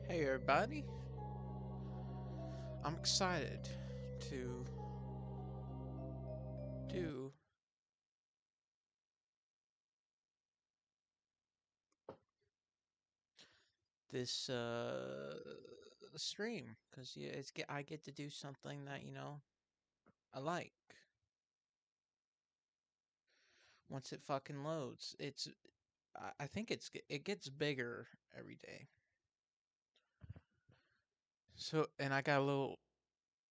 Hey everybody, I'm excited to do this stream because yeah, I get to do something that I like. Once it fucking loads, I think it gets bigger every day. So and I got a little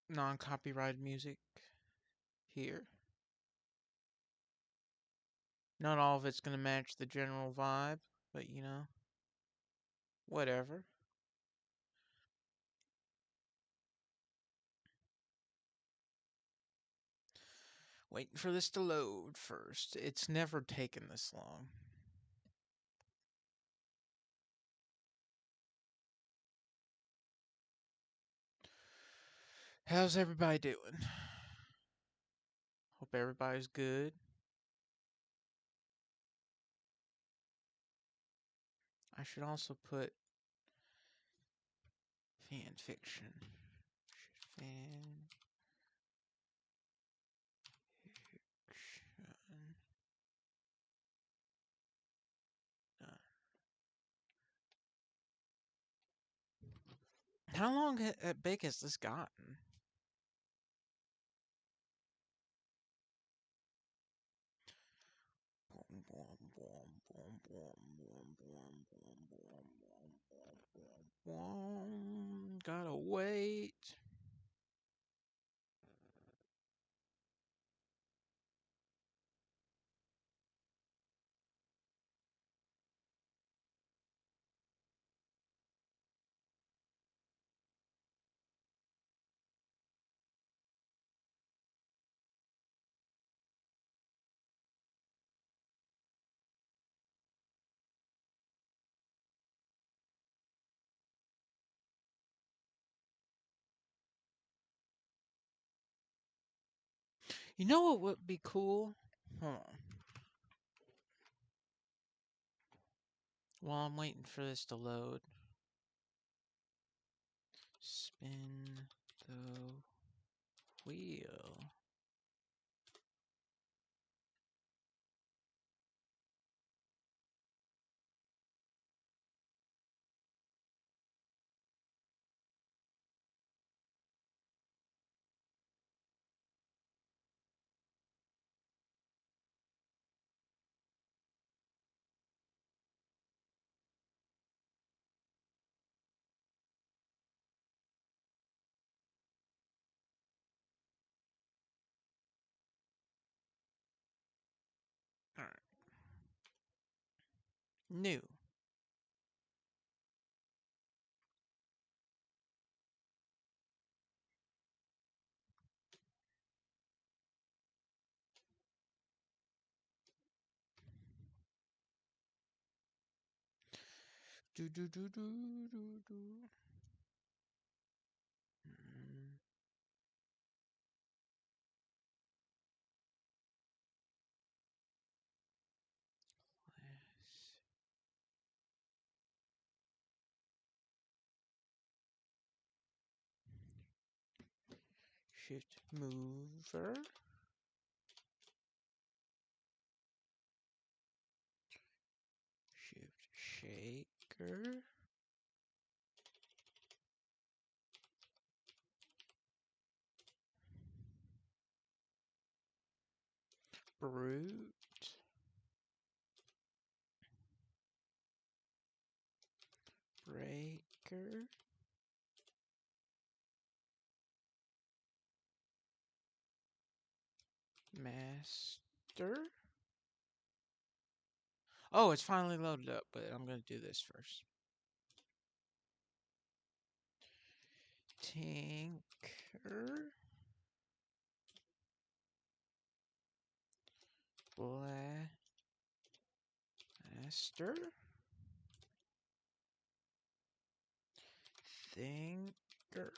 non-copyrighted music here. Not all of it's gonna match the general vibe, but whatever. Waiting for this to load first. It's never taken this long. How's everybody doing? Hope everybody's good. I should also put fan fiction. Fan fiction. How long big has this gotten? Gotta wait. You know what would be cool? Hold on. While I'm waiting for this to load, spin the wheel. Alright. New. Do do do do do do. Mm. Shift mover. Shift shaker. Brute. Breaker. Master. Oh, it's finally loaded up, but I'm going to do this first. Tinker. Blaster. Thinker.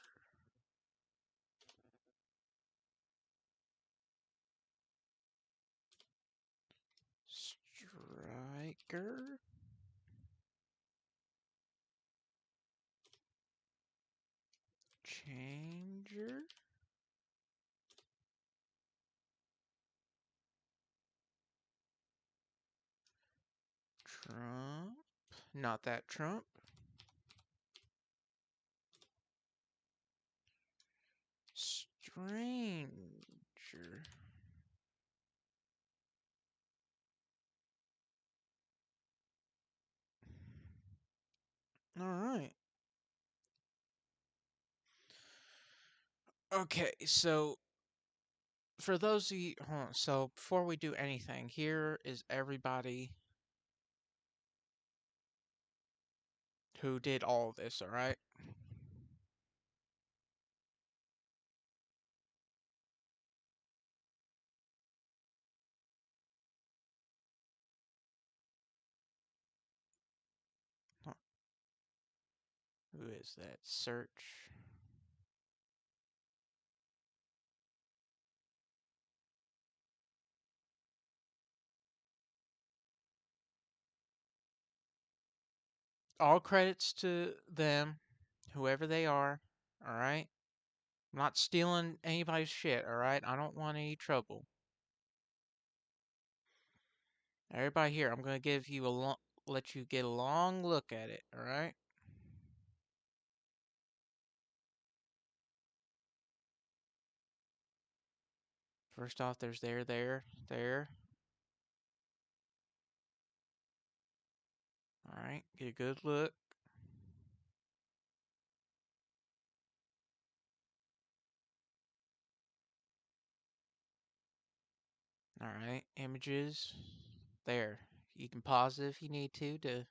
Striker. Changer. Trump. Not that Trump. Stranger. All right. Okay, so for those of you, hold on, so before we do anything, here is everybody who did all of this, all right? Who is that? Search. All credits to them, whoever they are, all right? I'm not stealing anybody's shit, all right? I don't want any trouble. Everybody here, I'm going to give you let you get a long look at it, all right? First off, there's there. All right, get a good look. All right, images. There. You can pause it if you need to.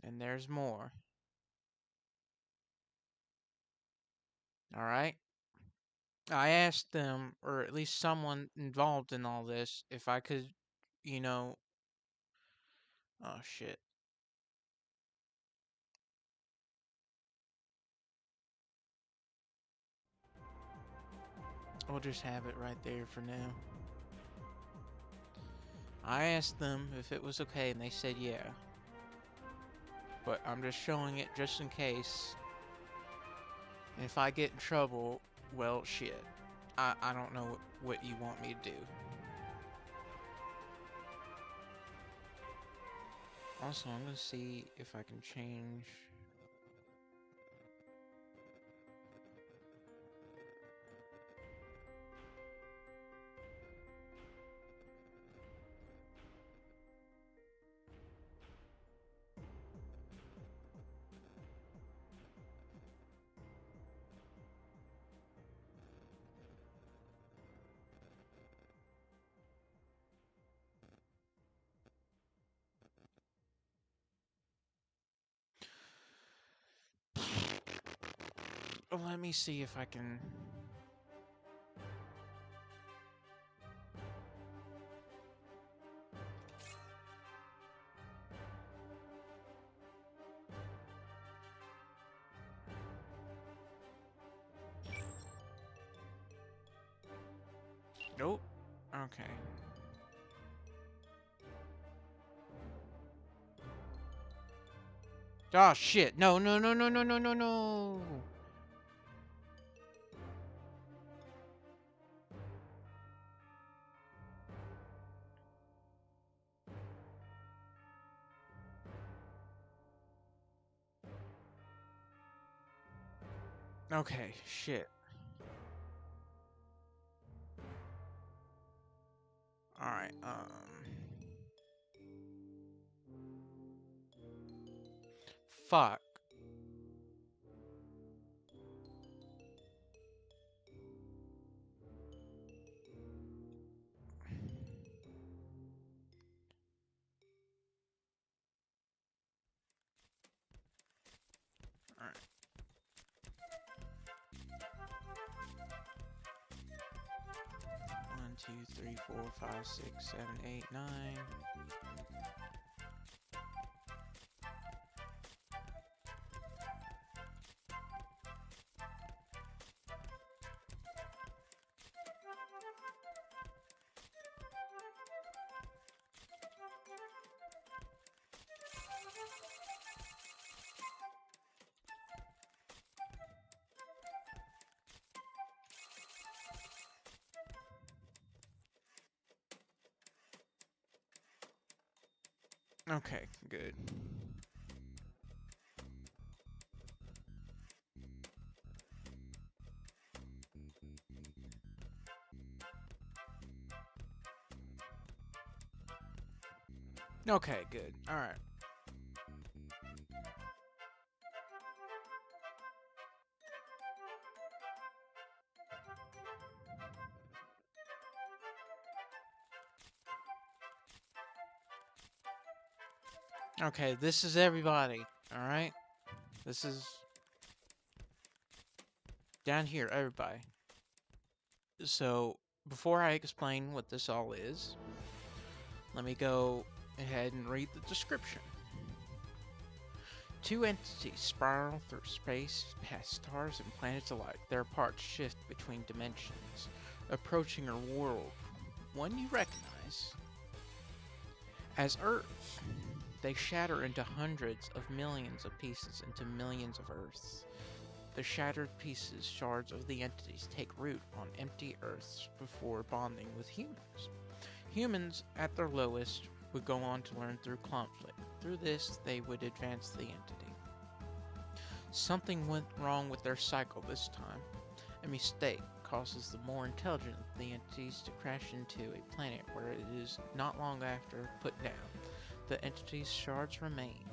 And there's more. All right. I asked them, or at least someone involved in all this, if I could, you know. Oh shit. We'll just have it right there for now. I asked them if it was okay, and they said yeah. But I'm just showing it just in case. And if I get in trouble, well, shit. I don't know what you want me to do. Also, I'm gonna see if I can change. Let me see if I can... Nope. Okay. Oh shit! No! No! No! No! No! No! No! No! Okay. Shit. All right. Fuck. All right. 1, 2, 3, 4, 5, 6, 7, 8, 9. Okay, good. Okay, good. All right. Okay, this is everybody. All right. This is down here, everybody. So before I explain what this all is, let me go ahead and read the description. Two entities spiral through space, past stars and planets alike. Their parts shift between dimensions, approaching our world, one you recognize as Earth. They shatter into hundreds of millions of pieces into millions of Earths. The shattered pieces, shards of the entities, take root on empty Earths before bonding with humans. Humans, at their lowest, would go on to learn through conflict. Through this, they would advance the entity. Something went wrong with their cycle this time. A mistake causes the more intelligent of the entities to crash into a planet where it is not long after put down. The entity's shards remain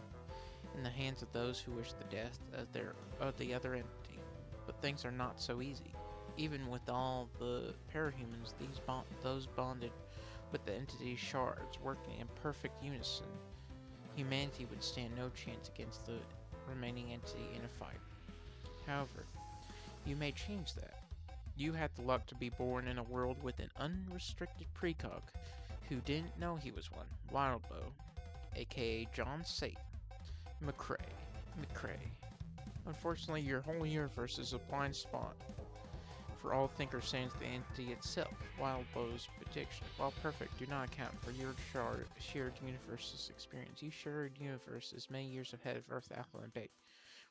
in the hands of those who wish the death of the other entity. But things are not so easy. Even with all the parahumans, those bonded with the entity's shards working in perfect unison, humanity would stand no chance against the remaining entity in a fight. However, you may change that. You had the luck to be born in a world with an unrestricted precog who didn't know he was one, Wildbow, aka John Satan. McCrae. Unfortunately, your whole universe is a blind spot for all thinkers sans the entity itself. Wildbow's prediction, while perfect, do not account for your shared universe's experience. You shared universe is many years ahead of Earth, Alpha, and Beta,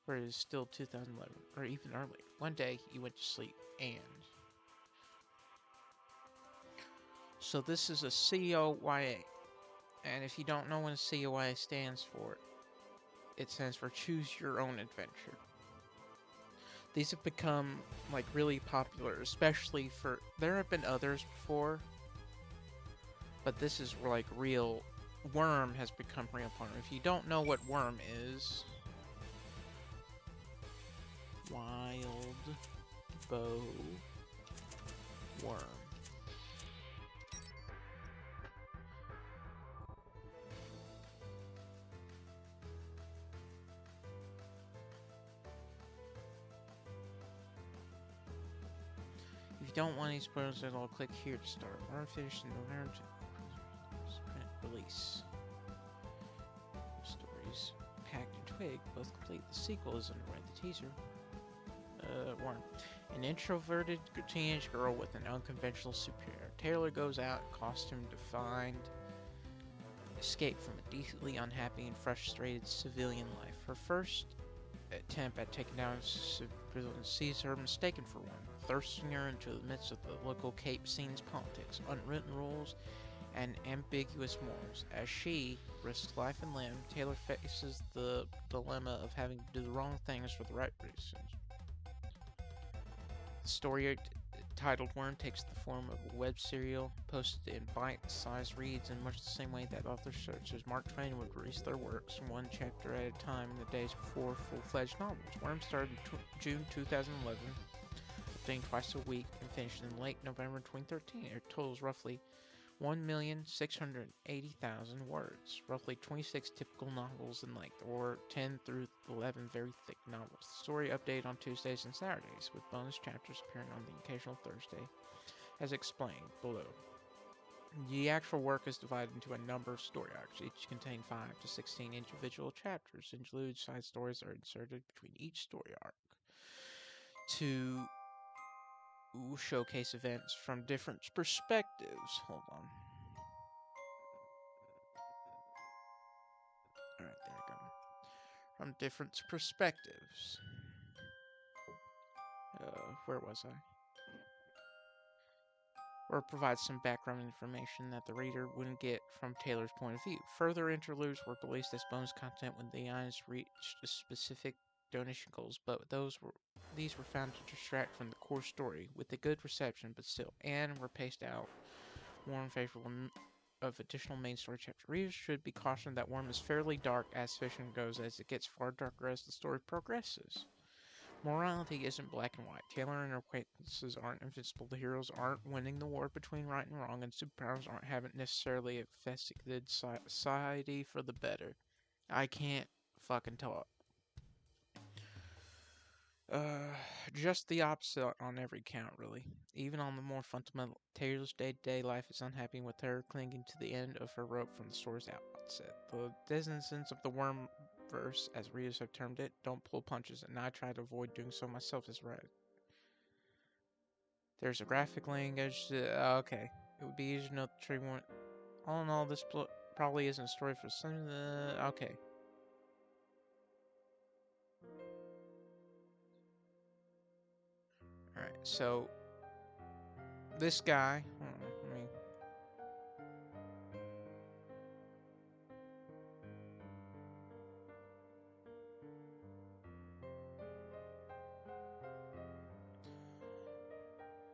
where it is still 2011, or even earlier. One day, you went to sleep, and... So this is a CYOA, and if you don't know what a CYOA stands for, it stands for Choose Your Own Adventure. These have become, like, really popular, especially for... There have been others before, but this is, like, real... Worm has become real popular. If you don't know what Worm is... Wild Bow Worm. you don't want any spoilers at all, click here to start. We're finished in November release. Stories packed in Twig, both complete. The sequel is underway. The teaser. Worm. An introverted teenage girl with an unconventional superior. Taylor goes out in costume to find escape from a decently unhappy and frustrated civilian life. Her first attempt at taking down civilians sees her mistaken for one, thrusting her into the midst of the local Cape scene's politics, unwritten rules, and ambiguous morals. As she risks life and limb, Taylor faces the dilemma of having to do the wrong things for the right reasons. The story, titled Worm, takes the form of a web serial posted in bite-sized reads in much the same way that authors such as Mark Twain would release their works, one chapter at a time in the days before full-fledged novels. Worm started in June 2011, updating twice a week, and finished in late November 2013. It totals roughly 1,680,000 words, roughly 26 typical novels in length, or 10 through 11 very thick novels. The story updated on Tuesdays and Saturdays, with bonus chapters appearing on the occasional Thursday, as explained below. The actual work is divided into a number of story arcs, each contain 5 to 16 individual chapters. Interlude side stories are inserted between each story arc to showcase events from different perspectives. Hold on. Alright, there we go. From different perspectives. Where was I? Or provide some background information that the reader wouldn't get from Taylor's point of view. Further interludes were released as bonus content when the audience reached specific donation goals, but these were found to distract from the core story, with a good reception, but still, and were paced out more in favor of additional main story chapter. Readers should be cautioned that Worm is fairly dark as fiction goes, as it gets far darker as the story progresses. Morality isn't black and white. Taylor and her acquaintances aren't invincible. The heroes aren't winning the war between right and wrong, and superpowers haven't necessarily affected society for the better. I can't fucking talk. Just the opposite on every count, really. Even on the more fundamental, Taylor's day-to-day life is unhappy, with her clinging to the end of her rope from the story's outset. The denizens of the Wormverse, as readers have termed it, don't pull punches, and I try to avoid doing so myself as read. There's a graphic language. Okay. It would be easier to note the tree won't. All in all, this probably isn't a story for some. Okay. Alright, so this guy.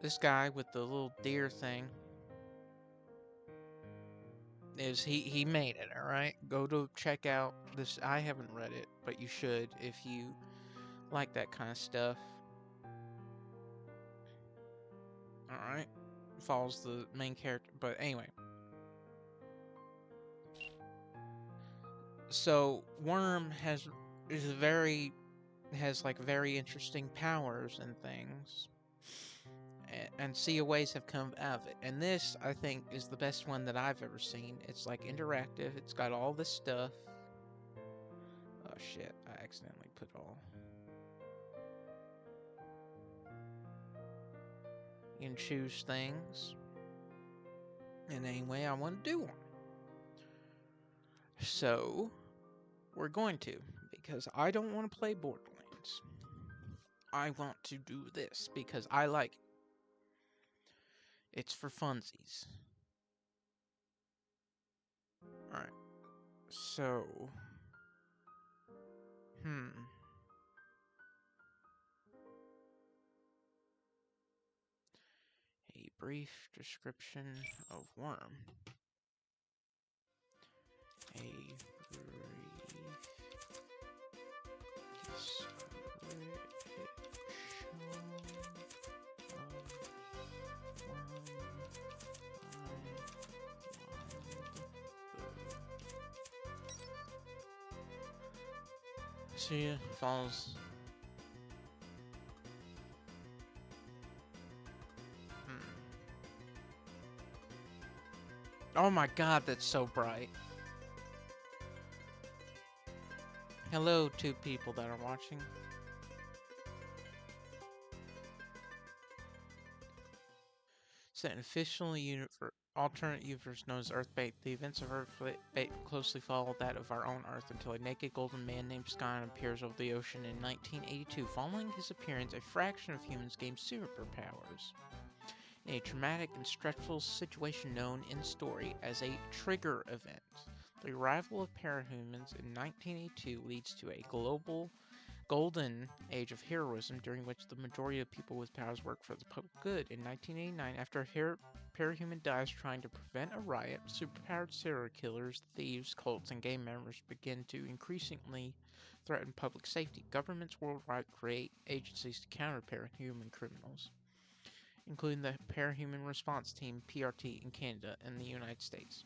This guy with the little deer thing is he made it, alright? Go to check out this. I haven't read it, but you should if you like that kind of stuff. Alright. Follows the main character, but anyway. So Worm has very interesting powers and things. And CYOAs have come out of it. And this, I think, is the best one that I've ever seen. It's like interactive. It's got all this stuff. Oh shit, I accidentally put all. You can choose things in any way I want to do one. So, we're going to, because I don't want to play Borderlands. I want to do this because I like it. It's for funsies. Alright. So. A brief description of Worm. A brief description See, follows Oh my god, that's so bright. Hello, two people that are watching. Set in a fictional alternate universe known as Earthbait, the events of Earthbait closely follow that of our own Earth until a naked golden man named Scion appears over the ocean in 1982. Following his appearance, a fraction of humans gain superpowers. In a traumatic and stressful situation known in story as a trigger event, the arrival of parahumans in 1982 leads to a global golden age of heroism during which the majority of people with powers work for the public good. In 1989, after a parahuman dies trying to prevent a riot, superpowered serial killers, thieves, cults, and gang members begin to increasingly threaten public safety. Governments worldwide create agencies to counter parahuman criminals, including the Parahuman Response Team (PRT) in Canada and the United States.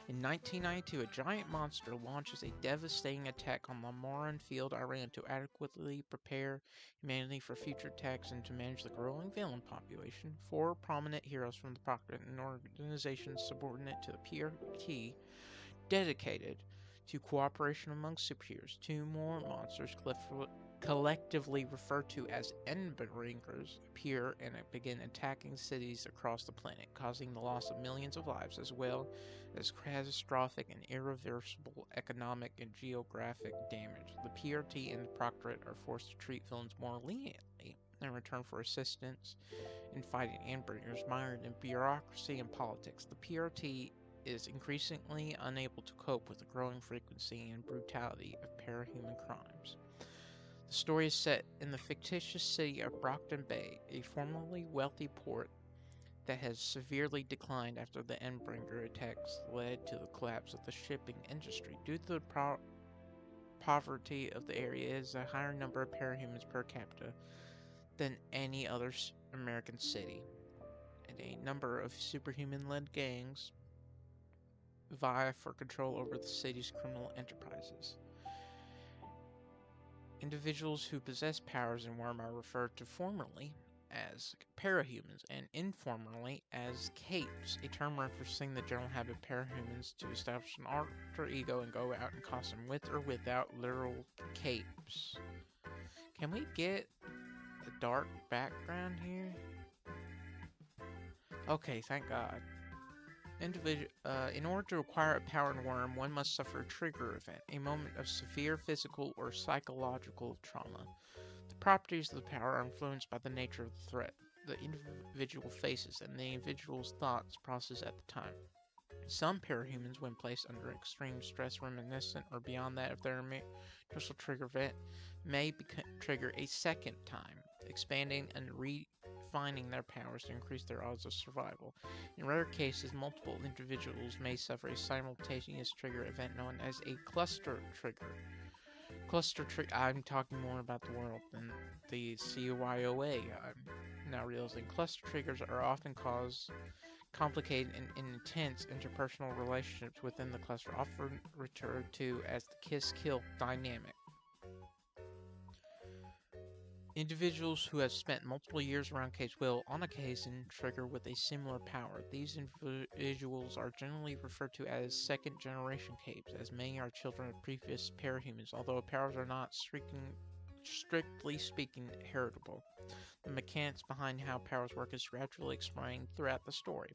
In 1992, a giant monster launches a devastating attack on Lamoran Field, Iran, to adequately prepare humanity for future attacks and to manage the growing villain population. Four prominent heroes from the Proctor, an organization subordinate to the PRT, dedicated to cooperation among superheroes. Two more monsters, collectively referred to as Endbringers, appear and begin attacking cities across the planet, causing the loss of millions of lives as well as catastrophic and irreversible economic and geographic damage. The PRT and the Proctorate are forced to treat villains more leniently in return for assistance in fighting Endbringers mired in bureaucracy and politics. The PRT is increasingly unable to cope with the growing frequency and brutality of parahuman crimes. The story is set in the fictitious city of Brockton Bay, a formerly wealthy port that has severely declined after the Endbringer attacks led to the collapse of the shipping industry. Due to the poverty of the area, it is a higher number of parahumans per capita than any other American city, and a number of superhuman-led gangs vie for control over the city's criminal enterprises. Individuals who possess powers in Worm are referred to formally as parahumans and informally as capes, a term referencing the general habit of parahumans to establish an alter ego and go out in costume with or without literal capes. Can we get a dark background here? Okay, thank God. In order to acquire a power in Worm, one must suffer a trigger event, a moment of severe physical or psychological trauma. The properties of the power are influenced by the nature of the threat the individual faces and the individual's thoughts process at the time. Some parahumans, when placed under extreme stress reminiscent or beyond that of their initial trigger event, may trigger a second time, expanding and refining their powers to increase their odds of survival. In rare cases, multiple individuals may suffer a simultaneous trigger event known as a cluster trigger. I'm talking more about the world than the CYOA. I'm now realizing cluster triggers are often complicated and intense interpersonal relationships within the cluster, often referred to as the kiss-kill dynamic. Individuals who have spent multiple years around capes will, on occasion, trigger with a similar power. These individuals are generally referred to as second-generation capes, as many are children of previous parahumans, although powers are not strictly speaking heritable. The mechanics behind how powers work is gradually explained throughout the story.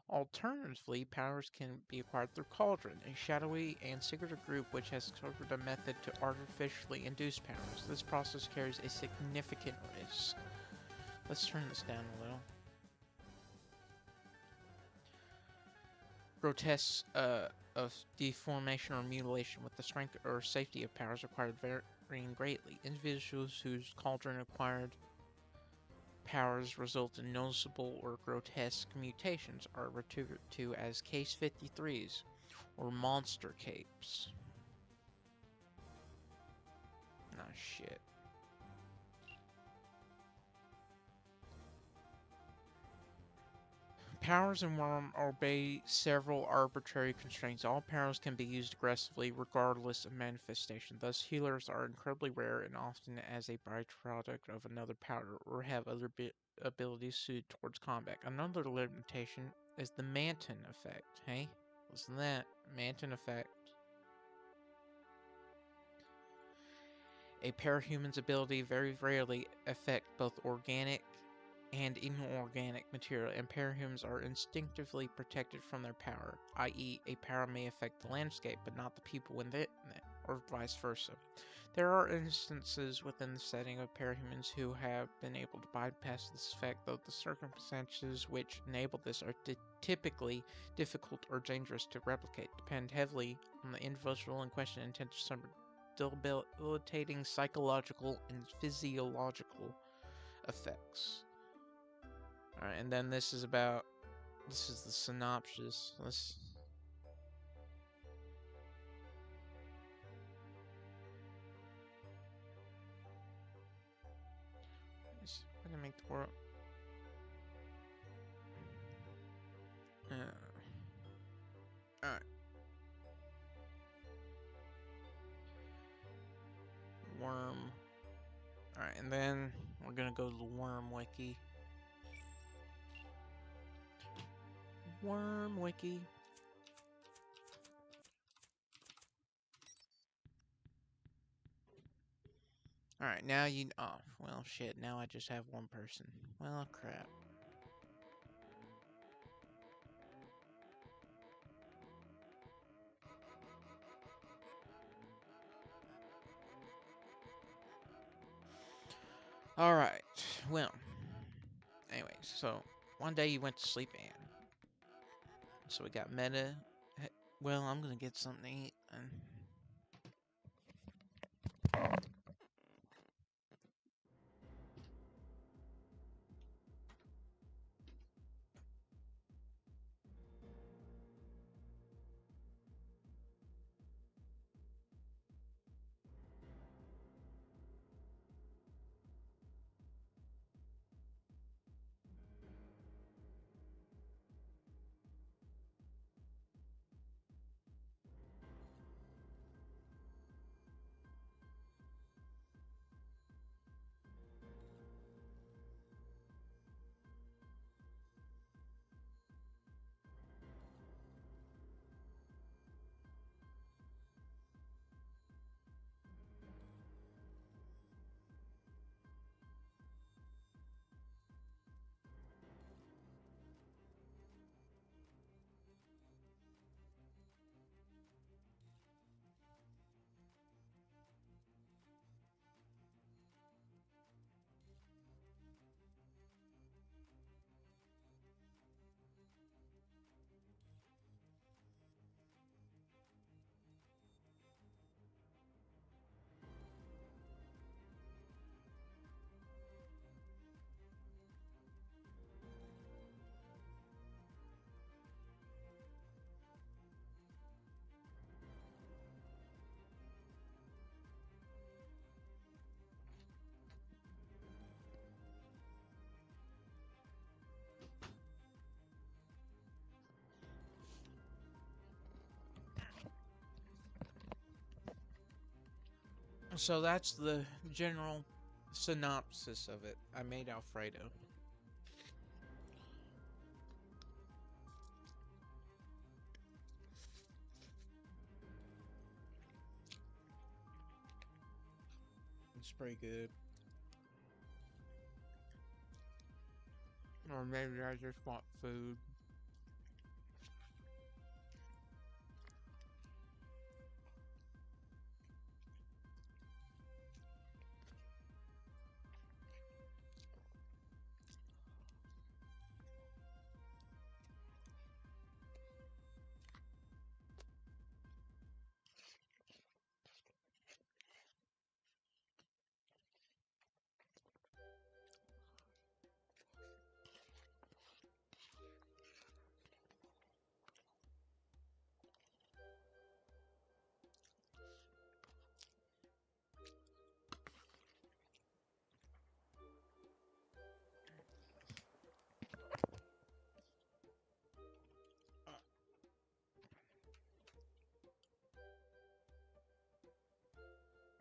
Alternatively, powers can be acquired through Cauldron, a shadowy and secretive group which has discovered a method to artificially induce powers. This process carries a significant risk. Let's turn this down a little. Grotesque of deformation or mutilation, with the strength or safety of powers acquired varying greatly. Individuals whose Cauldron acquired powers result in noticeable or grotesque mutations are referred to as Case 53s or monster capes. Nah, shit. Powers in Worm obey several arbitrary constraints. All powers can be used aggressively regardless of manifestation. Thus, healers are incredibly rare and often as a byproduct of another power or have other abilities suited towards combat. Another limitation is the Manton effect. Hey, listen to that. Manton effect. A parahuman's ability very rarely affect both organic and inorganic material, and parahumans are instinctively protected from their power, i.e., a power may affect the landscape but not the people within it, or vice versa. There are instances within the setting of parahumans who have been able to bypass this effect, though the circumstances which enable this are typically difficult or dangerous to replicate, depend heavily on the individual in question and tend to suffer debilitating psychological and physiological effects. Alright, and then this is the synopsis. I'm gonna make the world. Alright. Worm. Alright, and then we're gonna go to the Worm Wiki. Worm Wiki. Alright, now you. Oh, well, shit. Now I just have one person. Well, crap. Alright, well. Anyways, so one day you went to sleep, Anne. So we got Meta. Well, I'm gonna get something to eat. So that's the general synopsis of it. I made Alfredo. It's pretty good. Or maybe I just want food.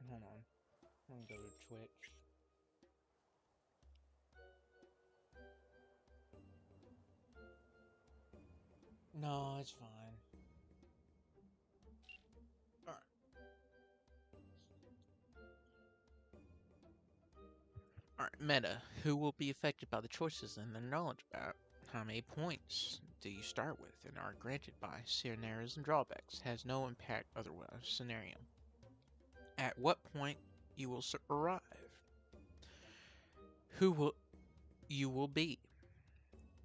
Hold on. I'm gonna go to Twitch. No, it's fine. Alright. Alright, meta. Who will be affected by the choices and their knowledge about? How many points do you start with and are granted by scenarios and drawbacks? Has no impact otherwise. Scenario. At what point you will arrive? Who will you will be?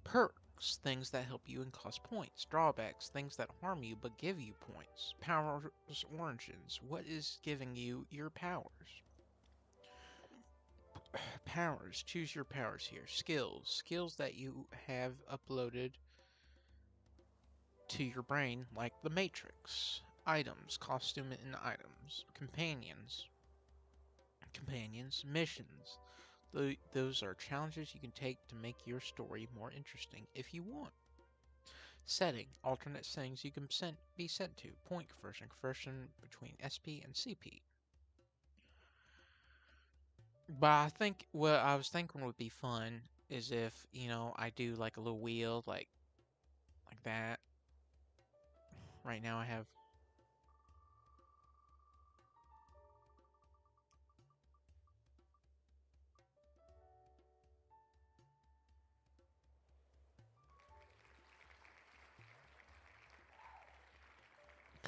Perks, things that help you and cost points. Drawbacks, things that harm you but give you points. Powers origins, what is giving you your powers? Powers, choose your powers here. Skills, skills that you have uploaded to your brain, like the Matrix. Items, costume and items. Companions, missions. Those are challenges you can take to make your story more interesting if you want. Setting, alternate settings you can be sent to. Point conversion between SP and CP. But I think what I was thinking would be fun is if, I do like a little wheel like that. Right now I have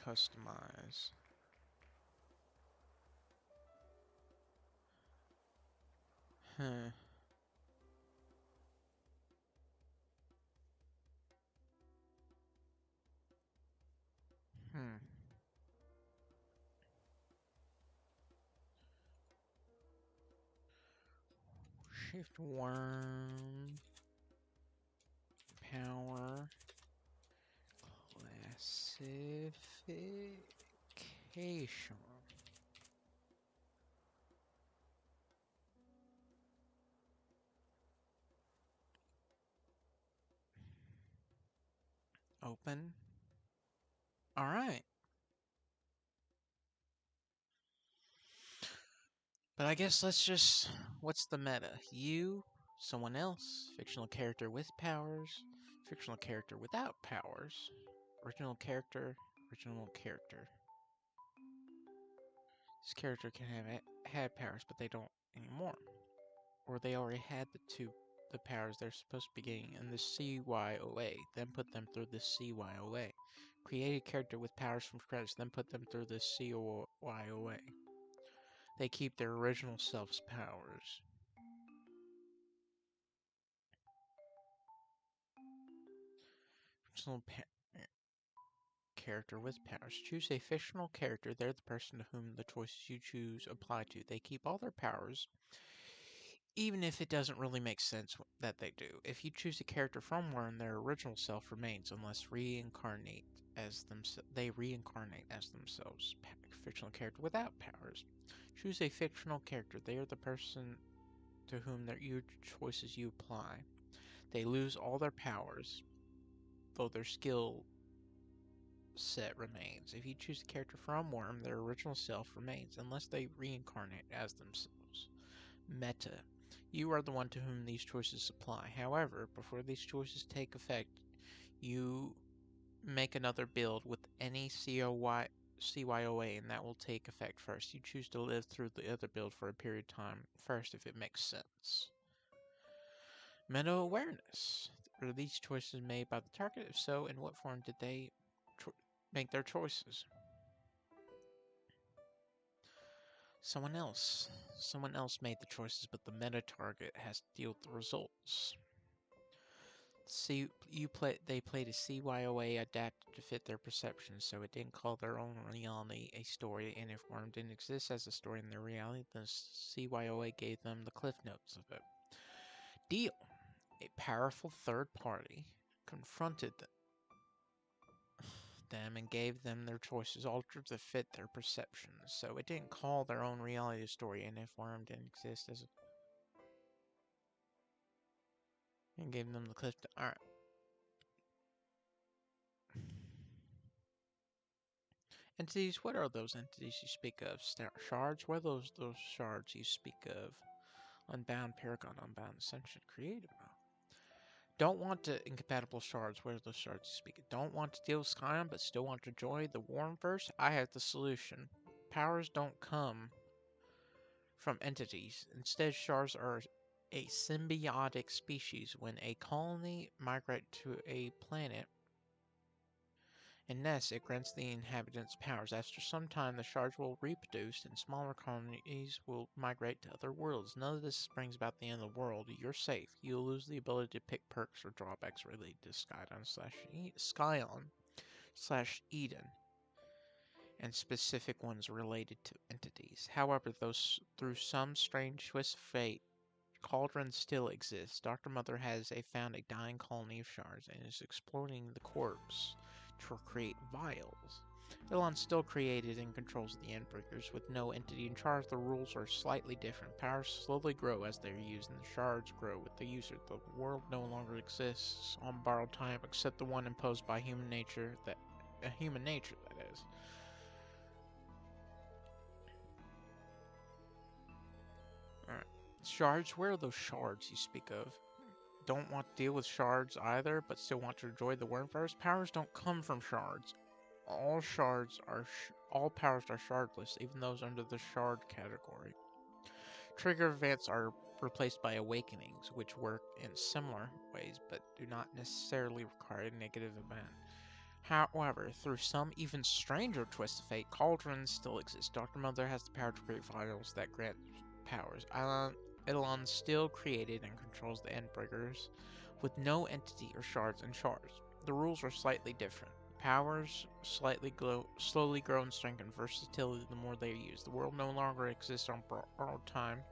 customize. Huh. Hmm. Shift worm. Power. Classification. Open. Alright. But I guess let's just... What's the meta? You, someone else, fictional character with powers, fictional character without powers, original character, original character. This character can have had powers, but they don't anymore. Or they already had the powers they're supposed to be getting in the CYOA, then put them through the CYOA. Create a character with powers from scratch, then put them through the CYOA. They keep their original self's powers. Fictional character with powers. Choose a fictional character. They're the person to whom the choices you choose apply to. They keep all their powers, even if it doesn't really make sense that they do. If you choose a character from one, their original self remains unless they reincarnate as themselves. Fictional character without powers. Choose a fictional character. They are the person to whom your choices you apply. They lose all their powers, though their skill set remains. If you choose a character from Worm, their original self remains, unless they reincarnate as themselves. Meta. You are the one to whom these choices apply. However, before these choices take effect, you make another build with any CYOA, and that will take effect first. You choose to live through the other build for a period of time first, if it makes sense. Meta awareness. Are these choices made by the target? If so, in what form did they make their choices? Someone else. Someone else made the choices, but the meta target has to deal with the results. They played a CYOA adapted to fit their perception, so it didn't call their own reality a story, and if Worm didn't exist as a story in their reality, then CYOA gave them the cliff notes of it. Deal. A powerful third party confronted them and gave them their choices altered to fit their perceptions, so it didn't call their own reality a story, and if Worm didn't exist as a... and gave them the cliff... Alright. Entities, what are those entities you speak of? Shards? What are those shards you speak of? Unbound, Paragon, Unbound, Ascension, Creative. Don't want to incompatible shards. Where are those shards you speak of? Don't want to deal with Scion, but still want to enjoy the warm verse? I have the solution. Powers don't come from entities. Instead, shards are a symbiotic species. When a colony migrates to a planet and nests, it grants the inhabitants powers. After some time, the shards will reproduce, and smaller colonies will migrate to other worlds. None of this brings about the end of the world. You're safe. You'll lose the ability to pick perks or drawbacks related to Skyon/Eden, and specific ones related to entities. However, through some strange twist of fate, cauldrons still exist. Dr. Mother has found a dying colony of shards and is exploiting the corpse to create vials. Elon still created and controls the Endbreakers with no entity in charge. The rules are slightly different. Powers slowly grow as they are used, and the shards grow with the user. The world no longer exists on borrowed time, except the one imposed by human nature. That is. Alright. Shards? Where are those shards you speak of? Don't want to deal with shards either, but still want to enjoy the Wormverse. Powers don't come from shards. All powers are shardless, even those under the shard category. Trigger events are replaced by awakenings, which work in similar ways, but do not necessarily require a negative event. However, through some even stranger twist of fate, cauldrons still exist. Dr. Mother has the power to create vials that grant powers. Eidolon still created and controls the Endbreakers, with no entity or shards in charge. The rules are slightly different. Powers slowly grow in strength and versatility the more they are used. The world no longer exists on borrowed time,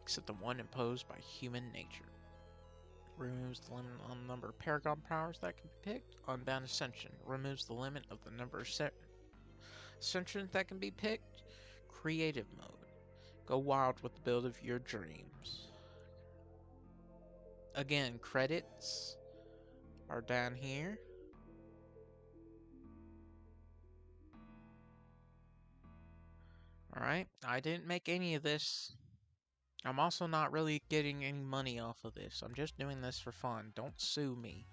except the one imposed by human nature. Removes the limit on the number of Paragon powers that can be picked. Unbound Ascension removes the limit of the number of Ascensions that can be picked. Creative mode. Go wild with the build of your dreams. Again, credits are down here. Alright, I didn't make any of this. I'm also not really getting any money off of this. I'm just doing this for fun. Don't sue me.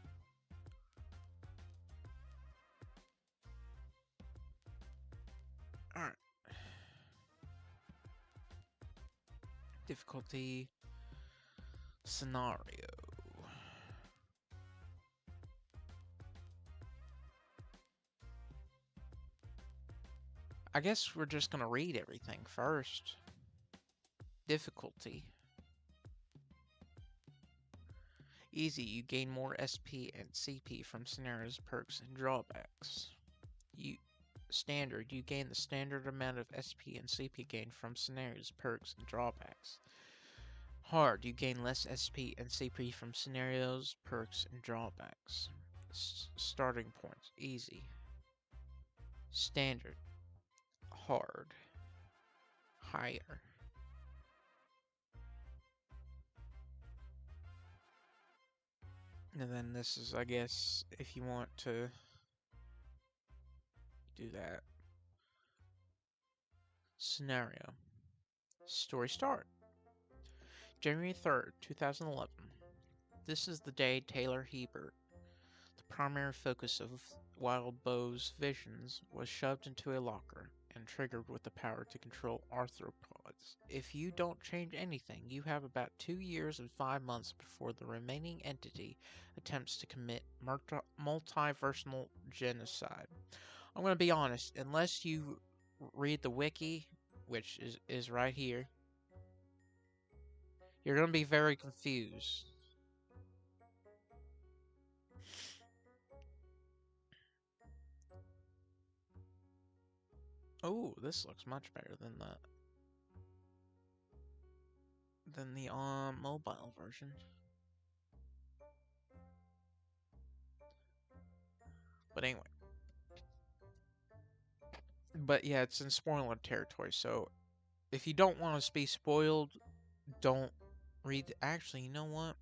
Alright. Difficulty scenario. I guess we're just gonna read everything first. Difficulty. Easy, you gain more SP and CP from scenarios, perks, and drawbacks. Standard, you gain the standard amount of SP and CP gained from scenarios, perks, and drawbacks. Hard, you gain less SP and CP from scenarios, perks, and drawbacks. Starting points, easy. Standard, hard, higher. And then this is, I guess, if you want to do that. Scenario. Story start. January 3rd, 2011. This is the day Taylor Hebert, the primary focus of Wild Bow's visions, was shoved into a locker and triggered with the power to control arthropods. If you don't change anything, you have about 2 years and 5 months before the remaining entity attempts to commit multiversal genocide. I'm going to be honest, unless you read the wiki, which is right here, you're going to be very confused. Oh, this looks much better than the mobile version. But anyway. But yeah, it's in spoiler territory, so if you don't want to be spoiled, don't read. Actually, you know what?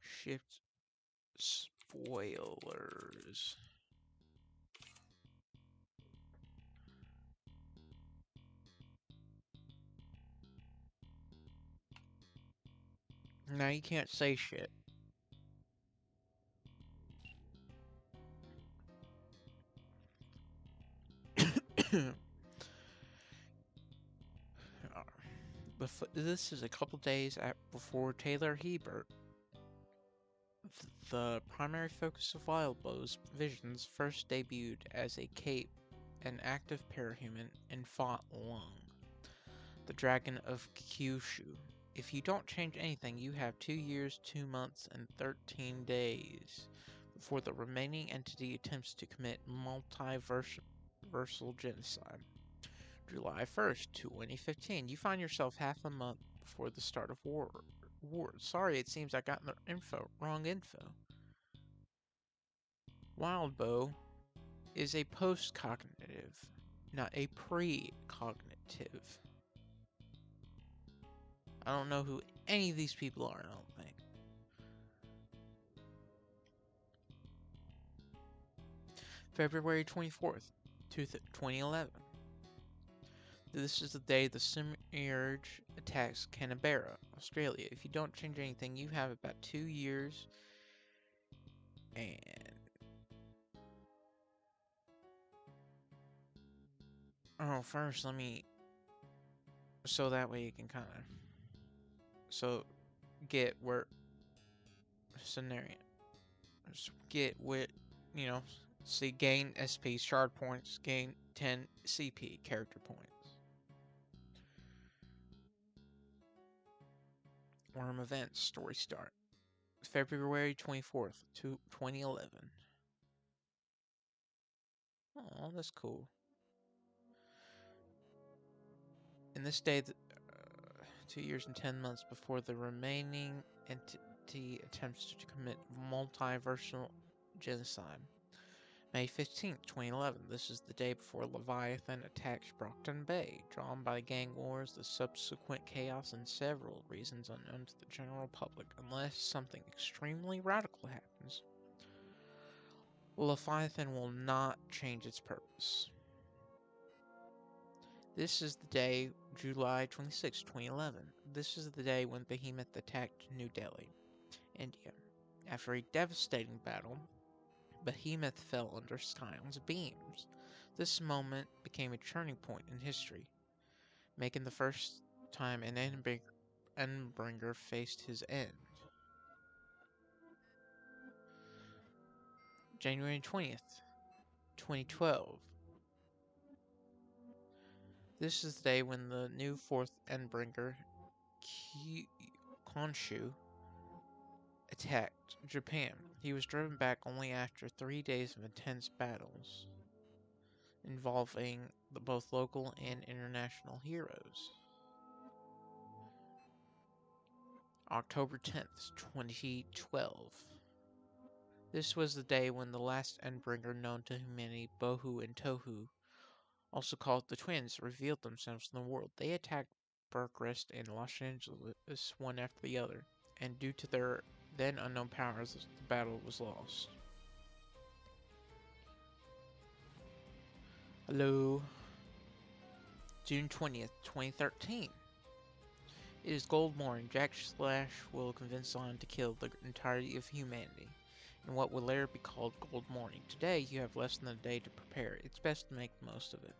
Shift spoilers. Now you can't say shit. This is a couple days before Taylor Hebert, the primary focus of Wildbow's visions, first debuted as a cape, an active parahuman, and fought Lung, the dragon of Kyushu. If you don't change anything, you have 2 years, 2 months, and 13 days before the remaining entity attempts to commit multiversal genocide. July 1st, 2015. You find yourself half a month before the start of war. Sorry, it seems I got the wrong info. Wildbow is a post-cognitive, not a pre-cognitive. I don't know who any of these people are, I don't think. February 24th, 2011. This is the day the Semiurge attacks Canberra, Australia. If you don't change anything, you have about 2 years and... Oh, first let me... So that way you can kind of... So, get where... Scenario. Just get with, you know, see, gain SP shard points, gain 10 CP character points. Worm events, story start. February 24th, 2011. Oh, that's cool. In this day, 2 years and 10 months before the remaining entity attempts to commit multiversal genocide. May 15th, 2011. This is the day before Leviathan attacks Brockton Bay. Drawn by gang wars, the subsequent chaos, and several reasons unknown to the general public, unless something extremely radical happens, Leviathan will not change its purpose. This is the day, July 26, 2011. This is the day when Behemoth attacked New Delhi, India. After a devastating battle, Behemoth fell under Skion's beams. This moment became a turning point in history, making the first time an Endbringer faced his end. January 20th, 2012. This is the day when the new fourth Endbringer, Khonshu, attacked Japan. He was driven back only after 3 days of intense battles, involving both local and international heroes. October 10th, 2012. This was the day when the last Endbringer known to humanity, Bohu and Tohu, also called the Twins, revealed themselves in the world. They attacked Berkrest and Los Angeles one after the other, and due to their then unknown powers, the battle was lost. Hello. June 20th, 2013. It is Gold morning. Jack Slash will convince Zon to kill the entirety of humanity, in what will later be called Gold Morning. Today, you have less than a day to prepare. It's best to make the most of it.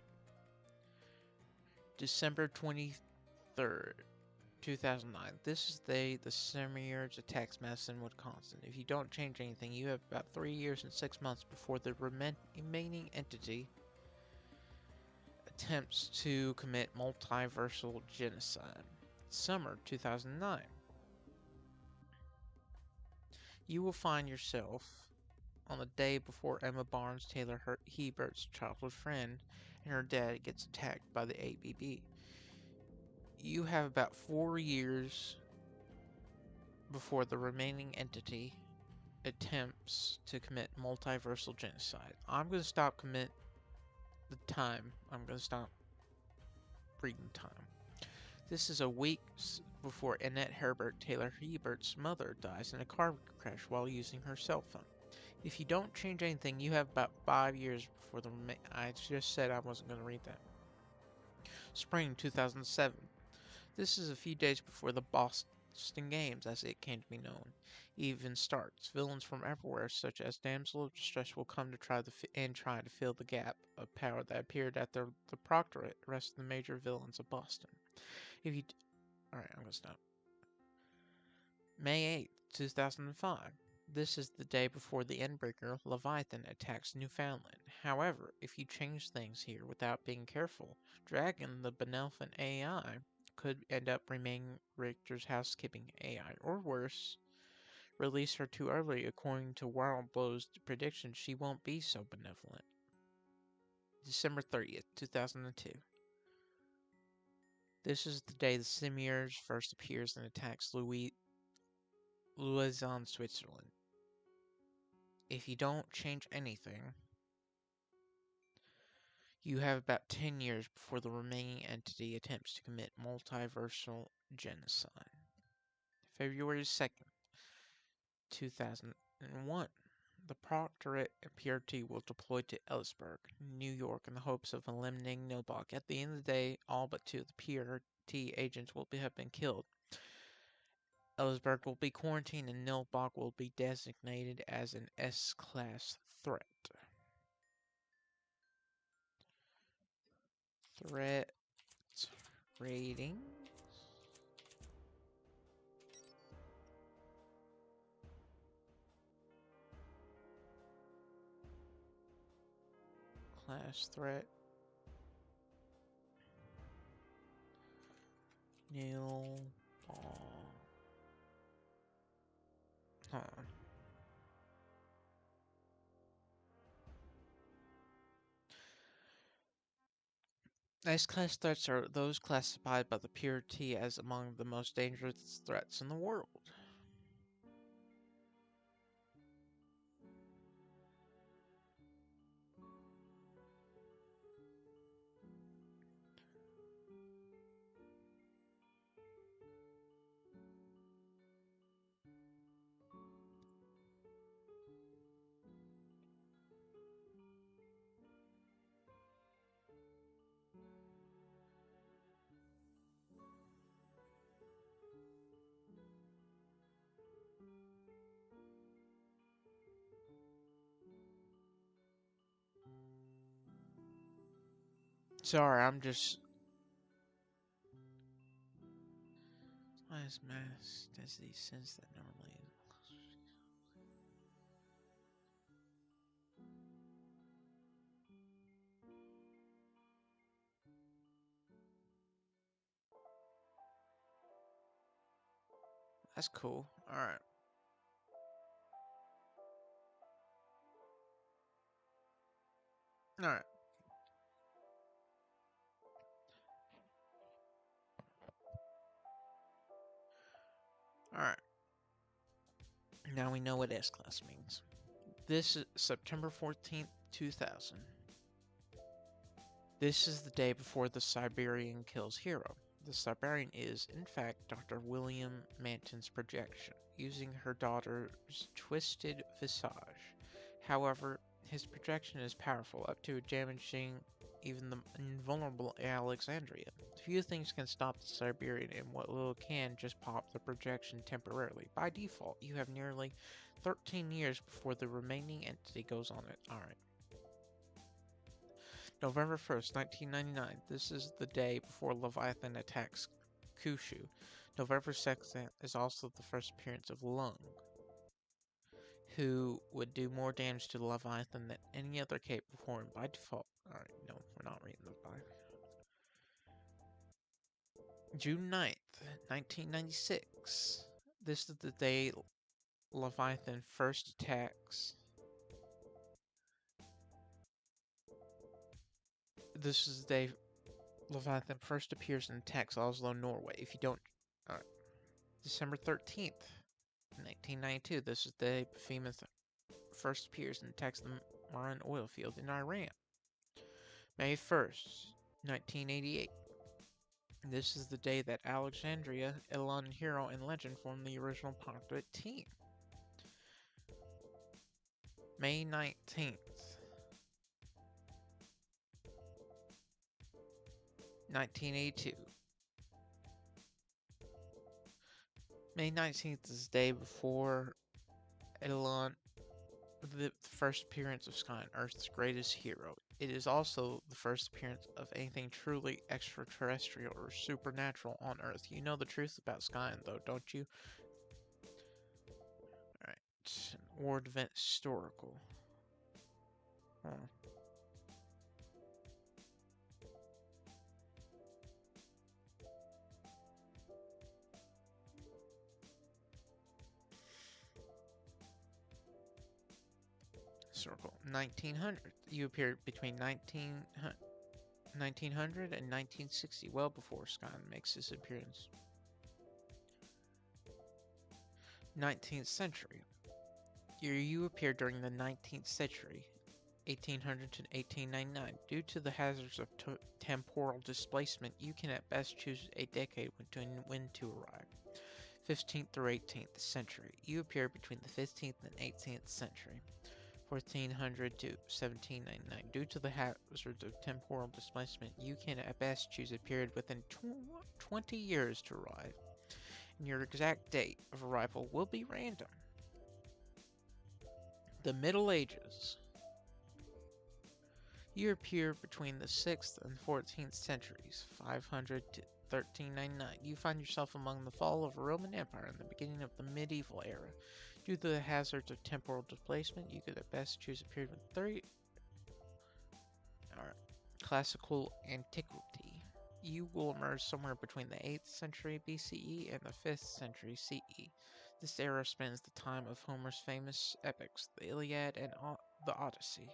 December 23rd, 2009. This is the day the Semiurge attacks Madison, Wisconsin. If you don't change anything, you have about 3 years and 6 months before the remaining entity attempts to commit multiversal genocide. Summer 2009. You will find yourself on the day before Emma Barnes, Taylor Hebert's childhood friend, and her dad gets attacked by the ABB. You have about 4 years before the remaining entity attempts to commit multiversal genocide. I'm going to stop the time. I'm going to stop reading time. This is a week before Annette Herbert, Taylor Hebert's mother, dies in a car crash while using her cell phone. If you don't change anything, you have about 5 years before the I just said I wasn't going to read that. Spring 2007. This is a few days before the Boston Games, as it came to be known, even starts. Villains from everywhere, such as Damsel of Distress, will come to try to fill the gap of power that appeared at the Proctorate, the rest of the major villains of Boston. If you, all right, I'm gonna stop. May 8th, 2005. This is the day before the Endbreaker Leviathan attacks Newfoundland. However, if you change things here without being careful, Dragon, the benevolent AI, could end up remaining Richter's housekeeping AI, or worse, release her too early. According to Wildblow's prediction, she won't be so benevolent. December 30th, 2002. This is the day the Simiers first appears and attacks Lausanne, Switzerland. If you don't change anything, you have about 10 years before the remaining entity attempts to commit multiversal genocide. February 2nd, 2001. The Proctorate PRT will deploy to Ellisburg, New York, in the hopes of eliminating Nilbach. At the end of the day, all but 2 of the PRT agents have been killed. Ellisburg will be quarantined, and Nilbach will be designated as an S-class threat. Threat rating. Class threat. Nilbach. Huh. S-class threats are those classified by the PRT as among the most dangerous threats in the world. Sorry, I'm just... Why is mass does these sense that normally... That's cool. Alright. Alright. Alright. Now we know what S-class means. This is September 14th, 2000. This is the day before the Siberian kills Hero. The Siberian is, in fact, Dr. William Manton's projection, using her daughter's twisted visage. However, his projection is powerful, up to damaging even the invulnerable Alexandria. Few things can stop the Siberian, and what little can just pop the projection temporarily. By default, you have nearly 13 years before the remaining entity goes on it. Alright. November 1st, 1999. This is the day before Leviathan attacks Kyushu. November 2nd is also the first appearance of Lung, who would do more damage to the Leviathan than any other cape before him by default. Alright, no, we're not reading the Bible. June 9th, 1996. This is the day Leviathan first attacks. This is the day Leviathan first appears and attacks Oslo, Norway. If you don't... Alright. December 13th, 1992. This is the day Behemoth first appears and attacks the Maran oil field in Iran. May 1st, 1988. This is the day that Alexandria, Elon, Hero, and Legend formed the original Proctorate team. May 19th, 1982. May 19th is the day before Elon, the first appearance of Sky, Earth's greatest hero. It is also the first appearance of anything truly extraterrestrial or supernatural on Earth. You know the truth about Sky, though, don't you? Alright. War event historical. Huh. Circle 1900. You appeared between 1900 and 1960, well before Sky makes his appearance. 19th century. You appeared during the 19th century, 1800 to 1899. Due to the hazards of temporal displacement, you can at best choose a decade when to arrive. 15th through 18th century. You appear between the 15th and 18th century. 1400 to 1799. Due to the hazards of temporal displacement, you can at best choose a period within 20 years to arrive, and your exact date of arrival will be random. The Middle Ages. You appear between the 6th and 14th centuries, 500 to 1399. You find yourself among the fall of the Roman Empire and the beginning of the medieval era. Due to the hazards of temporal displacement, you could at best choose a period with 30. Alright. Classical Antiquity. You will emerge somewhere between the 8th century BCE and the 5th century CE. This era spans the time of Homer's famous epics, the Iliad and the Odyssey,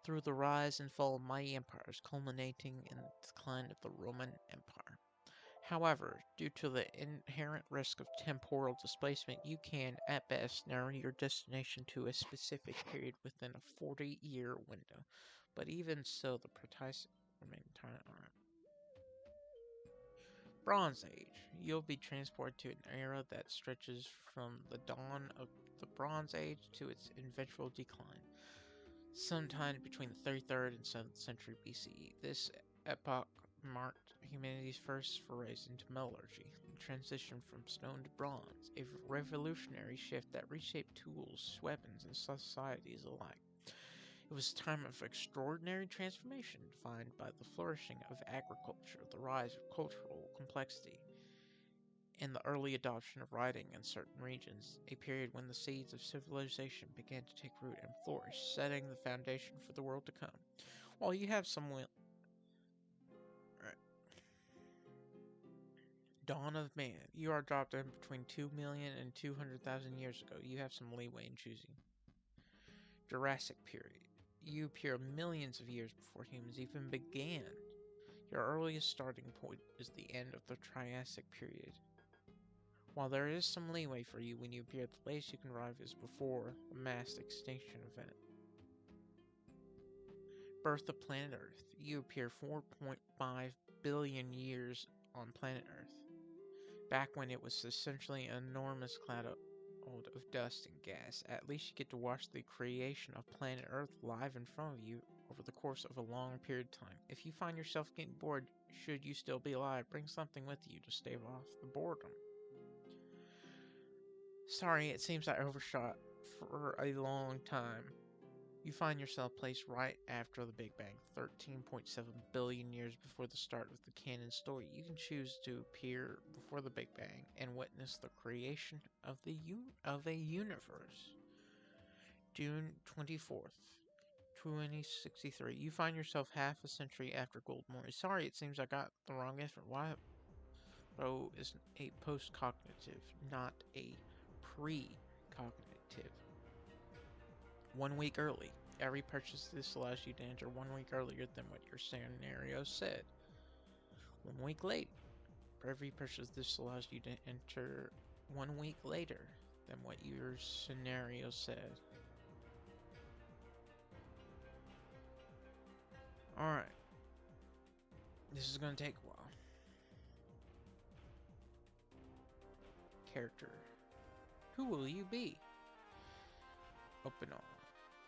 through the rise and fall of mighty empires, culminating in the decline of the Roman Empire. However, due to the inherent risk of temporal displacement, you can, at best, narrow your destination to a specific period within a 40-year window. But even so, the precise remain entirely alright. Bronze Age. You'll be transported to an era that stretches from the dawn of the Bronze Age to its eventual decline, sometime between the 33rd and 7th century BCE. This epoch marked humanity's first forays into metallurgy, the transition from stone to bronze, a revolutionary shift that reshaped tools, weapons, and societies alike. It was a time of extraordinary transformation, defined by the flourishing of agriculture, the rise of cultural complexity, and the early adoption of writing in certain regions, a period when the seeds of civilization began to take root and flourish, setting the foundation for the world to come. While you have some Dawn of Man. You are dropped in between 2 million and 200,000 years ago. You have some leeway in choosing. Jurassic period. You appear millions of years before humans even began. Your earliest starting point is the end of the Triassic period. While there is some leeway for you when you appear, the latest you can arrive is before a mass extinction event. Birth of planet Earth. You appear 4.5 billion years on planet Earth, back when it was essentially an enormous cloud of dust and gas. At least you get to watch the creation of planet Earth live in front of you over the course of a long period of time. If you find yourself getting bored, should you still be alive, bring something with you to stave off the boredom. Sorry, it seems I overshot for a long time. You find yourself placed right after the Big Bang, 13.7 billion years before the start of the canon story. You can choose to appear before the Big Bang and witness the creation of a universe. June 24th, 2063. You find yourself half a century after Goldmore. Sorry, it seems I got the wrong answer. Why? Rho is a post-cognitive, not a pre-cognitive. 1 week early. Every purchase this allows you to enter 1 week earlier than what your scenario said. 1 week late. For every purchase this allows you to enter 1 week later than what your scenario said. Alright. This is going to take a while. Character. Who will you be? Open all.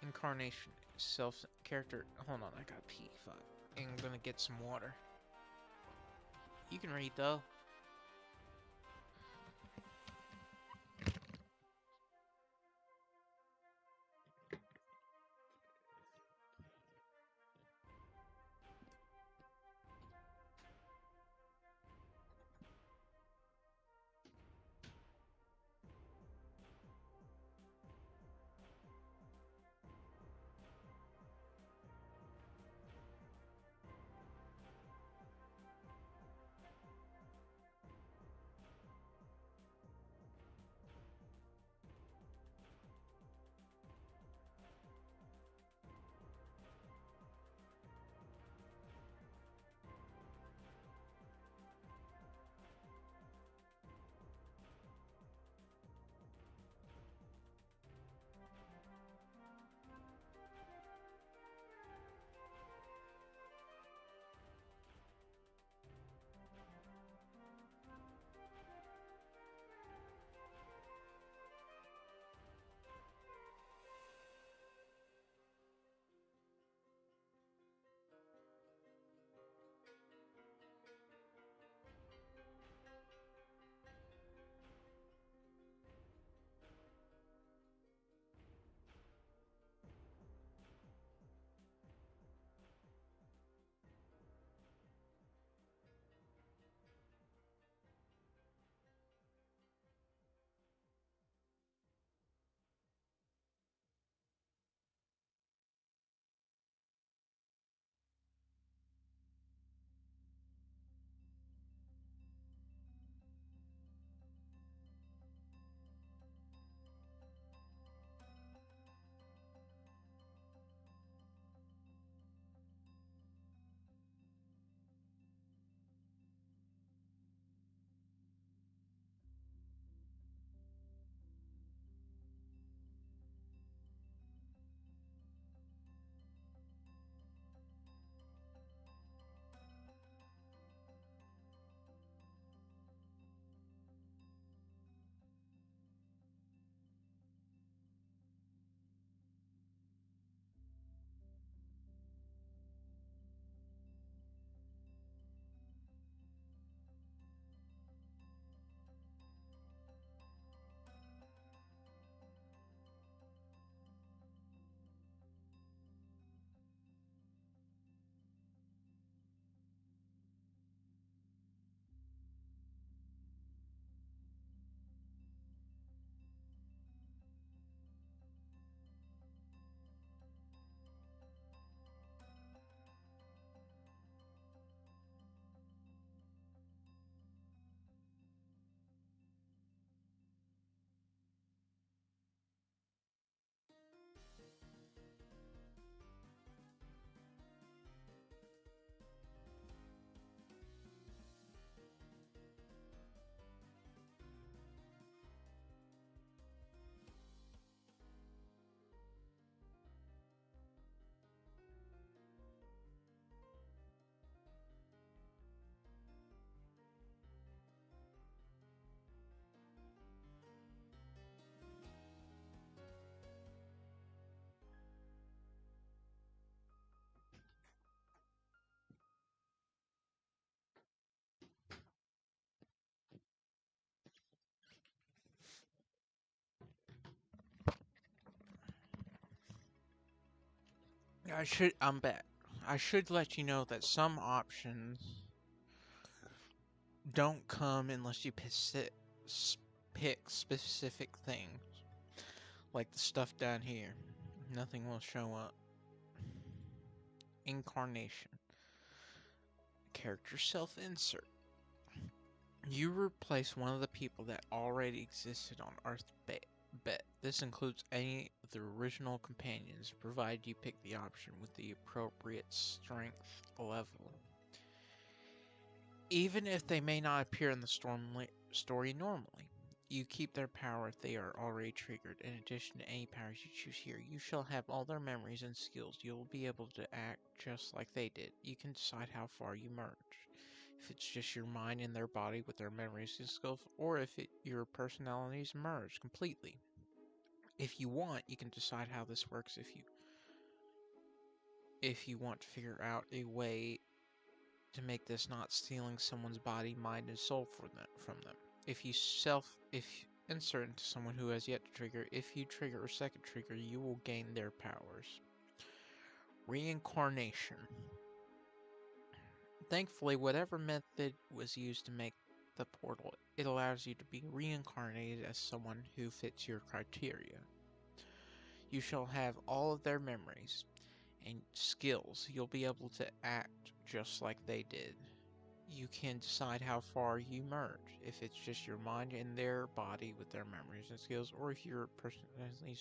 Incarnation. Self character. Hold on, I got pee. Fuck. And I'm gonna get some water. You can read though. I'm back. I should let you know that some options don't come unless you pick specific things. Like the stuff down here. Nothing will show up. Incarnation. Character self-insert. You replace one of the people that already existed on Earth Bet. This includes any of the original companions, provided you pick the option with the appropriate strength level. Even if they may not appear in the story normally, you keep their power if they are already triggered. In addition to any powers you choose here, you shall have all their memories and skills. You will be able to act just like they did. You can decide how far you merge. If it's just your mind and their body with their memories and skills, or if your personalities merge completely. If you want, you can decide how this works if you want to figure out a way to make this not stealing someone's body, mind, and soul from them. If insert into someone who has yet to trigger, if you trigger a second trigger, you will gain their powers. Reincarnation. Thankfully, whatever method was used to make the portal, it allows you to be reincarnated as someone who fits your criteria. You shall have all of their memories and skills. You'll be able to act just like they did. You can decide how far you merge, if it's just your mind and their body with their memories and skills, or if you're personally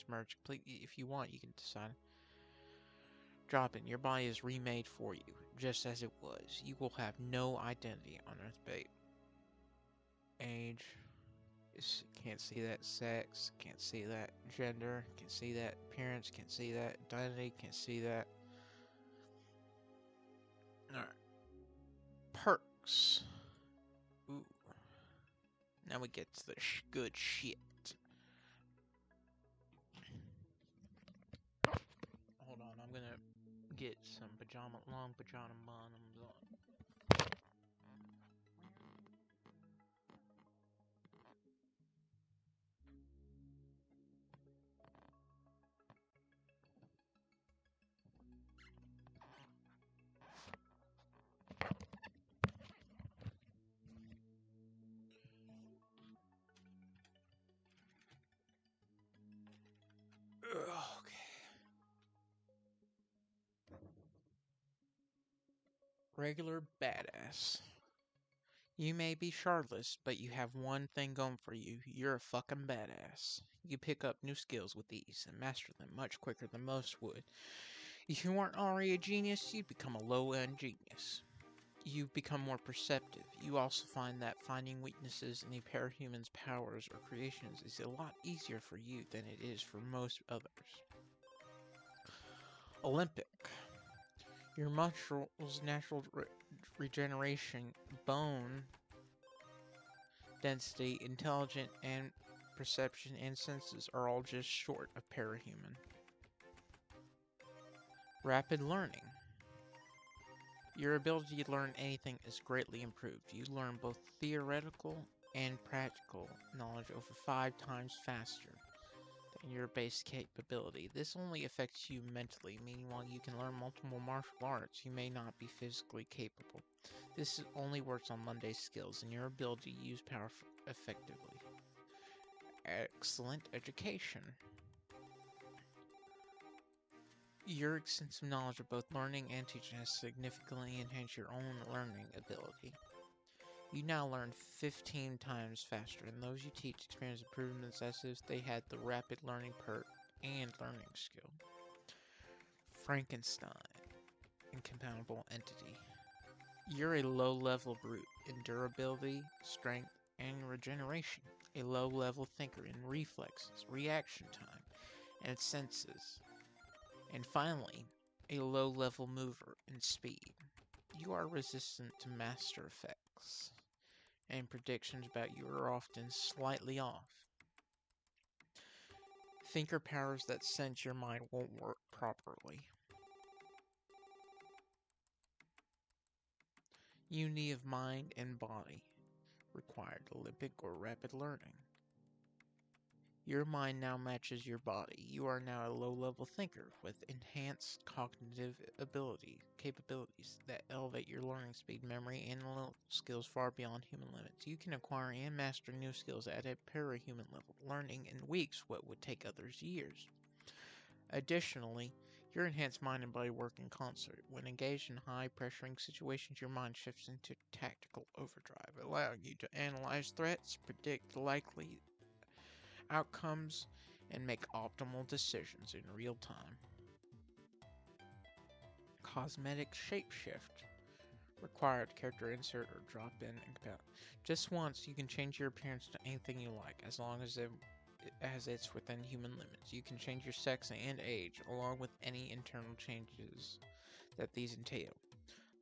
merged completely. If you want, you can decide. Drop in. Your body is remade for you, just as it was. You will have no identity on Earth. Age. Can't see that. Sex. Can't see that. Gender. Can't see that. Appearance. Can't see that. Identity. Can't see that. Alright. Perks. Ooh. Now we get to the good shit. Hold on, I'm gonna get some long pajama bottoms on. Okay. Regular badass. You may be shardless, but you have one thing going for you. You're a fucking badass. You pick up new skills with ease and master them much quicker than most would. If you weren't already a genius, you'd become a low-end genius. You become more perceptive. You also find that finding weaknesses in a parahuman's powers or creations is a lot easier for you than it is for most others. Olympic. Your muscles' natural regeneration, bone density, intelligence, and perception and senses are all just short of parahuman. Rapid learning. Your ability to learn anything is greatly improved. You learn both theoretical and practical knowledge over 5 times faster than your base capability. This only affects you mentally, meaning while you can learn multiple martial arts, you may not be physically capable. This only works on Monday's skills and your ability to use power effectively. Excellent education. Your extensive knowledge of both learning and teaching has significantly enhanced your own learning ability. You now learn 15 times faster, and those you teach experience improvements as if they had the rapid learning perk and learning skill. Frankenstein. Incompatible entity. You're a low-level brute in durability, strength, and regeneration. A low-level thinker in reflexes, reaction time, and senses. And finally, a low-level mover in speed. You are resistant to master effects, and predictions about you are often slightly off. Thinker powers that sense your mind won't work properly. Unity of mind and body. Required Olympic or rapid learning. Your mind now matches your body. You are now a low-level thinker with enhanced cognitive capabilities that elevate your learning speed, memory, and skills far beyond human limits. You can acquire and master new skills at a parahuman level, learning in weeks what would take others years. Additionally, your enhanced mind and body work in concert. When engaged in high-pressuring situations, your mind shifts into tactical overdrive, allowing you to analyze threats, predict likely outcomes, and make optimal decisions in real time. Cosmetic shapeshift. Required character insert or drop in and compile. Just once, you can change your appearance to anything you like, as long as it's within human limits. You can change your sex and age, along with any internal changes that these entail,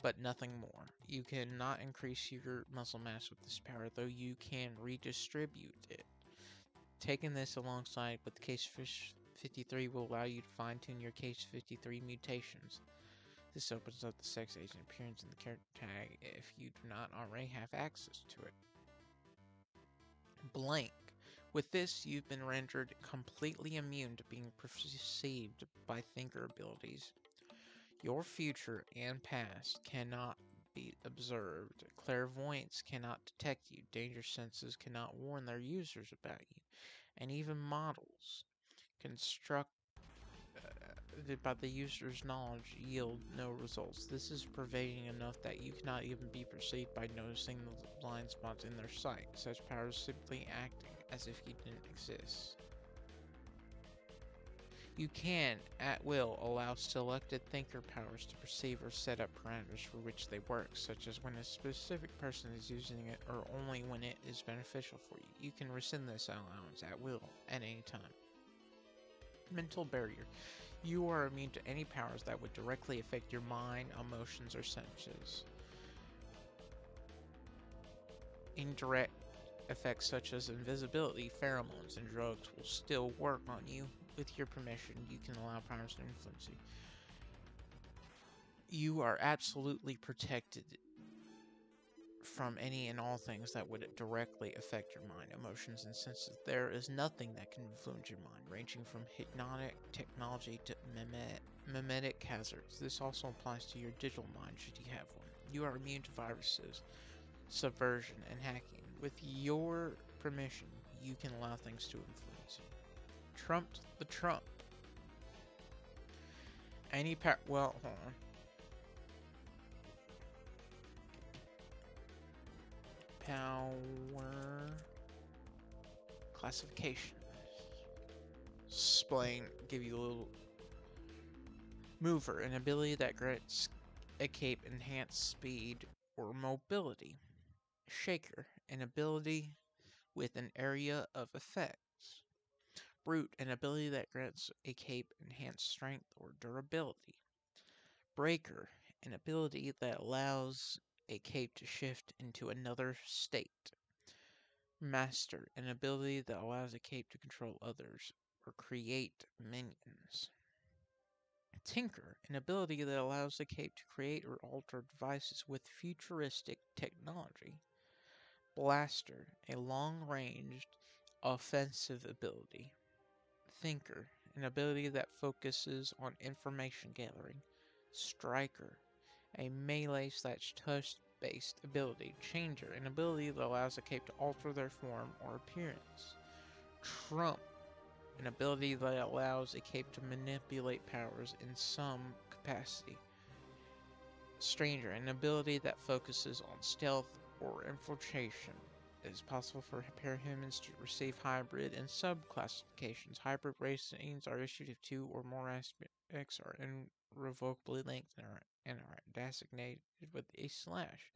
but nothing more. You cannot increase your muscle mass with this power, though you can redistribute it. Taking this alongside with Case 53 will allow you to fine-tune your Case 53 mutations. This opens up the sex agent appearance in the character tag if you do not already have access to it. Blank. With this, you've been rendered completely immune to being perceived by thinker abilities. Your future and past cannot be observed. Clairvoyance cannot detect you. Danger senses cannot warn their users about you. And even models constructed by the user's knowledge yield no results. This is pervading enough that you cannot even be perceived by noticing the blind spots in their sight. Such powers simply acting as if you didn't exist. You can, at will, allow selected thinker powers to perceive or set up parameters for which they work, such as when a specific person is using it or only when it is beneficial for you. You can rescind this allowance at will at any time. Mental barrier. You are immune to any powers that would directly affect your mind, emotions, or senses. Indirect effects such as invisibility, pheromones, and drugs will still work on you. With your permission, you can allow powers to influence you. You are absolutely protected from any and all things that would directly affect your mind, emotions, and senses. There is nothing that can influence your mind, ranging from hypnotic technology to mimetic hazards. This also applies to your digital mind, should you have one. You are immune to viruses, subversion, and hacking. With your permission, you can allow things to influence you. Trumped the Trump. Well, hold on. Power classification. Explain, give you a little mover, an ability that grants a cape enhanced speed or mobility. Shaker, an ability with an area of effects. Brute, an ability that grants a cape enhanced strength or durability. Breaker, an ability that allows a cape to shift into another state. Master, an ability that allows a cape to control others or create minions. Tinker, an ability that allows the cape to create or alter devices with futuristic technology. Blaster, a long-ranged offensive ability. Thinker, an ability that focuses on information gathering. Striker, a melee/touch-based ability. Changer, an ability that allows a cape to alter their form or appearance. Trump, an ability that allows a cape to manipulate powers in some capacity. Stranger, an ability that focuses on stealth or infiltration. It is possible for parahumans to receive hybrid and sub-classifications. Hybrid ratings are issued if two or more aspects are irrevocably linked and are designated with a slash,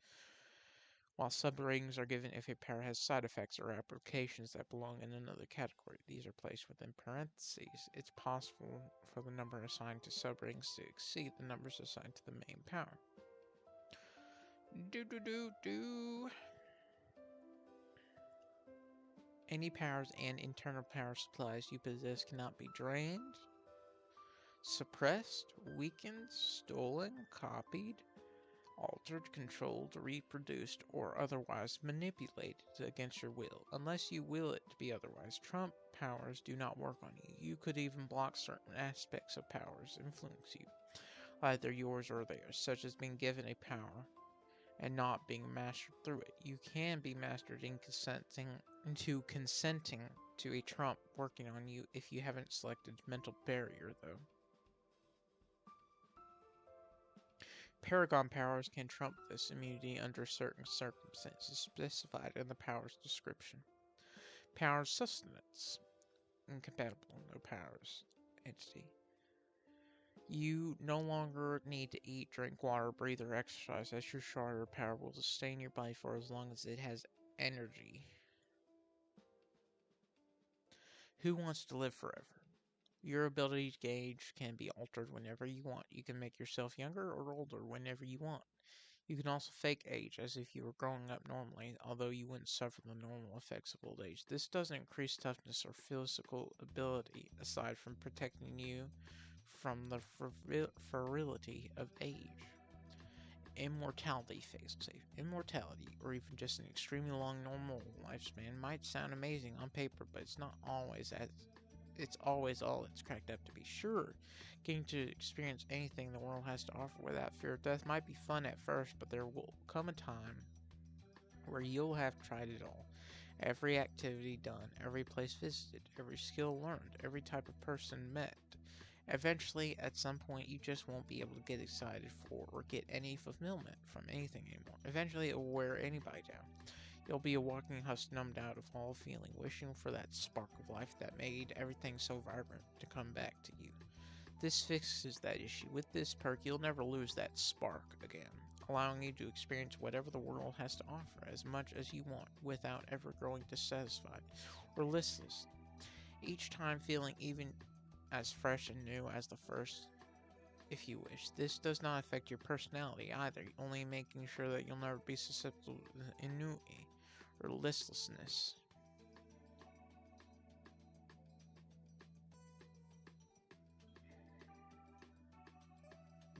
while sub-ratings are given if a power has side effects or applications that belong in another category. These are placed within parentheses. It's possible for the number assigned to sub-ratings to exceed the numbers assigned to the main power. Any powers and internal power supplies you possess cannot be drained, suppressed, weakened, stolen, copied, altered, controlled, reproduced, or otherwise manipulated against your will, unless you will it to be otherwise. Trump powers do not work on you. You could even block certain aspects of powers influence you, either yours or theirs, such as being given a power and not being mastered through it. You can be mastered in consenting to a trump working on you if you haven't selected mental barrier, though. Paragon powers can trump this immunity under certain circumstances specified in the power's description. Powers sustenance. Incompatible. No powers. Entity. You no longer need to eat, drink water, breathe, or exercise, as your charter power will sustain your body for as long as it has energy. Who wants to live forever? Your ability gauge can be altered whenever you want. You can make yourself younger or older whenever you want. You can also fake age as if you were growing up normally, although you wouldn't suffer the normal effects of old age. This doesn't increase toughness or physical ability, aside from protecting you from the virility of age. Immortality phase safe. Immortality, or even just an extremely long normal lifespan, might sound amazing on paper, but it's always all it's cracked up to be. Sure, getting to experience anything the world has to offer without fear of death might be fun at first, but there will come a time where you'll have tried it all. Every activity done, every place visited, every skill learned, every type of person met. Eventually, at some point, you just won't be able to get excited for or get any fulfillment from anything anymore. Eventually, it will wear anybody down. You'll be a walking husk numbed out of all feeling, wishing for that spark of life that made everything so vibrant to come back to you. This fixes that issue. With this perk, you'll never lose that spark again, allowing you to experience whatever the world has to offer as much as you want without ever growing dissatisfied or listless. Each time feeling even as fresh and new as the first, if you wish. This does not affect your personality either, only making sure that you'll never be susceptible to ennui or listlessness.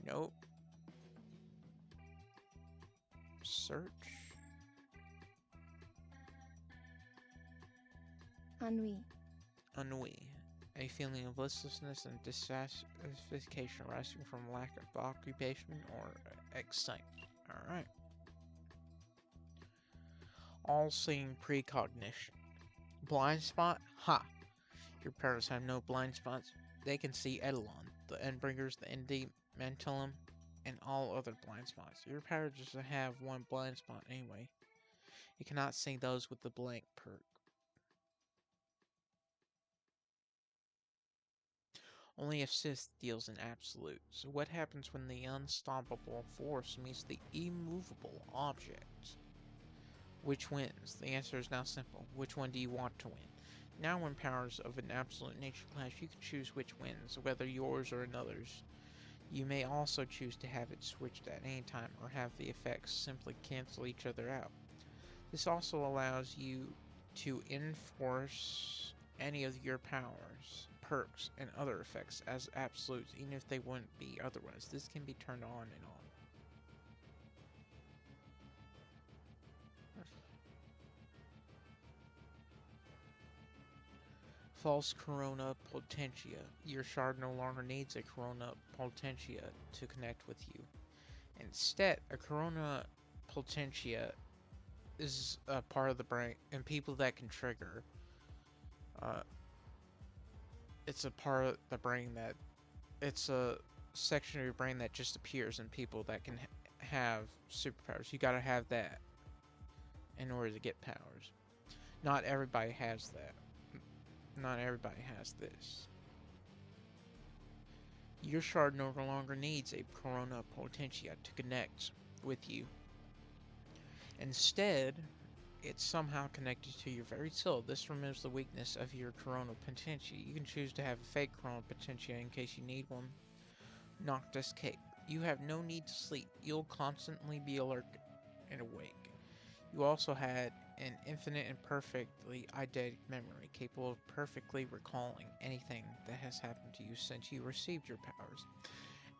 Nope. Search. Ennui. Ennui. A feeling of listlessness and dissatisfaction arising from lack of occupation or excitement. Alright. All seeing precognition. Blind spot? Ha! Your parents have no blind spots. They can see Eidolon, the Endbringers, the Indi, Mantellum, and all other blind spots. Your parents just have one blind spot anyway. You cannot see those with the blank perk. Only if Sith deals in absolute. So what happens when the unstoppable force meets the immovable object? Which wins? The answer is now simple. Which one do you want to win? Now when powers of an absolute nature clash, you can choose which wins, whether yours or another's. You may also choose to have it switched at any time or have the effects simply cancel each other out. This also allows you to enforce any of your powers, perks, and other effects as absolutes, even if they wouldn't be otherwise. This can be turned on and off. False Corona Potentia. Your shard no longer needs a Corona Potentia to connect with you. Instead, a Corona Potentia is a part of the brain, and people that can trigger, uh, it's a part of the brain that, it's a section of your brain that just appears in people that can have superpowers. You gotta have that in order to get powers. Not everybody has that. Not everybody has this. Your shard no longer needs a Corona Potentia to connect with you. Instead, it's somehow connected to your very soul. This removes the weakness of your Corona Potentia. You can choose to have a fake Corona Potentia in case you need one. Noctis Cape. You have no need to sleep. You'll constantly be alert and awake. You also had an infinite and perfectly eidetic memory, capable of perfectly recalling anything that has happened to you since you received your powers.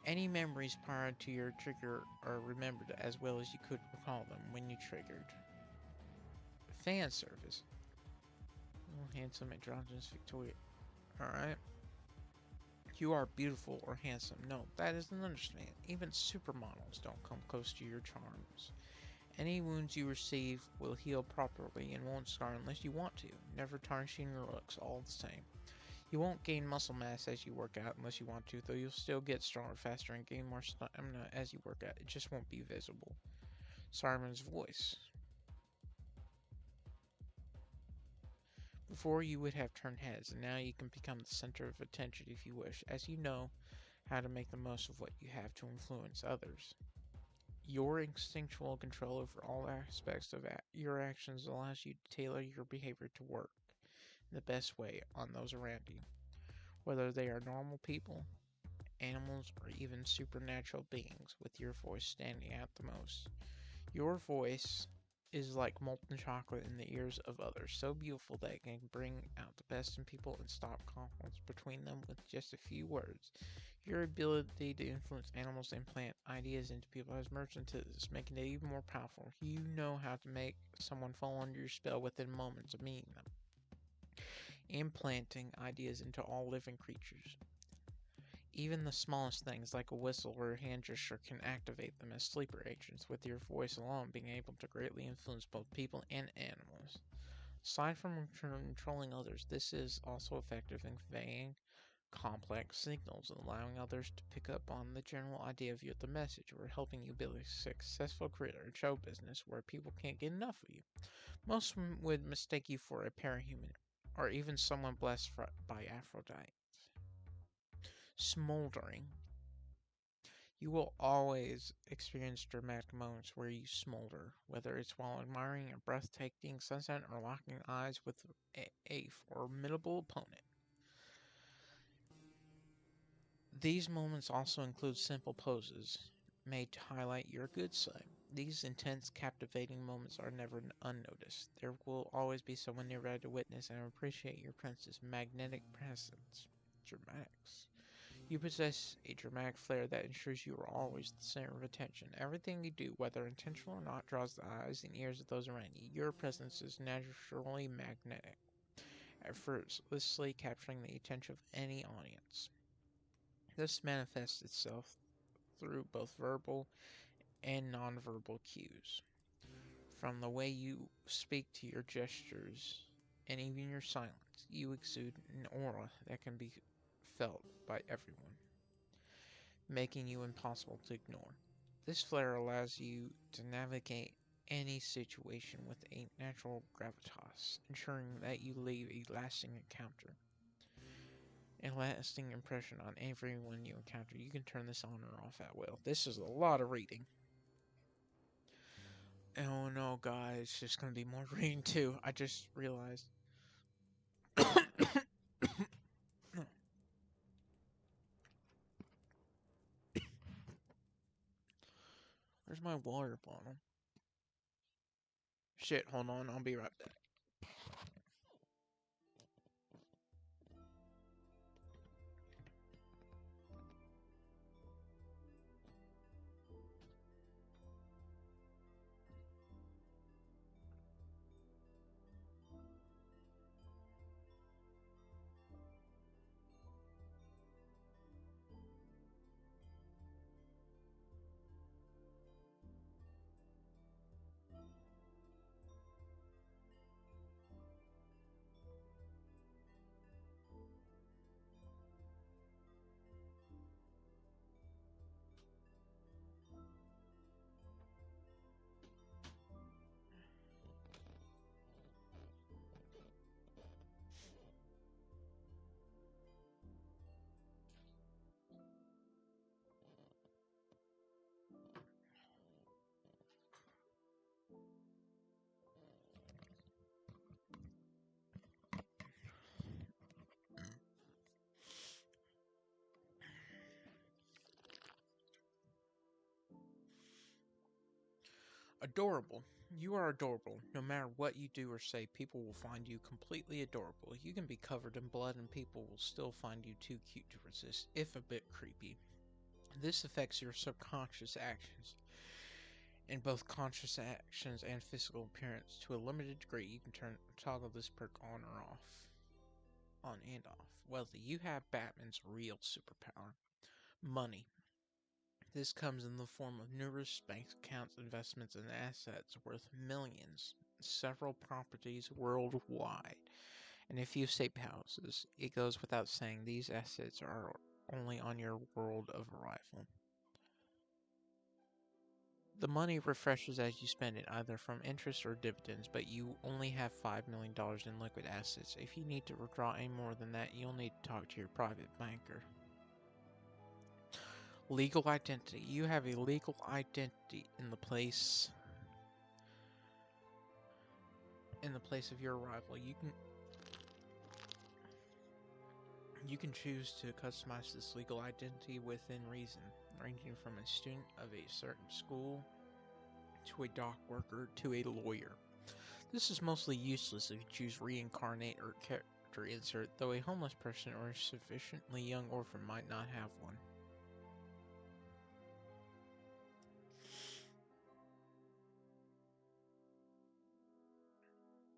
Any memories prior to your trigger are remembered as well as you could recall them when you triggered. Fan service. Oh, handsome, androgynous, Victoria. Alright. You are beautiful or handsome. No, that is an understatement. Even supermodels don't come close to your charms. Any wounds you receive will heal properly and won't scar unless you want to, never tarnishing your looks all the same. You won't gain muscle mass as you work out unless you want to, though you'll still get stronger faster and gain more stamina as you work out. It just won't be visible. Simon's voice. Before you would have turned heads, and now you can become the center of attention if you wish, as you know how to make the most of what you have to influence others. Your instinctual control over all aspects of your actions allows you to tailor your behavior to work in the best way on those around you, whether they are normal people, animals, or even supernatural beings, with your voice standing out the most. Your voice is like molten chocolate in the ears of others, so beautiful that it can bring out the best in people and stop conflicts between them with just a few words. Your ability to influence animals and plant ideas into people has merged into this, making it even more powerful. You know how to make someone fall under your spell within moments of meeting them, implanting ideas into all living creatures. Even the smallest things like a whistle or a hand gesture can activate them as sleeper agents, with your voice alone being able to greatly influence both people and animals. Aside from controlling others, this is also effective in conveying complex signals and allowing others to pick up on the general idea of you at the message, or helping you build a successful career in show business where people can't get enough of you. Most would mistake you for a parahuman, or even someone blessed by Aphrodite. Smoldering. You will always experience dramatic moments where you smolder, whether it's while admiring a breathtaking sunset or locking eyes with a formidable opponent. These moments also include simple poses made to highlight your good side. These intense, captivating moments are never unnoticed. There will always be someone nearby to witness and appreciate your prince's magnetic presence. Dramatics. You possess a dramatic flair that ensures you are always the center of attention. Everything you do, whether intentional or not, draws the eyes and ears of those around you. Your presence is naturally magnetic, effortlessly capturing the attention of any audience. This manifests itself through both verbal and nonverbal cues. From the way you speak to your gestures and even your silence, you exude an aura that can be felt by everyone, making you impossible to ignore. This flair allows you to navigate any situation with a natural gravitas, ensuring that you leave a lasting impression on everyone you encounter. You can turn this on or off at will. This is a lot of reading. Oh no, guys, it's just gonna be more reading too. I just realized. Where's my water bottle? Shit, hold on, I'll be right back. Adorable. You are adorable. No matter what you do or say, people will find you completely adorable. You can be covered in blood and people will still find you too cute to resist, if a bit creepy. This affects your subconscious actions. In both conscious actions and physical appearance, to a limited degree, you can toggle this perk on or off. On and off. Wealthy. You have Batman's real superpower. Money. This comes in the form of numerous bank accounts, investments, and assets worth millions, several properties worldwide, and a few safe houses. It goes without saying these assets are only on your world of arrival. The money refreshes as you spend it, either from interest or dividends, but you only have $5 million in liquid assets. If you need to withdraw any more than that, you'll need to talk to your private banker. Legal identity. You have a legal identity in the place of your arrival. You can choose to customize this legal identity within reason, ranging from a student of a certain school to a dock worker to a lawyer. This is mostly useless if you choose reincarnate or character insert, though a homeless person or a sufficiently young orphan might not have one.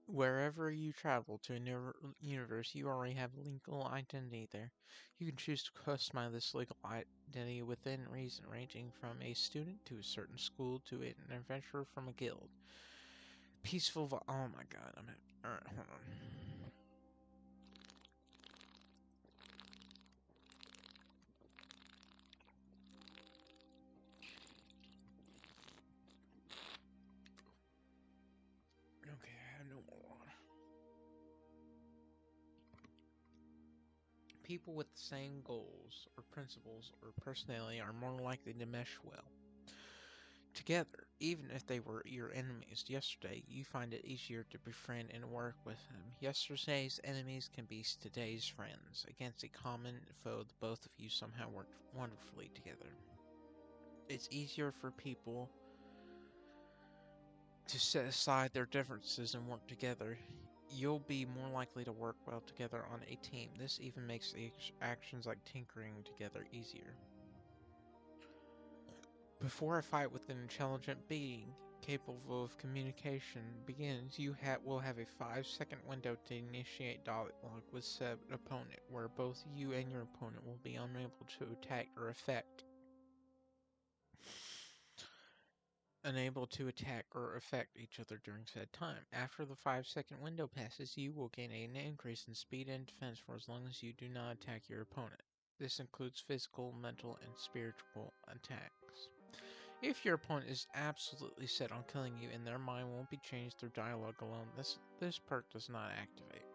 Wherever you travel to a new universe, you already have a legal identity there. You can choose to customize this legal identity within reason, ranging from a student to a certain school to an adventurer from a guild. Oh my god, Alright, hold on. Okay, I have no more water. People with the same goals or principles or personality are more likely to mesh well together. Even if they were your enemies yesterday, you find it easier to befriend and work with them. Yesterday's enemies can be today's friends. Against a common foe, the both of you somehow worked wonderfully together. It's easier for people to set aside their differences and work together. You'll be more likely to work well together on a team. This even makes the actions like tinkering together easier. Before a fight with an intelligent being capable of communication begins, you will have a 5-second window to initiate dialogue with said opponent, where both you and your opponent will be unable to attack or affect each other during said time. After the 5-second window passes, you will gain an increase in speed and defense for as long as you do not attack your opponent. This includes physical, mental, and spiritual attacks. If your opponent is absolutely set on killing you and their mind won't be changed through dialogue alone, this perk does not activate.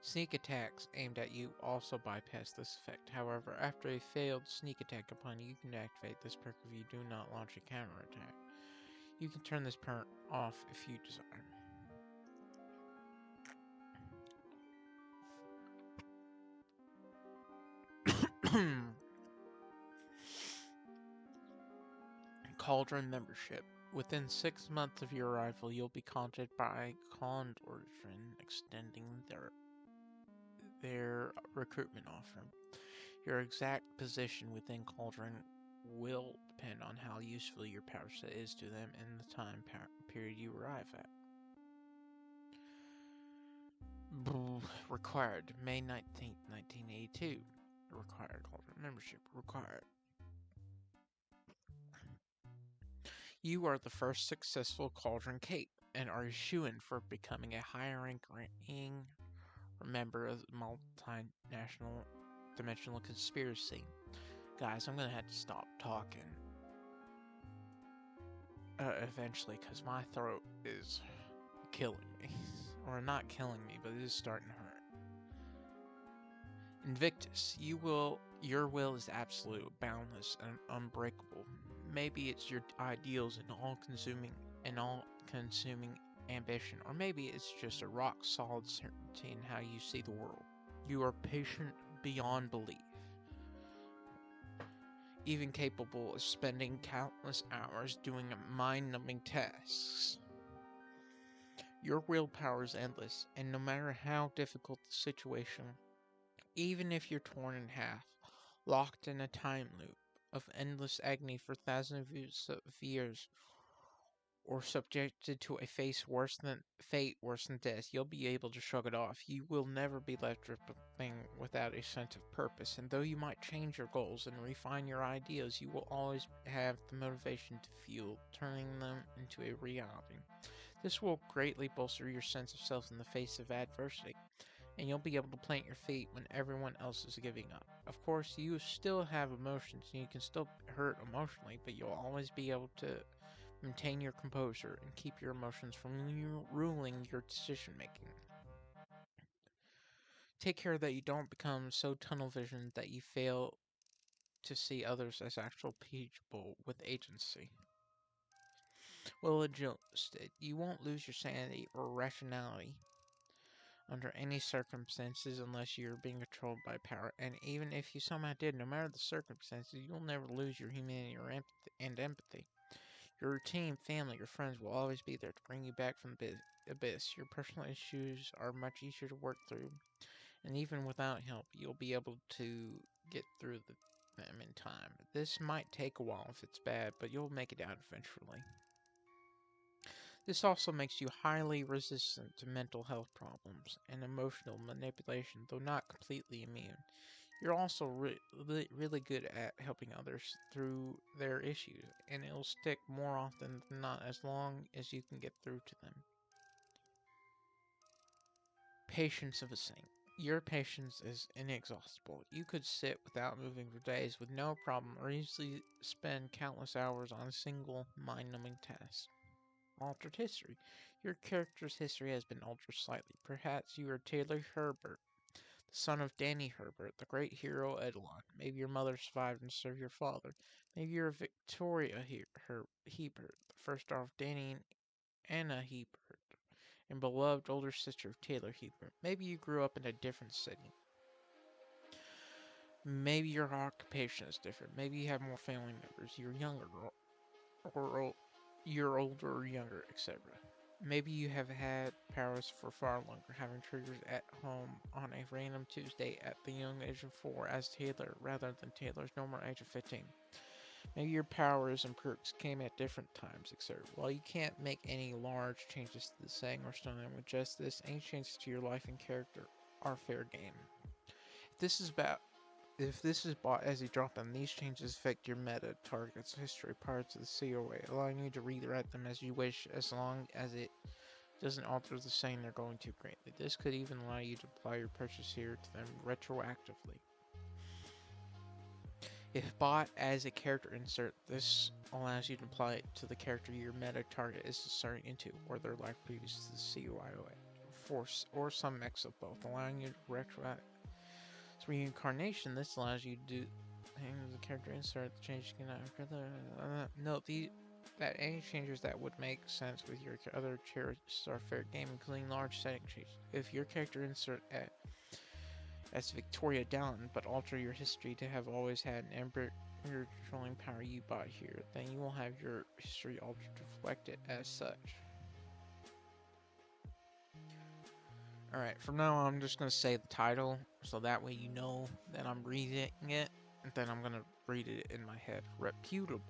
Sneak attacks aimed at you also bypass this effect. However, after a failed sneak attack upon you, you can activate this perk if you do not launch a counterattack. You can turn this perk off if you desire. Cauldron membership. Within 6 months of your arrival, you'll be contacted by Condorgen extending their recruitment offer. Your exact position within Cauldron will depend on how useful your power set is to them and the time period you arrive at. Required May 19th, 1982. Required Cauldron membership. Required. You are the first successful Cauldron Cape and are a shoo-in for becoming a higher ranking member of the multinational dimensional conspiracy. Guys, I'm gonna have to stop talking eventually because my throat is killing me. Or not killing me, but it is starting to hurt. Invictus, your will is absolute, boundless, and unbreakable. Maybe it's your ideals and all-consuming ambition, or maybe it's just a rock-solid certainty in how you see the world. You are patient beyond belief, even capable of spending countless hours doing mind-numbing tasks. Your willpower is endless, and no matter how difficult the situation, even if you're torn in half, locked in a time loop of endless agony for thousands of years, or subjected to a fate worse than death, you'll be able to shrug it off. You will never be left drifting without a sense of purpose, and though you might change your goals and refine your ideas, you will always have the motivation to fuel, turning them into a reality. This will greatly bolster your sense of self in the face of adversity, and you'll be able to plant your feet when everyone else is giving up. Of course, you still have emotions, and you can still hurt emotionally, but you'll always be able to maintain your composure and keep your emotions from ruling your decision making. Take care that you don't become so tunnel visioned that you fail to see others as actual people with agency. Well adjusted, you won't lose your sanity or rationality under any circumstances unless you're being controlled by power. And even if you somehow did, no matter the circumstances, you'll never lose your humanity or empathy. Your routine, family, your friends will always be there to bring you back from the abyss. Your personal issues are much easier to work through, and even without help, you'll be able to get through them in time. This might take a while if it's bad, but you'll make it out eventually. This also makes you highly resistant to mental health problems and emotional manipulation, though not completely immune. You're also really good at helping others through their issues, and it'll stick more often than not as long as you can get through to them. Patience of a saint. Your patience is inexhaustible. You could sit without moving for days with no problem, or easily spend countless hours on a single mind-numbing task. Altered history. Your character's history has been altered slightly. Perhaps you are Taylor Herbert, the son of Danny Herbert, the great hero Edelon. Maybe your mother survived and served your father. Maybe you're Victoria Hebert, the first daughter of Danny and Anna Hebert, and beloved older sister of Taylor Hebert. Maybe you grew up in a different city. Maybe your occupation is different. Maybe you have more family members. You're younger, or you're older or younger, etc. Maybe you have had powers for far longer, having triggers at home on a random Tuesday at the young age of 4 as Taylor, rather than Taylor's normal age of 15. Maybe your powers and perks came at different times, etc. While you can't make any large changes to the setting or storyline with just this, any changes to your life and character are fair game. If this is bought as a drop-in, these changes affect your meta target's history prior to the COA, allowing you to rewrite them as you wish as long as it doesn't alter the setting they're going to greatly. This could even allow you to apply your purchase here to them retroactively. If bought as a character insert, this allows you to apply it to the character your meta target is starting into, or their life previous to the CYOA, or some mix of both, allowing you to retroact. Reincarnation, this allows you to do the character insert, the change you can note that any changes that would make sense with your other characters are fair game, including large setting changes. If your character insert as Victoria Downton, but alter your history to have always had an ember controlling power you bought here, then you will have your history altered to reflect it as such. Alright, from now on I'm just going to say the title, so that way you know that I'm reading it, and then I'm going to read it in my head. Reputable.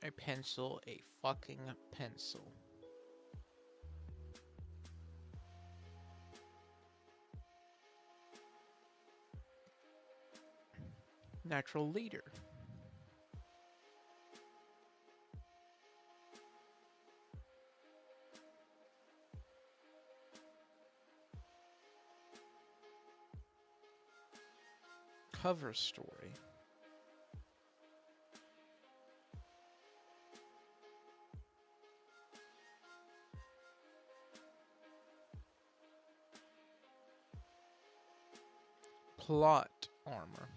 A pencil, a fucking pencil. Natural leader. Cover story. Plot armor.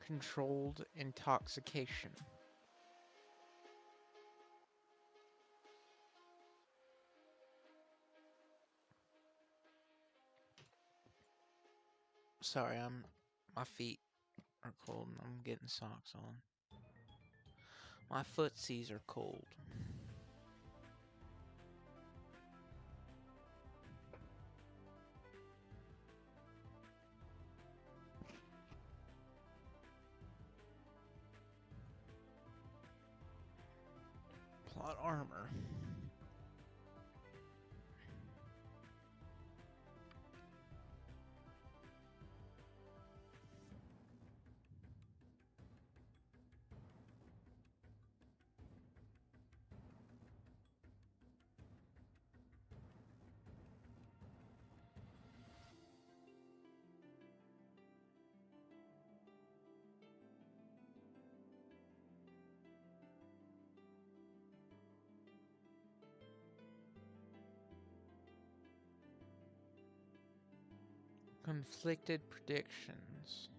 Controlled intoxication. Sorry, my feet are cold and I'm getting socks on. My footsies are cold. on armor. Conflicted predictions.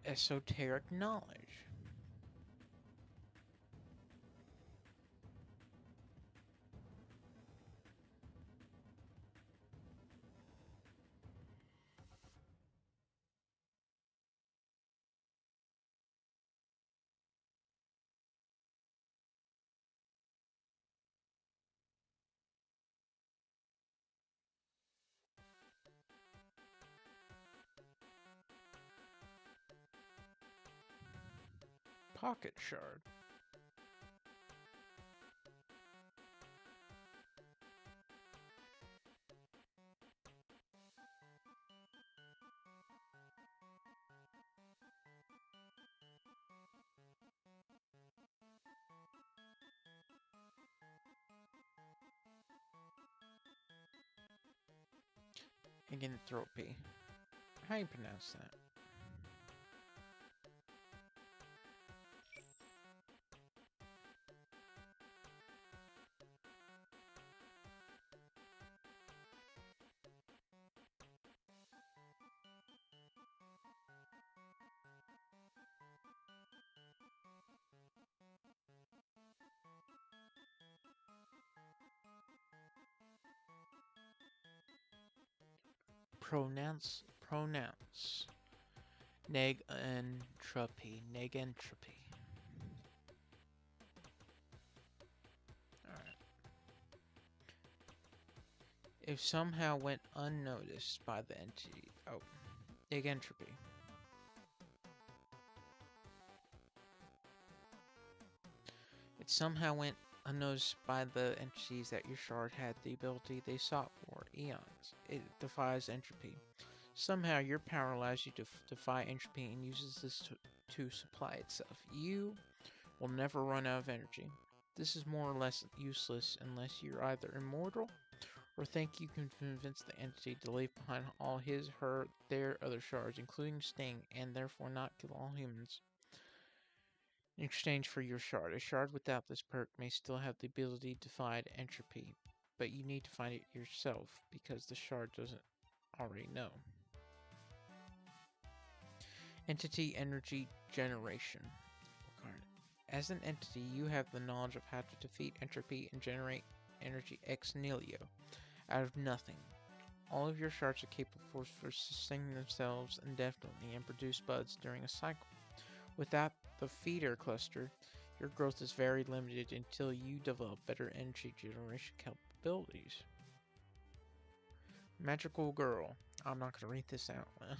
Esoteric knowledge. Pocket shard. Agentropy. How do you pronounce that? Pronounce. Negentropy. Alright. If somehow went unnoticed by the entity. Oh, negentropy. It somehow went unnoticed by the entities that your shard had the ability they sought for eons. It defies entropy. Somehow your power allows you to defy entropy and uses this to supply itself. You will never run out of energy. This is more or less useless unless you're either immortal or think you can convince the entity to leave behind all their other shards, including Sting, and therefore not kill all humans in exchange for your shard. A shard without this perk may still have the ability to fight entropy, but you need to find it yourself because the shard doesn't already know. Entity energy generation. As an entity, you have the knowledge of how to defeat entropy and generate energy ex nihilo, out of nothing. All of your shards are capable for sustaining themselves indefinitely and produce buds during a cycle. Without the feeder cluster, your growth is very limited until you develop better energy generation capabilities. Magical girl. I'm not going to read this out, man.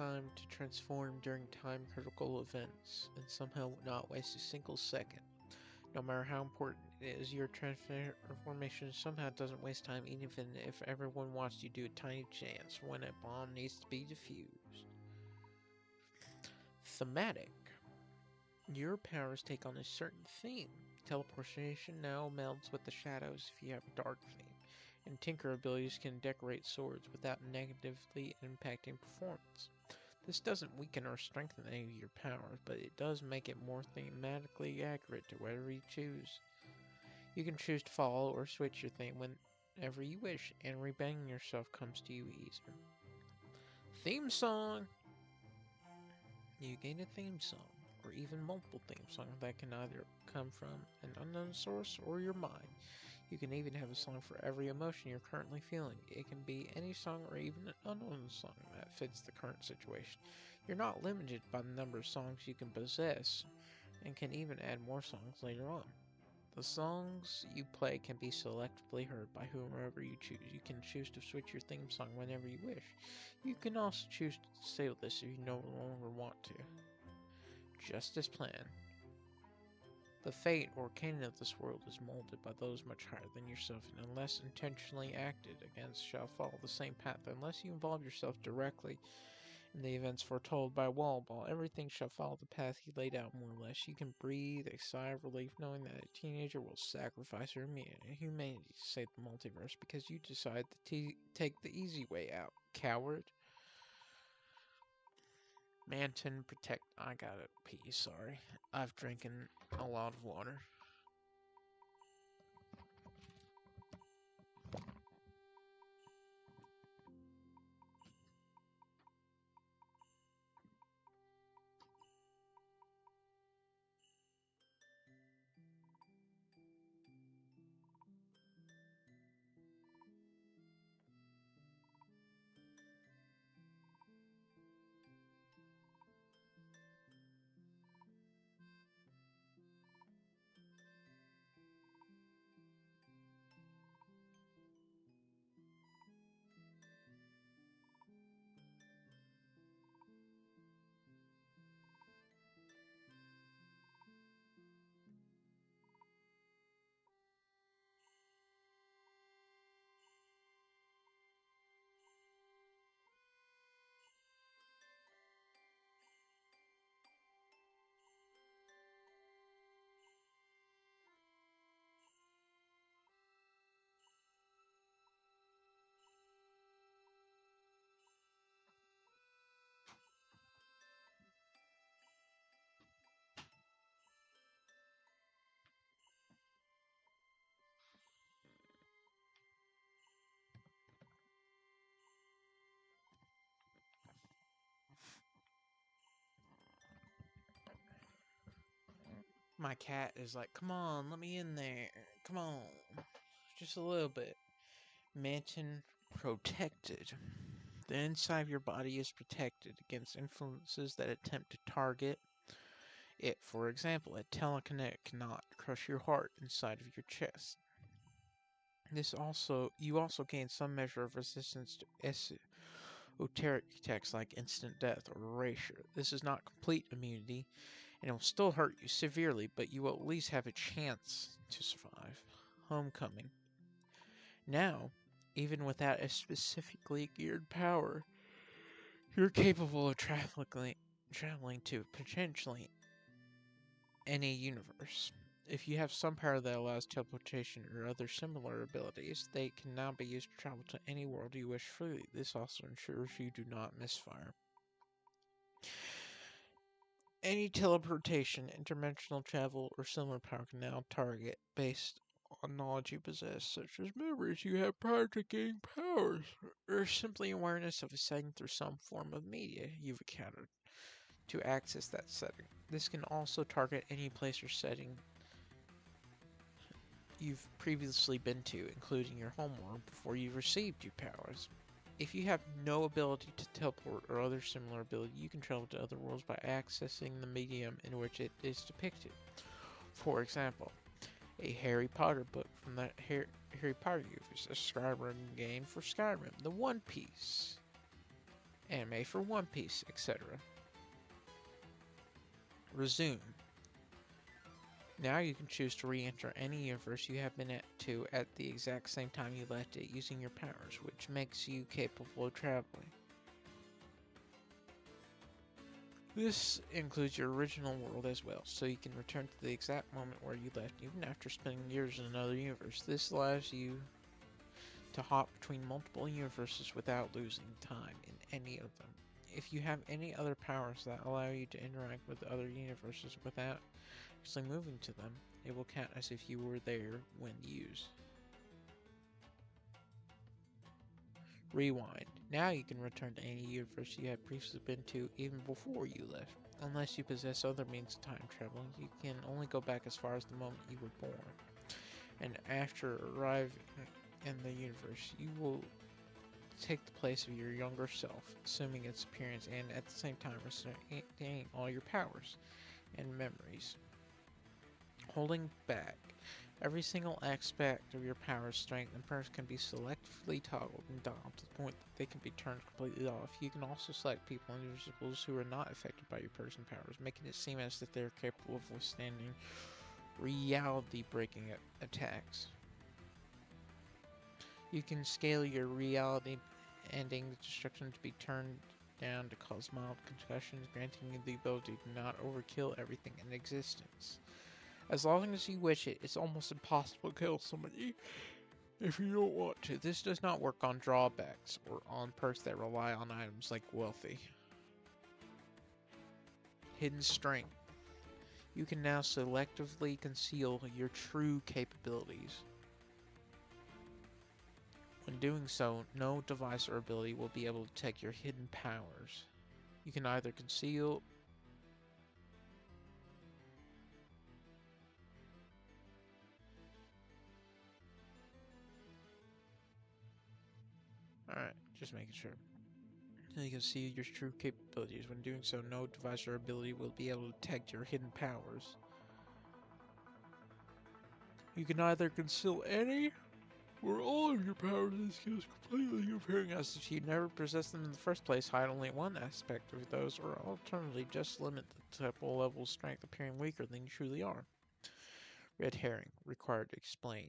time to transform during time-critical events and somehow not waste a single second. No matter how important it is, your transformation somehow doesn't waste time, even if everyone watched you do a tiny chance when a bomb needs to be defused. Thematic. Your powers take on a certain theme. Teleportation now melds with the shadows if you have a dark theme, and Tinker abilities can decorate swords without negatively impacting performance. This doesn't weaken or strengthen any of your powers, but it does make it more thematically accurate to whatever you choose. You can choose to follow or switch your theme whenever you wish, and rebranding yourself comes to you easier. Theme song! You gain a theme song, or even multiple theme songs that can either come from an unknown source or your mind. You can even have a song for every emotion you're currently feeling. It can be any song or even an unknown song that fits the current situation. You're not limited by the number of songs you can possess, and can even add more songs later on. The songs you play can be selectively heard by whomever you choose. You can choose to switch your theme song whenever you wish. You can also choose to disable this if you no longer want to. Just as planned. The fate or canon of this world is molded by those much higher than yourself, and unless intentionally acted against, shall follow the same path. Unless you involve yourself directly in the events foretold by Wallball, everything shall follow the path he laid out more or less. You can breathe a sigh of relief knowing that a teenager will sacrifice her humanity to save the multiverse because you decide to take the easy way out. Coward. Manton, protect. I gotta pee, sorry. I've drinking a lot of water. My cat is like, come on, let me in there. Come on. Just a little bit. Manton protected. The inside of your body is protected against influences that attempt to target it. For example, a telekinetic cannot crush your heart inside of your chest. You also gain some measure of resistance to esoteric attacks like instant death or erasure. This is not complete immunity, and it will still hurt you severely, but you will at least have a chance to survive. Homecoming. Now, even without a specifically geared power, you're capable of traveling to potentially any universe. If you have some power that allows teleportation or other similar abilities, they can now be used to travel to any world you wish freely. This also ensures you do not misfire. Any teleportation, interdimensional travel, or similar power can now target based on knowledge you possess, such as memories you have prior to gaining powers, or simply awareness of a setting through some form of media you've encountered to access that setting. This can also target any place or setting you've previously been to, including your homeworld, before you received your powers. If you have no ability to teleport or other similar ability, you can travel to other worlds by accessing the medium in which it is depicted. For example, a Harry Potter book from the Harry Potter universe, a Skyrim game for Skyrim, the One Piece Anime for One Piece, etc. Resume. Now you can choose to re-enter any universe you have been to at the exact same time you left it using your powers, which makes you capable of traveling. This includes your original world as well, so you can return to the exact moment where you left, even after spending years in another universe. This allows you to hop between multiple universes without losing time in any of them. If you have any other powers that allow you to interact with other universes without actually moving to them, it will count as if you were there when used. Rewind. Now you can return to any universe you had previously been to even before you left. Unless you possess other means of time traveling, you can only go back as far as the moment you were born. And after arriving in the universe, you will take the place of your younger self, assuming its appearance, and at the same time retaining all your powers and memories. Holding back. Every single aspect of your power's strength and perks can be selectively toggled and dialed to the point that they can be turned completely off. You can also select people and individuals who are not affected by your perks and powers, making it seem as if they are capable of withstanding reality-breaking attacks. You can scale your reality ending destruction to be turned down to cause mild concussions, granting you the ability to not overkill everything in existence. As long as you wish it, it's almost impossible to kill somebody if you don't want to. This does not work on drawbacks or on perks that rely on items like wealthy. Hidden strength. You can now selectively conceal your true capabilities. When doing so, no device or ability will be able to detect your hidden powers. You can either conceal Alright, just making sure. So you can see your true capabilities. When doing so, no device or ability will be able to detect your hidden powers. You can either conceal any or all of your powers and skills completely, appearing as if you never possessed them in the first place, hide only one aspect of those, or alternatively just limit the typical level of strength, appearing weaker than you truly are. Red herring, required to explain.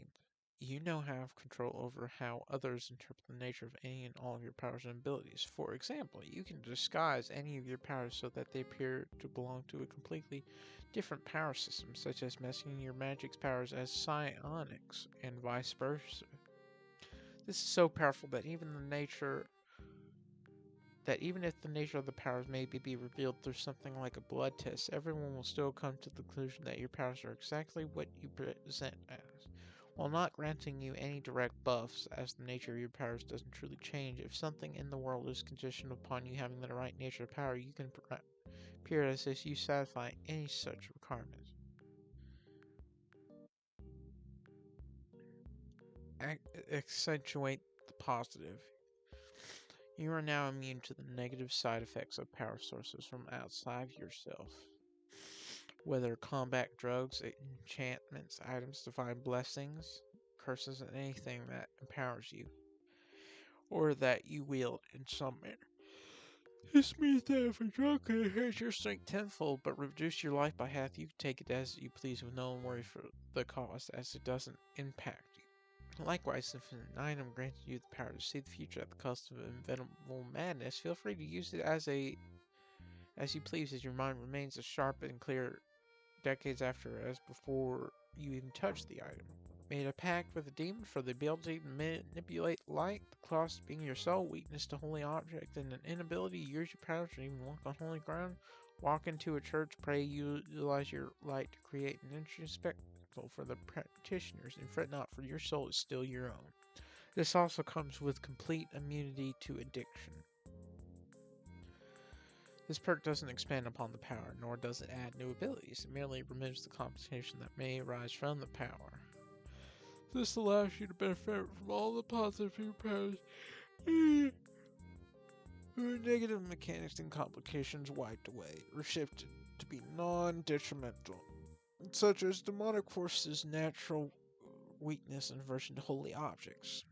You now have control over how others interpret the nature of any and all of your powers and abilities. For example, you can disguise any of your powers so that they appear to belong to a completely different power system, such as masking your magic's powers as psionics, and vice versa. This is so powerful that even if the nature of the powers may be revealed through something like a blood test, everyone will still come to the conclusion that your powers are exactly what you present as. While not granting you any direct buffs, as the nature of your powers doesn't truly change, if something in the world is conditioned upon you having the right nature of power, you can appear as if you satisfy any such requirement. Accentuate the positive. You are now immune to the negative side effects of power sources from outside yourself. Whether combat drugs, enchantments, items, divine blessings, curses, and anything that empowers you, or that you wield in some manner. This means that if a drug can enhance your strength tenfold but reduce your life by half, you can take it as you please with no worry for the cost, as it doesn't impact you. Likewise, if an item granted you the power to see the future at the cost of inevitable madness, feel free to use it as you please, as your mind remains as sharp and clear decades after as before you even touch the item. Made a pact with a demon for the ability to manipulate light, the cost being your sole weakness to holy objects, and an inability to use your powers to even walk on holy ground. Walk into a church, pray, utilize your light to create an interesting spectacle for the practitioners, and fret not, for your soul is still your own. This also comes with complete immunity to addiction. This perk doesn't expand upon the power, nor does it add new abilities. It merely removes the complication that may arise from the power. This allows you to benefit from all the positive powers. Negative mechanics and complications wiped away, or shifted to be non-detrimental, such as demonic forces, natural weakness, and aversion to holy objects.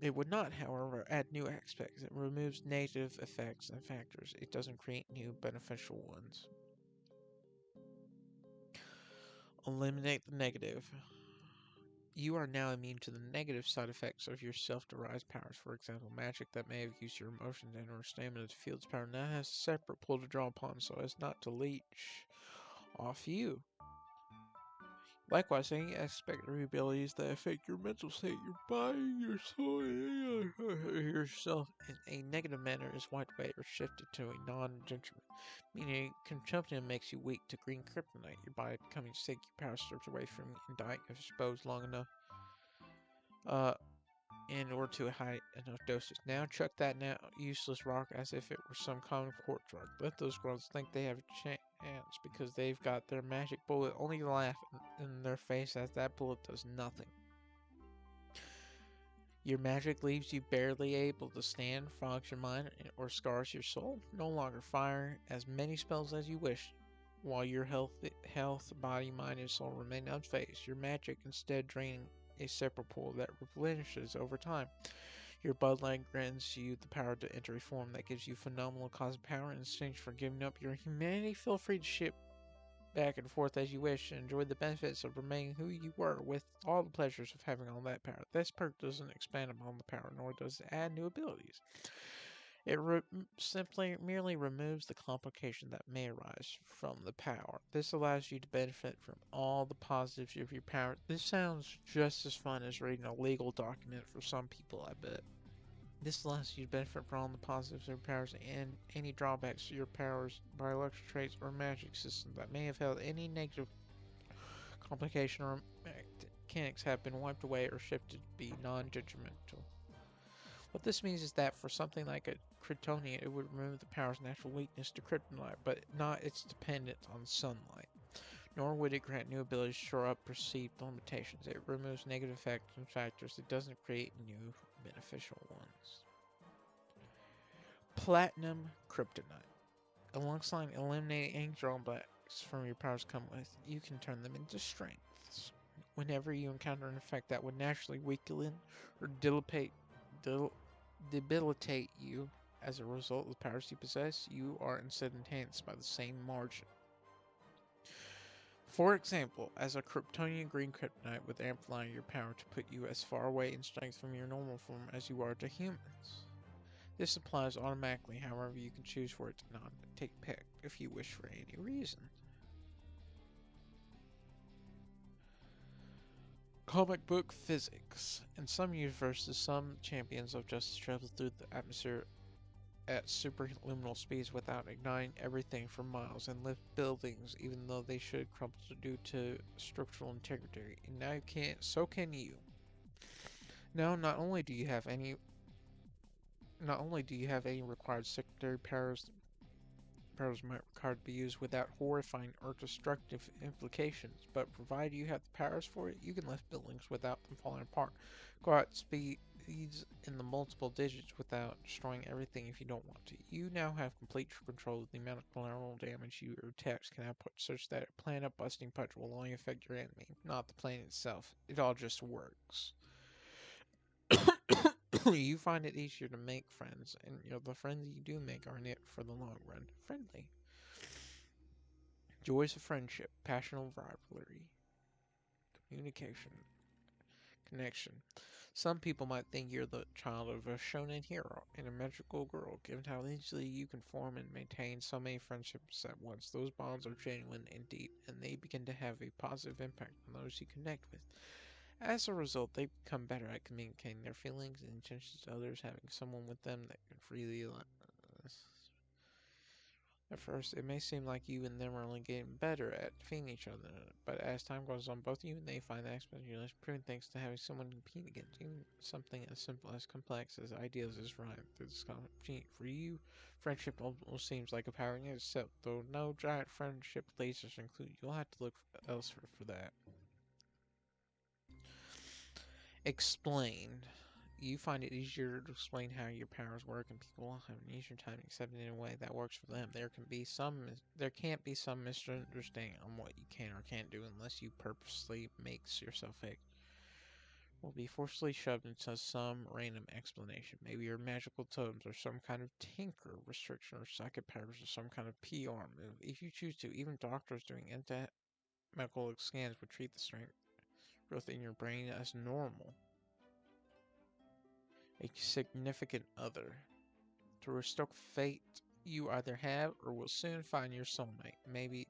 It would not, however, add new aspects. It removes negative effects and factors. It doesn't create new beneficial ones. Eliminate the negative. You are now immune to the negative side effects of your self-derived powers. For example, magic that may have used your emotions and or stamina to field its power now has a separate pool to draw upon so as not to leech off you. Likewise, any aspect of your abilities that affect your mental state, your body, your soul, yourself in a negative manner is wiped away or shifted to a non-detriment. Meaning, consumption makes you weak to green kryptonite, your body becoming sick, your power stripped away from you and dying if exposed long enough. In order to a high enough dosage. Now chuck that now useless rock as if it were some common quartz rock. Let those girls think they have a chance because they've got their magic bullet, only to laugh in their face as that bullet does nothing. Your magic leaves you barely able to stand, fogs your mind, or scars your soul. No longer fire as many spells as you wish, while your health, body, mind, and soul remain unfazed. Your magic instead draining a separate pool that replenishes over time. Your bloodline grants you the power to enter a form that gives you phenomenal cosmic power in exchange for giving up your humanity. Feel free to ship back and forth as you wish and enjoy the benefits of remaining who you were with all the pleasures of having all that power. This perk doesn't expand upon the power, nor does it add new abilities. It simply merely removes the complication that may arise from the power. This allows you to benefit from all the positives of your power. This sounds just as fun as reading a legal document for some people, I bet. This allows you to benefit from all the positives of your powers and any drawbacks to your powers, biological traits, or magic system that may have held any negative complication or mechanics have been wiped away or shifted to be non-judgmental. What this means is that for something like a Kryptonian, it would remove the power's natural weakness to kryptonite, but not its dependence on sunlight. Nor would it grant new abilities to shore up perceived limitations. It removes negative effects and factors. It doesn't create new beneficial ones. Platinum Kryptonite. Alongside eliminating any drawbacks from your powers come with, you can turn them into strengths. Whenever you encounter an effect that would naturally weaken or debilitate you as a result of the powers you possess, you are instead enhanced by the same margin. For example, as a Kryptonian green kryptonite would amplify your power to put you as far away in strength from your normal form as you are to humans. This applies automatically, however you can choose for it to not take effect if you wish for any reason. Comic book physics. In some universes, some champions of justice travel through the atmosphere at superluminal speeds without igniting everything for miles and lift buildings even though they should crumble due to structural integrity. And now you can't, so can you. Now, not only do you have any required secondary powers might require to be used without horrifying or destructive implications, but provided you have the powers for it, you can lift buildings without them falling apart, go at speeds in the multiple digits without destroying everything if you don't want to. You now have complete control of the amount of collateral damage your attacks can output, such that a planet-busting punch will only affect your enemy, not the planet itself. It all just works. You find it easier to make friends, and the friends you do make are in it for the long run. Friendly. Joys of friendship, passion of rivalry, communication, connection. Some people might think you're the child of a shonen hero and a magical girl, given how easily you can form and maintain so many friendships at once. Those bonds are genuine and deep, and they begin to have a positive impact on those you connect with. As a result, they become better at communicating their feelings and intentions to others, having someone with them that can freely At first, it may seem like you and them are only getting better at feeding each other, but as time goes on, both you and they find that exponentially improving thanks to having someone to compete against. Even something as simple as complex as ideas is right through this competition. For you, friendship almost seems like a power in itself, though no giant friendship lasers included. You'll have to look elsewhere for that. Explain. You find it easier to explain how your powers work, and people have an easier time accepting it in a way that works for them. There can't be some misunderstanding on what you can or can't do unless you purposely makes yourself will be forcibly shoved into some random explanation. Maybe your magical totems or some kind of tinker restriction or psychic powers or some kind of PR move. If you choose to, even doctors doing medical scans would treat the strength growth in your brain as normal. A significant other. Through a stroke of fate, you either have or will soon find your soulmate. Maybe,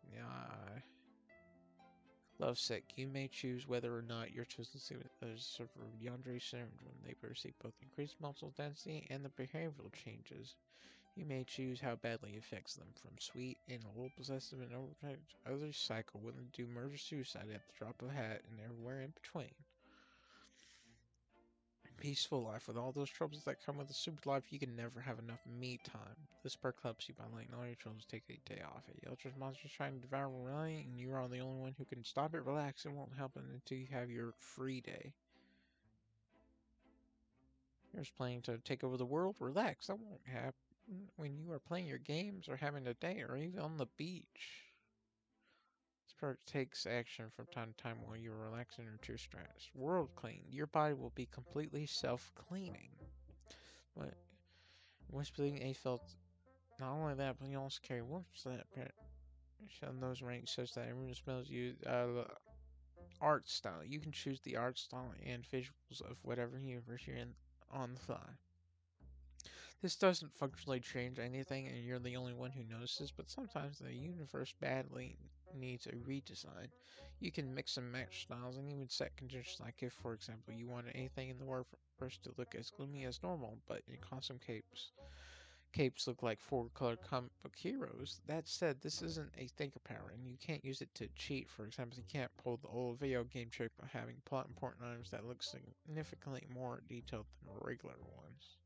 lovesick. You may choose whether or not your chosen student suffer Yandere syndrome. They perceive both increased muscle density and the behavioral changes. You may choose how badly it affects them, from sweet and a little possessive and overprotective to others psycho, willing to do murder suicide at the drop of a hat and everywhere in between. Peaceful life. With all those troubles that come with a super life, you can never have enough me time. This perk helps you by letting all your troubles take a day off. A Eldritch monster trying to devour reality, and you are the only one who can stop it, relax, and won't help it until you have your free day. You're just planning to take over the world? Relax, that won't happen when you are playing your games or having a date or even on the beach. This perk takes action from time to time while you're relaxing or too stressed. World clean. Your body will be completely self-cleaning. But whispering a felt. Not only that, but you also carry warmth that on those ranks such that everyone smells you. Art style. You can choose the art style and visuals of whatever universe you're in on the fly. This doesn't functionally change anything, and you're the only one who notices, but sometimes the universe badly needs a redesign. You can mix and match styles and even set conditions, like if, for example, you wanted anything in the universe to look as gloomy as normal, but in costume capes look like four-colored comic book heroes. That said, this isn't a thinker power, and you can't use it to cheat. For example, you can't pull the old video game trick by having plot important items that look significantly more detailed than regular ones.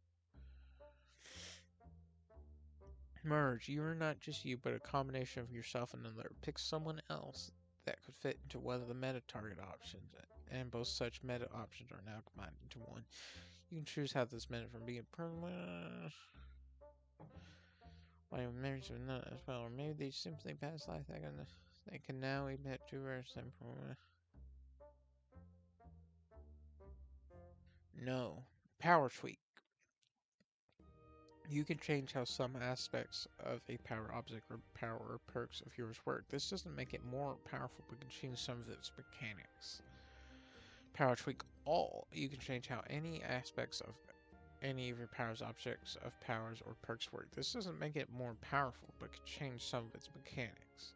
Merge. You are not just you, but a combination of yourself and another. Pick someone else that could fit into one of the meta target options, and both such meta options are now combined into one. You can choose how this meta from being permanent. Why I'm married to another as well, or maybe they simply pass life they can now emit two rare simple. No. Power tweak. You can change how some aspects of a power object or power or perks of yours work. This doesn't make it more powerful, but can change some of its mechanics. Power tweak all. You can change how any aspects of any of your powers, objects of powers, or perks work. This doesn't make it more powerful, but can change some of its mechanics.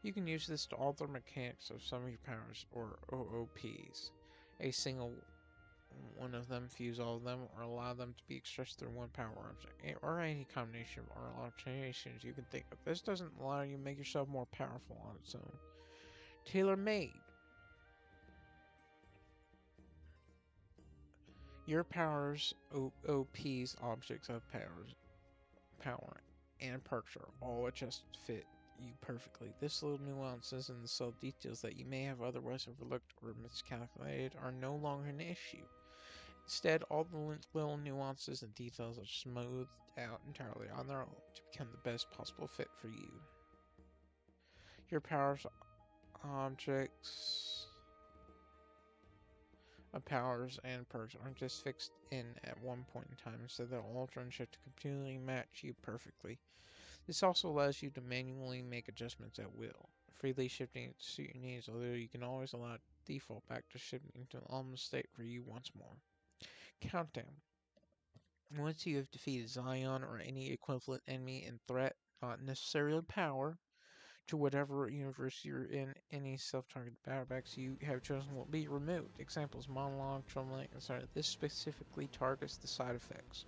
You can use this to alter mechanics of some of your powers, or OOPs. A single one of them, fuse all of them, or allow them to be expressed through one power object, or any combination or alterations you can think of. This doesn't allow you to make yourself more powerful on its own. Tailor-made. Your powers, OPs, objects of power, and perks are all adjusted to fit you perfectly. This little nuances and the subtle details that you may have otherwise overlooked or miscalculated are no longer an issue. Instead, all the little nuances and details are smoothed out entirely on their own to become the best possible fit for you. Your powers, objects of powers and perks aren't just fixed in at one point in time, instead they'll alter and shift to completely match you perfectly. This also allows you to manually make adjustments at will, freely shifting it to suit your needs, although you can always allow default back to shifting into an normal state for you once more. Countdown. Once you have defeated Zion or any equivalent enemy in threat, not necessarily power, to whatever universe you're in, any self-targeted powerbacks you have chosen will be removed. Examples: monologue, troubling, etc. This specifically targets the side effects,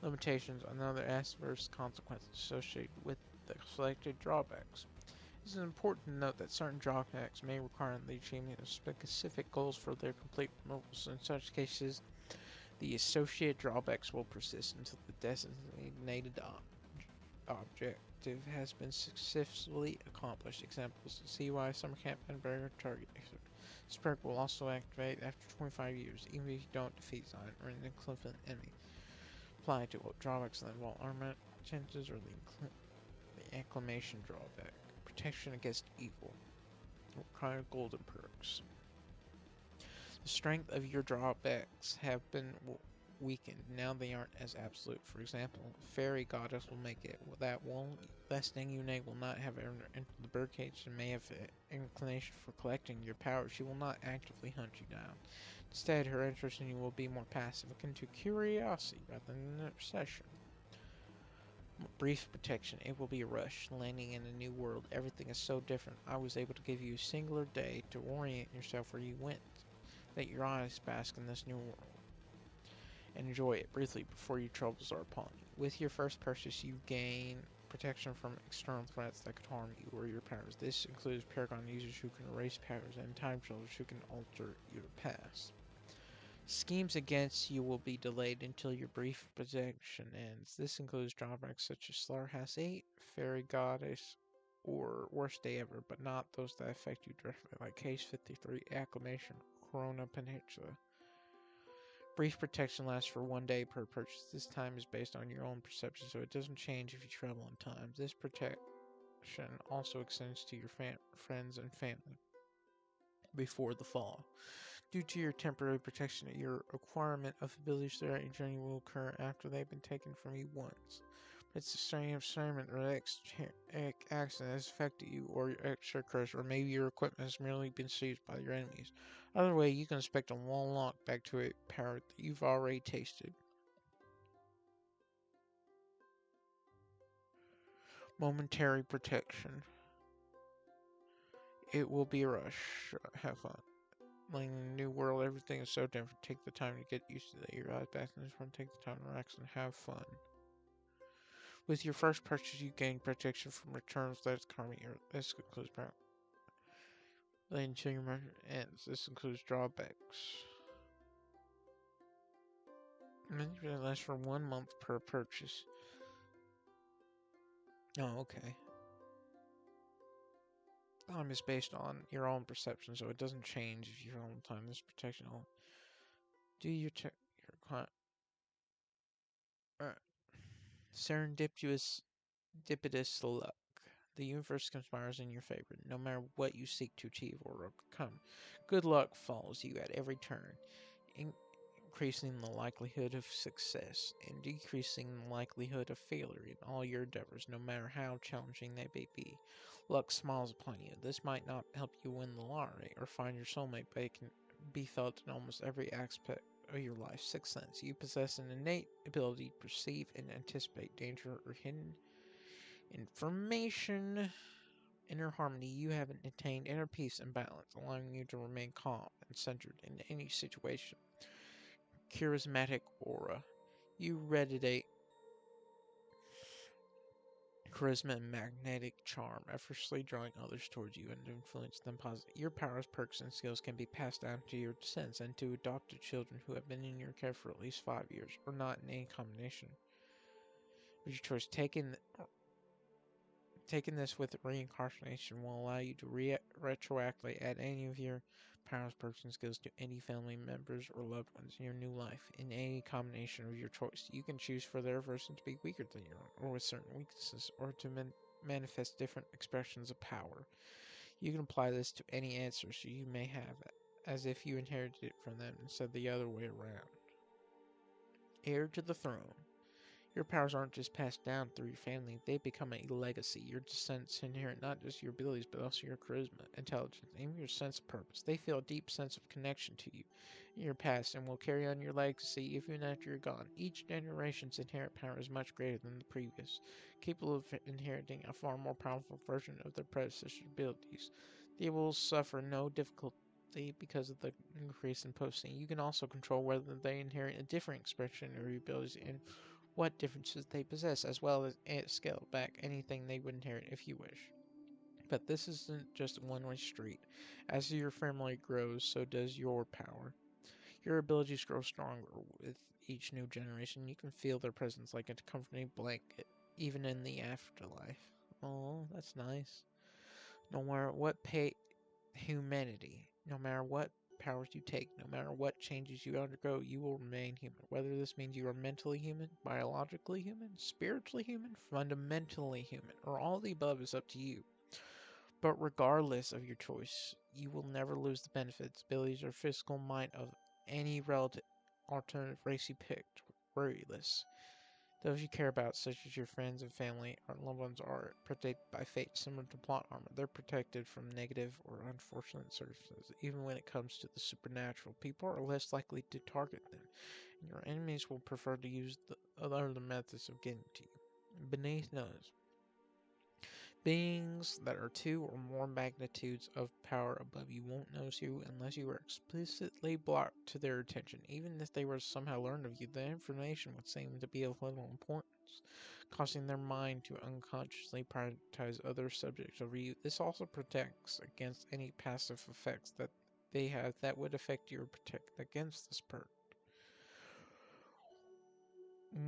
limitations, and other adverse consequences associated with the selected drawbacks. It is important to note that certain drawbacks may require the achievement of specific goals for their complete removal. So in such cases, the associated drawbacks will persist until the designated objective has been successfully accomplished. Examples: CYOA, Summer Camp, and Barrier Target. This perk will also activate after 25 years, even if you don't defeat Zion or an equivalent enemy. Apply to drawbacks that involve armament chances or the acclamation drawback. Protection against evil. Require golden perks. The strength of your drawbacks have been weakened. Now they aren't as absolute. For example, fairy goddess will make it that won't lesting Une will not have entered the birdcage and may have an inclination for collecting your power. She will not actively hunt you down. Instead, her interest in you will be more passive, akin to curiosity rather than obsession. Brief protection. It will be a rush, landing in a new world. Everything is so different. I was able to give you a singular day to orient yourself where you went. Let your eyes bask in this new world and enjoy it briefly before your troubles are upon you. With your first purchase, you gain protection from external threats that could harm you or your powers. This includes Paragon users who can erase powers and time travelers who can alter your past. Schemes against you will be delayed until your brief protection ends. This includes drawbacks such as Slaughterhouse 8, Fairy Goddess, or Worst Day Ever, but not those that affect you directly, like Case 53, Acclamation, Corona Peninsula. Brief protection lasts for 1 day per purchase. This time is based on your own perception, so it doesn't change if you travel in time. This protection also extends to your friends and family before the fall. Due to your temporary protection, your acquirement of abilities throughout your journey will occur after they've been taken from you once. It's a strange assignment or accident has affected you or your extra curse, or maybe your equipment has merely been seized by your enemies. Either way, you can expect a long lock back to a power that you've already tasted. Momentary protection. It will be a rush. Have fun. Like in a new world, everything is so different. Take the time to get used to that. Your eyes back in this one. Take the time to relax and have fun. With your first purchase, you gain protection from returns that is karma. This includes power. Until your measure ends. This includes drawbacks. It lasts for 1 month per purchase. Oh, okay. Time is based on your own perception, so it doesn't change if you're on time. This protection will do your client. Serendipitous luck. The universe conspires in your favor, no matter what you seek to achieve or overcome. Good luck follows you at every turn, increasing the likelihood of success and decreasing the likelihood of failure in all your endeavors, no matter how challenging they may be. Luck smiles upon you. This might not help you win the lottery or find your soulmate, but it can be felt in almost every aspect of your life. Sixth sense. You possess an innate ability to perceive and anticipate danger or hidden information. Inner harmony. You have attained inner peace and balance, allowing you to remain calm and centered in any situation. Charismatic aura. You radiate charisma and magnetic charm, effortlessly drawing others towards you and influence them positively. Your powers, perks, and skills can be passed down to your descendants and to adopted children who have been in your care for at least 5 years, or not in any combination of your choice. Taking this with reincarnation will allow you to retroactively add any of your powers, perks, and skills to any family members or loved ones in your new life in any combination of your choice. You can choose for their version to be weaker than your own, or with certain weaknesses, or to manifest different expressions of power. You can apply this to any answers you may have, as if you inherited it from them instead of the other way around. Heir to the throne. Your powers aren't just passed down through your family, they become a legacy. Your descendants inherit not just your abilities, but also your charisma, intelligence, and even your sense of purpose. They feel a deep sense of connection to you in your past and will carry on your legacy even after you're gone. Each generation's inherent power is much greater than the previous, capable of inheriting a far more powerful version of their predecessor's abilities. They will suffer no difficulty because of the increase in posting. You can also control whether they inherit a different expression of your abilities and what differences they possess, as well as scale back anything they would inherit if you wish. But this isn't just a one-way street. As your family grows, so does your power. Your abilities grow stronger with each new generation. You can feel their presence like a comforting blanket, even in the afterlife. Oh, that's nice. No matter what humanity, no matter what powers you take, no matter what changes you undergo, you will remain human. Whether this means you are mentally human, biologically human, spiritually human, fundamentally human, or all the above is up to you. But regardless of your choice, you will never lose the benefits, abilities, or physical might of any relative alternative race you picked, worryless. Those you care about, such as your friends and family or loved ones, are protected by fate similar to plot armor. They're protected from negative or unfortunate circumstances. Even when it comes to the supernatural, people are less likely to target them, and your enemies will prefer to use the other methods of getting to you. Beneath those, beings that are two or more magnitudes of power above you won't notice you unless you are explicitly brought to their attention. Even if they were to somehow learn of you, the information would seem to be of little importance, causing their mind to unconsciously prioritize other subjects over you. This also protects against any passive effects that they have that would affect you or protect against this perk.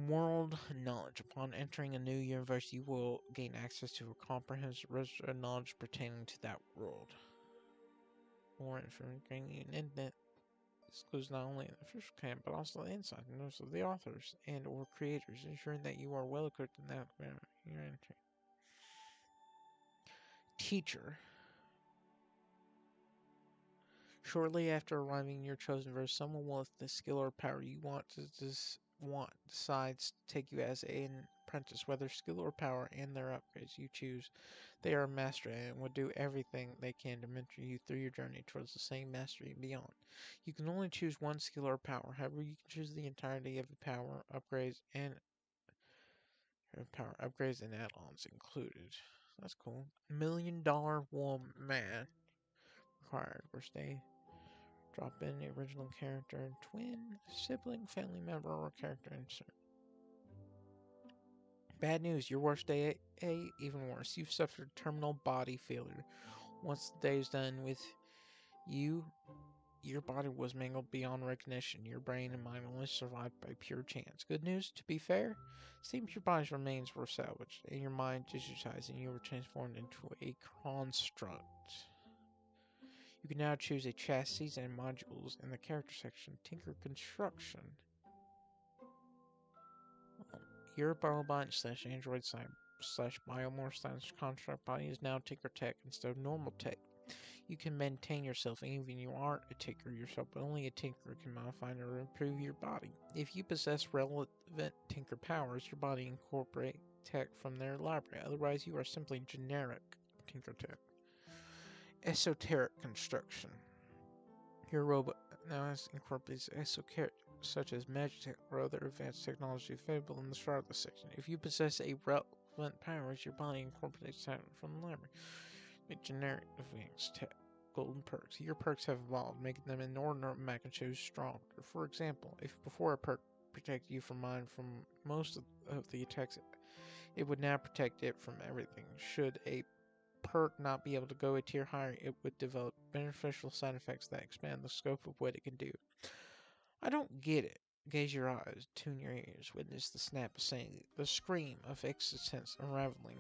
World knowledge. Upon entering a new universe, you will gain access to a comprehensive register of knowledge pertaining to that world. More information gaining an internet excludes not only the official canon, but also the inside notes of the authors and or creators, ensuring that you are well equipped in that you're entering. Teacher. Shortly after arriving in your chosen verse, someone with the skill or power you want decides to take you as an apprentice, whether skill or power and their upgrades you choose. They are a master and will do everything they can to mentor you through your journey towards the same mastery and beyond. You can only choose one skill or power. However, you can choose the entirety of the power upgrades and add-ons included. That's cool. $1,000,000 woman required. First day. Drop in the original character, twin, sibling, family member, or character insert. Bad news, your worst day, even worse. You've suffered terminal body failure. Once the day is done with you, your body was mangled beyond recognition. Your brain and mind only survived by pure chance. Good news, to be fair, seems your body's remains were salvaged, and your mind digitized, and you were transformed into a construct. You can now choose a chassis and modules in the character section. Tinker Construction. Your Biobot slash Android slash Biomorph slash Construct body is now Tinker Tech instead of normal tech. You can maintain yourself even if you aren't a tinker yourself, but only a tinker can modify or improve your body. If you possess relevant tinker powers, your body incorporate tech from their library. Otherwise, you are simply generic tinker tech. Esoteric construction. Your robot now incorporates esoteric, such as magic or other advanced technology available in the Charlotte section. If you possess a relevant powers, your body incorporates tech from the library. Generic advanced tech. Golden perks. Your perks have evolved, making them inordinate magnitudes stronger. For example, if before a perk protected you from mine from most of the attacks, it would now protect it from everything. Should a perk not be able to go a tier higher, it would develop beneficial side effects that expand the scope of what it can do. I don't get it. Gaze your eyes, tune your ears, witness the snap of sanity, the scream of existence unraveling.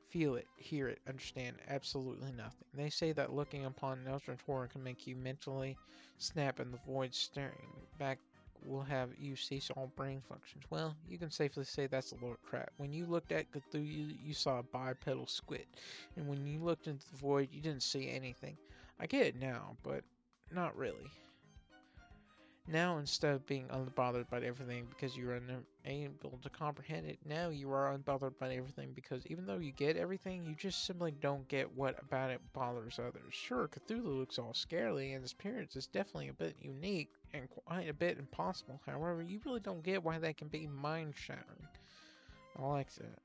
Feel it, hear it, understand absolutely nothing. They say that looking upon an Eldritch horror can make you mentally snap and the void staring back will have you cease all brain functions. Well, you can safely say that's a load of crap. When you looked at Cthulhu, you saw a bipedal squid. And when you looked into the void, you didn't see anything. I get it now, but not really. Now, instead of being unbothered by everything because you are unable to comprehend it, now you are unbothered by everything because even though you get everything, you just simply don't get what about it bothers others. Sure, Cthulhu looks all scary and his appearance is definitely a bit unique and quite a bit impossible. However, you really don't get why that can be mind-shattering. I like that.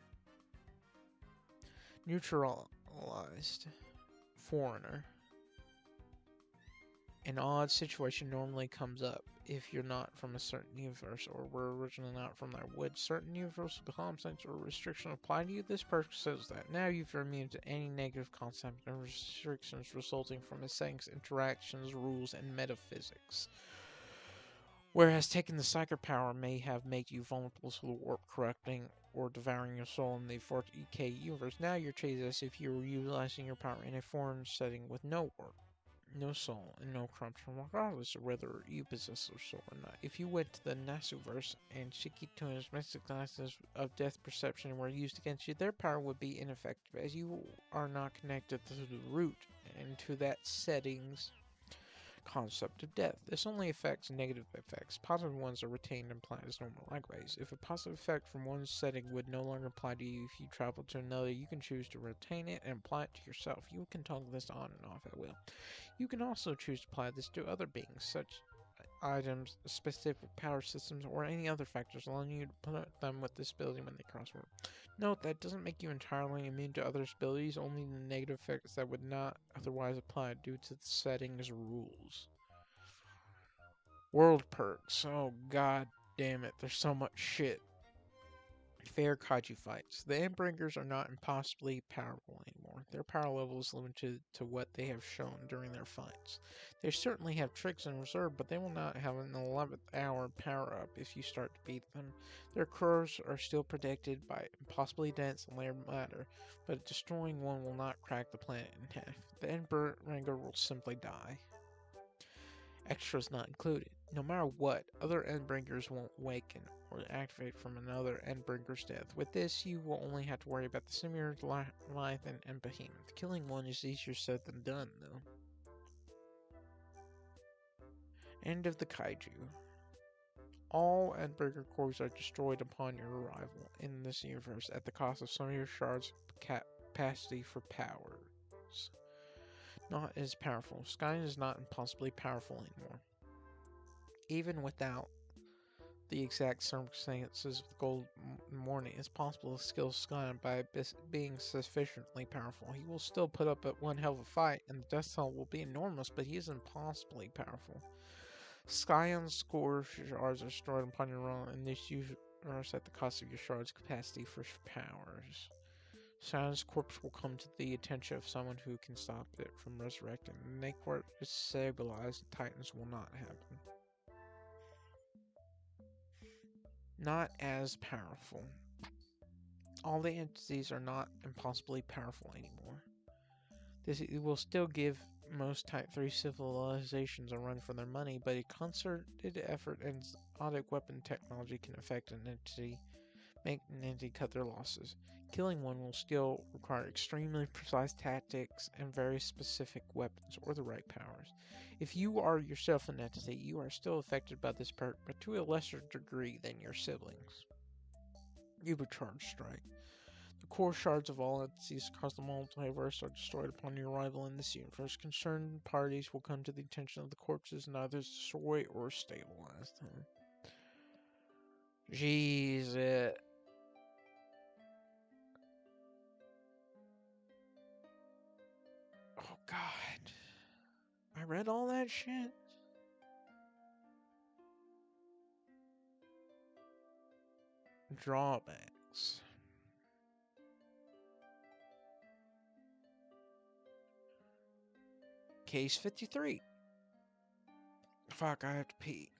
Neutralized. Foreigner. An odd situation normally comes up if you're not from a certain universe or were originally not from there. Would certain universal concepts or restrictions apply to you? This person says that. Now you've immune to any negative concepts and restrictions resulting from its settings, interactions, rules, and metaphysics. Whereas taking the psychic power may have made you vulnerable to the warp corrupting or devouring your soul in the 40k universe, now you're treated as if you were utilizing your power in a foreign setting with no warp. no soul, and no corruption, regardless of whether you possess a soul or not. If you went to the Nasuverse and Shikito's mystic glasses of death perception were used against you, their power would be ineffective, as you are not connected to the root and to that setting's concept of death. This only affects negative effects. Positive ones are retained and applied as normal. Likewise, if a positive effect from one setting would no longer apply to you if you travel to another, you can choose to retain it and apply it to yourself. You can toggle this on and off at will. You can also choose to apply this to other beings, such items, specific power systems, or any other factors, allowing you to put them with this ability when they cross over. Note that doesn't make you entirely immune to other abilities, only the negative effects that would not otherwise apply due to the setting's rules. World perks. Oh god damn it, there's so much shit. Fair kaiju fights. The Endbringers are not impossibly powerful anymore. Their power level is limited to what they have shown during their fights. They certainly have tricks in reserve, but they will not have an 11th hour power up if you start to beat them. Their curves are still protected by impossibly dense layered matter, but destroying one will not crack the planet in half. The Endbringer will simply die. Extras not included. No matter what, other Endbringers won't awaken or activate from another Endbringer's death. With this, you will only have to worry about the Similar, Leviathan, and Behemoth. Killing one is easier said than done, though. End of the Kaiju. All Endbringer cores are destroyed upon your arrival in this universe at the cost of some of your shards' capacity for powers. Not as powerful. Sky is not impossibly powerful anymore. Even without the exact circumstances of the Gold Morning, it's possible to skill Scion by being sufficiently powerful. He will still put up at one hell of a fight, and the death toll will be enormous, but he is impossibly powerful. Scion's core shards are destroyed upon your run in this universe at the cost of your shard's capacity for powers. Scion's corpse will come to the attention of someone who can stop it from resurrecting. The Nakewort is stabilized, and Titans will not happen. Not as powerful. All the entities are not impossibly powerful anymore. This will still give most Type 3 civilizations a run for their money, but a concerted effort and exotic weapon technology can affect an entity, make an entity cut their losses. Killing one will still require extremely precise tactics and very specific weapons or the right powers. If you are yourself an entity, you are still affected by this perk, but to a lesser degree than your siblings. Ubercharge Strike. The core shards of all entities across the multiverse are destroyed upon your arrival in this universe. Concerned parties will come to the attention of the corpses and either destroy or stabilize them. Jesus. Oh god. I read all that shit. Drawbacks. Case 53. Fuck, I have to pee.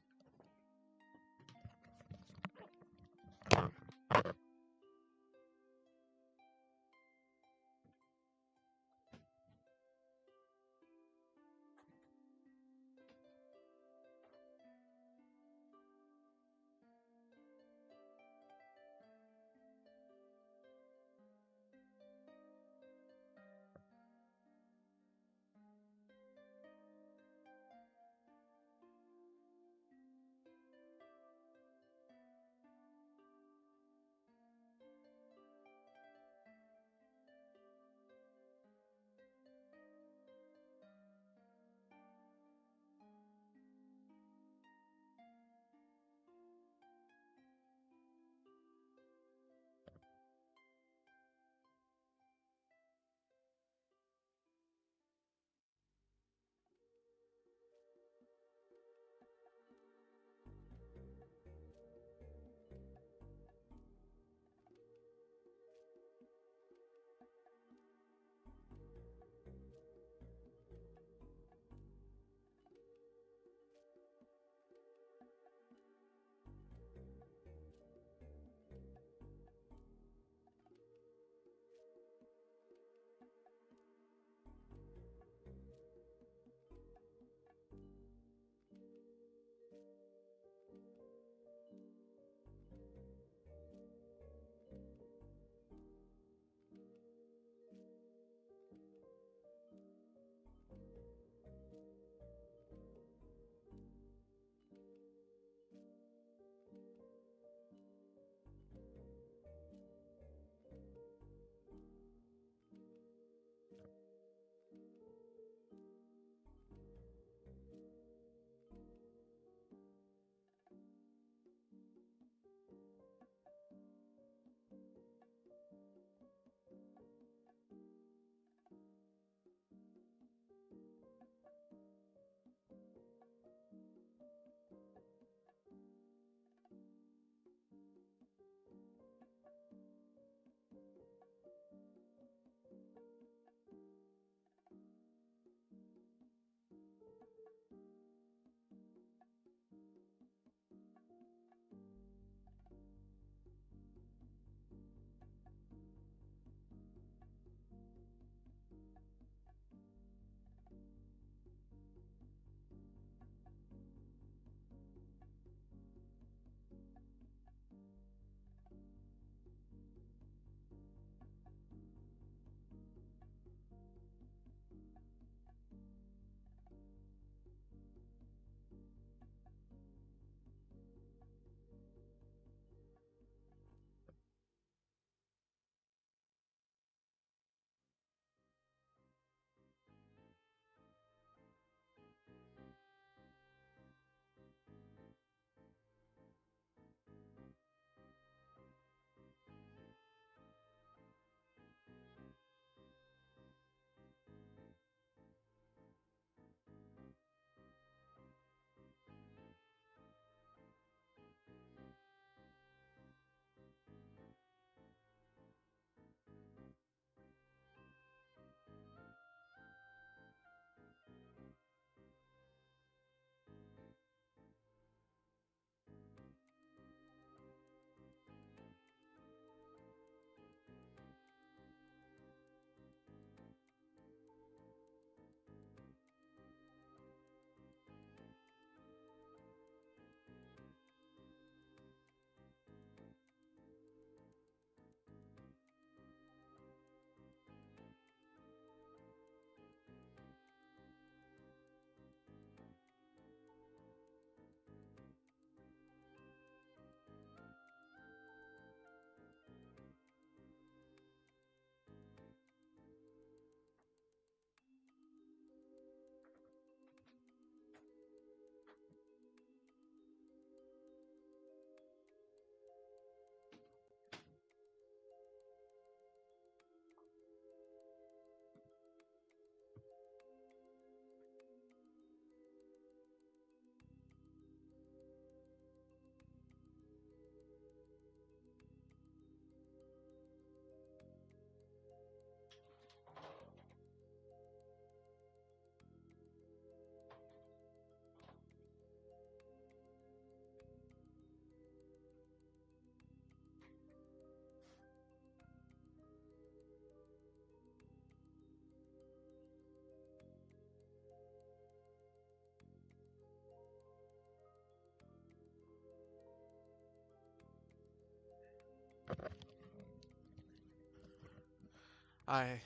I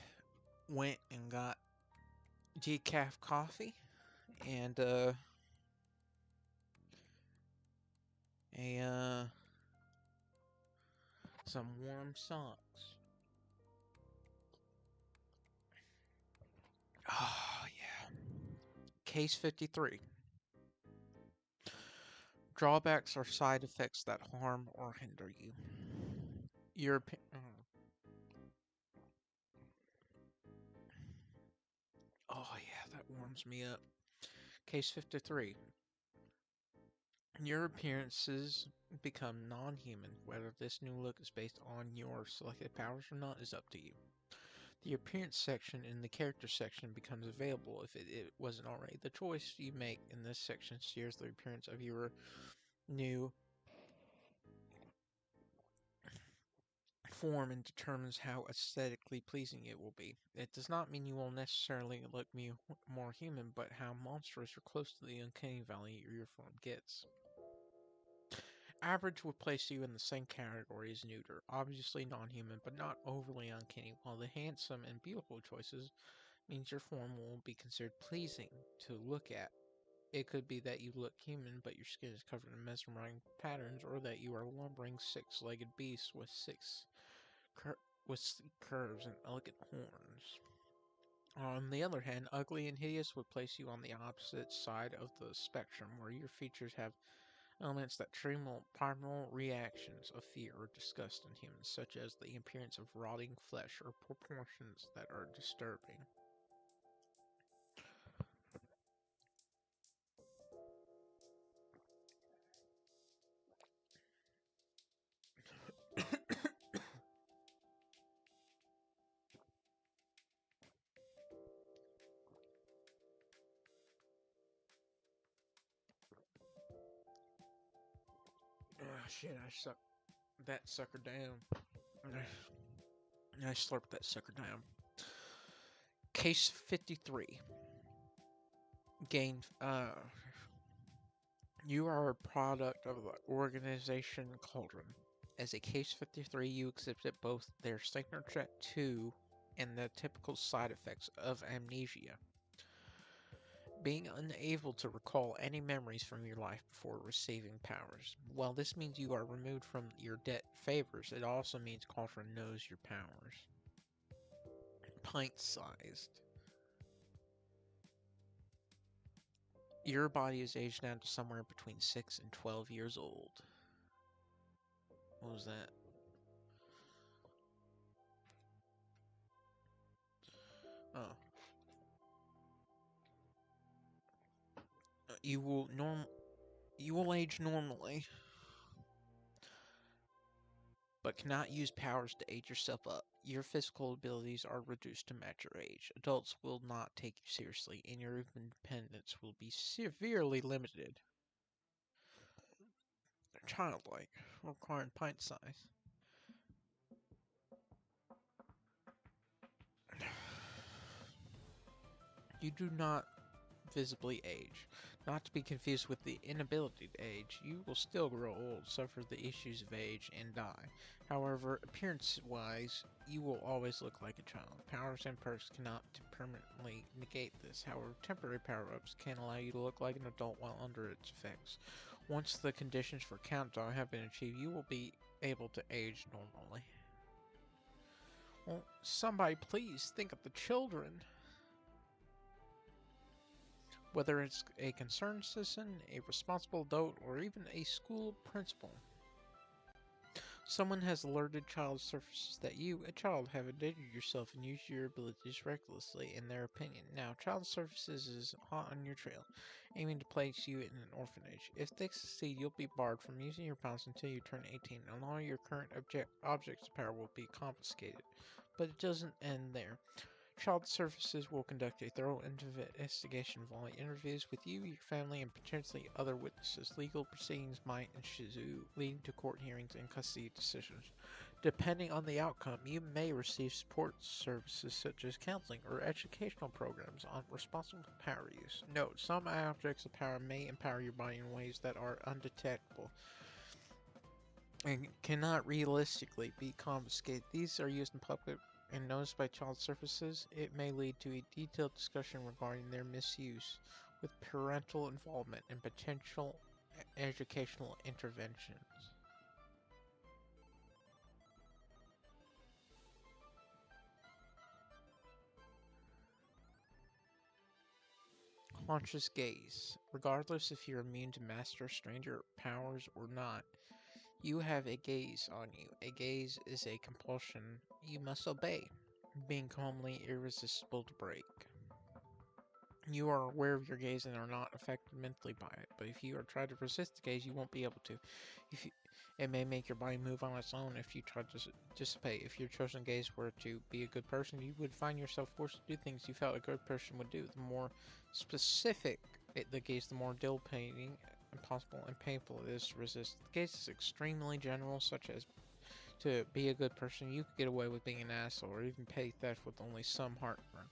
went and got decaf coffee and a some warm socks. Oh yeah. Case 53. Drawbacks are side effects that harm or hinder you. Your oh yeah, that warms me up. Case 53. Your appearances become non-human. Whether this new look is based on your selected powers or not is up to you. The appearance section in the character section becomes available if it wasn't already. The choice you make in this section steers the appearance of your new form and determines how aesthetically pleasing it will be. It does not mean you will necessarily look more human, but how monstrous or close to the uncanny valley your form gets. Average would place you in the same category as neuter, obviously non-human, but not overly uncanny, while the handsome and beautiful choices means your form will be considered pleasing to look at. It could be that you look human, but your skin is covered in mesmerizing patterns, or that you are a lumbering six-legged beast with sleek curves and elegant horns. On the other hand, ugly and hideous would place you on the opposite side of the spectrum, where your features have elements that trigger primal reactions of fear or disgust in humans, such as the appearance of rotting flesh or proportions that are disturbing. Ah, shit, I suck that sucker down. I slurped that sucker down. Case 53. Gain, you are a product of the organization Cauldron. As a Case 53, you exhibit both their signature tattoo and the typical side effects of amnesia. Being unable to recall any memories from your life before receiving powers. While this means you are removed from your debt favors, it also means Cauldron knows your powers. Pint-sized. Your body is aged down to somewhere between 6 and 12 years old. What was that? Oh. You will age normally, but cannot use powers to age yourself up. Your physical abilities are reduced to match your age. Adults will not take you seriously, and your independence will be severely limited. They're childlike, requiring pint size. You do not visibly age. Not to be confused with the inability to age, you will still grow old, suffer the issues of age, and die. However, appearance-wise, you will always look like a child. Powers and perks cannot permanently negate this. However, temporary power-ups can allow you to look like an adult while under its effects. Once the conditions for countdown have been achieved, you will be able to age normally. Well, somebody please think of the children. Whether it's a concerned citizen, a responsible adult, or even a school principal. Someone has alerted child services that you, a child, have endangered yourself and used your abilities recklessly, in their opinion. Now, child services is hot on your trail, aiming to place you in an orphanage. If they succeed, you'll be barred from using your powers until you turn 18, and all your current objects of power will be confiscated. But it doesn't end there. Child Services will conduct a thorough investigation involving interviews with you, your family, and potentially other witnesses. Legal proceedings might ensue, leading to court hearings and custody decisions. Depending on the outcome, you may receive support services such as counseling or educational programs on responsible power use. Note, some objects of power may empower your body in ways that are undetectable and cannot realistically be confiscated. These are used in public and noticed by child services. It may lead to a detailed discussion regarding their misuse, with parental involvement and potential educational interventions. Conscious gaze. Regardless if you're immune to master stranger powers or not, you have a gaze on you. A gaze is a compulsion you must obey, being calmly irresistible to break. You are aware of your gaze and are not affected mentally by it, but if you are trying to resist the gaze, you won't be able to. It may make your body move on its own if you try to dissipate. If your chosen gaze were to be a good person, you would find yourself forced to do things you felt a good person would do. The more specific the gaze, the more debilitating, impossible, and painful it is to resist. The gaze is extremely general, such as to be a good person, you could get away with being an asshole or even petty theft with only some heartburn.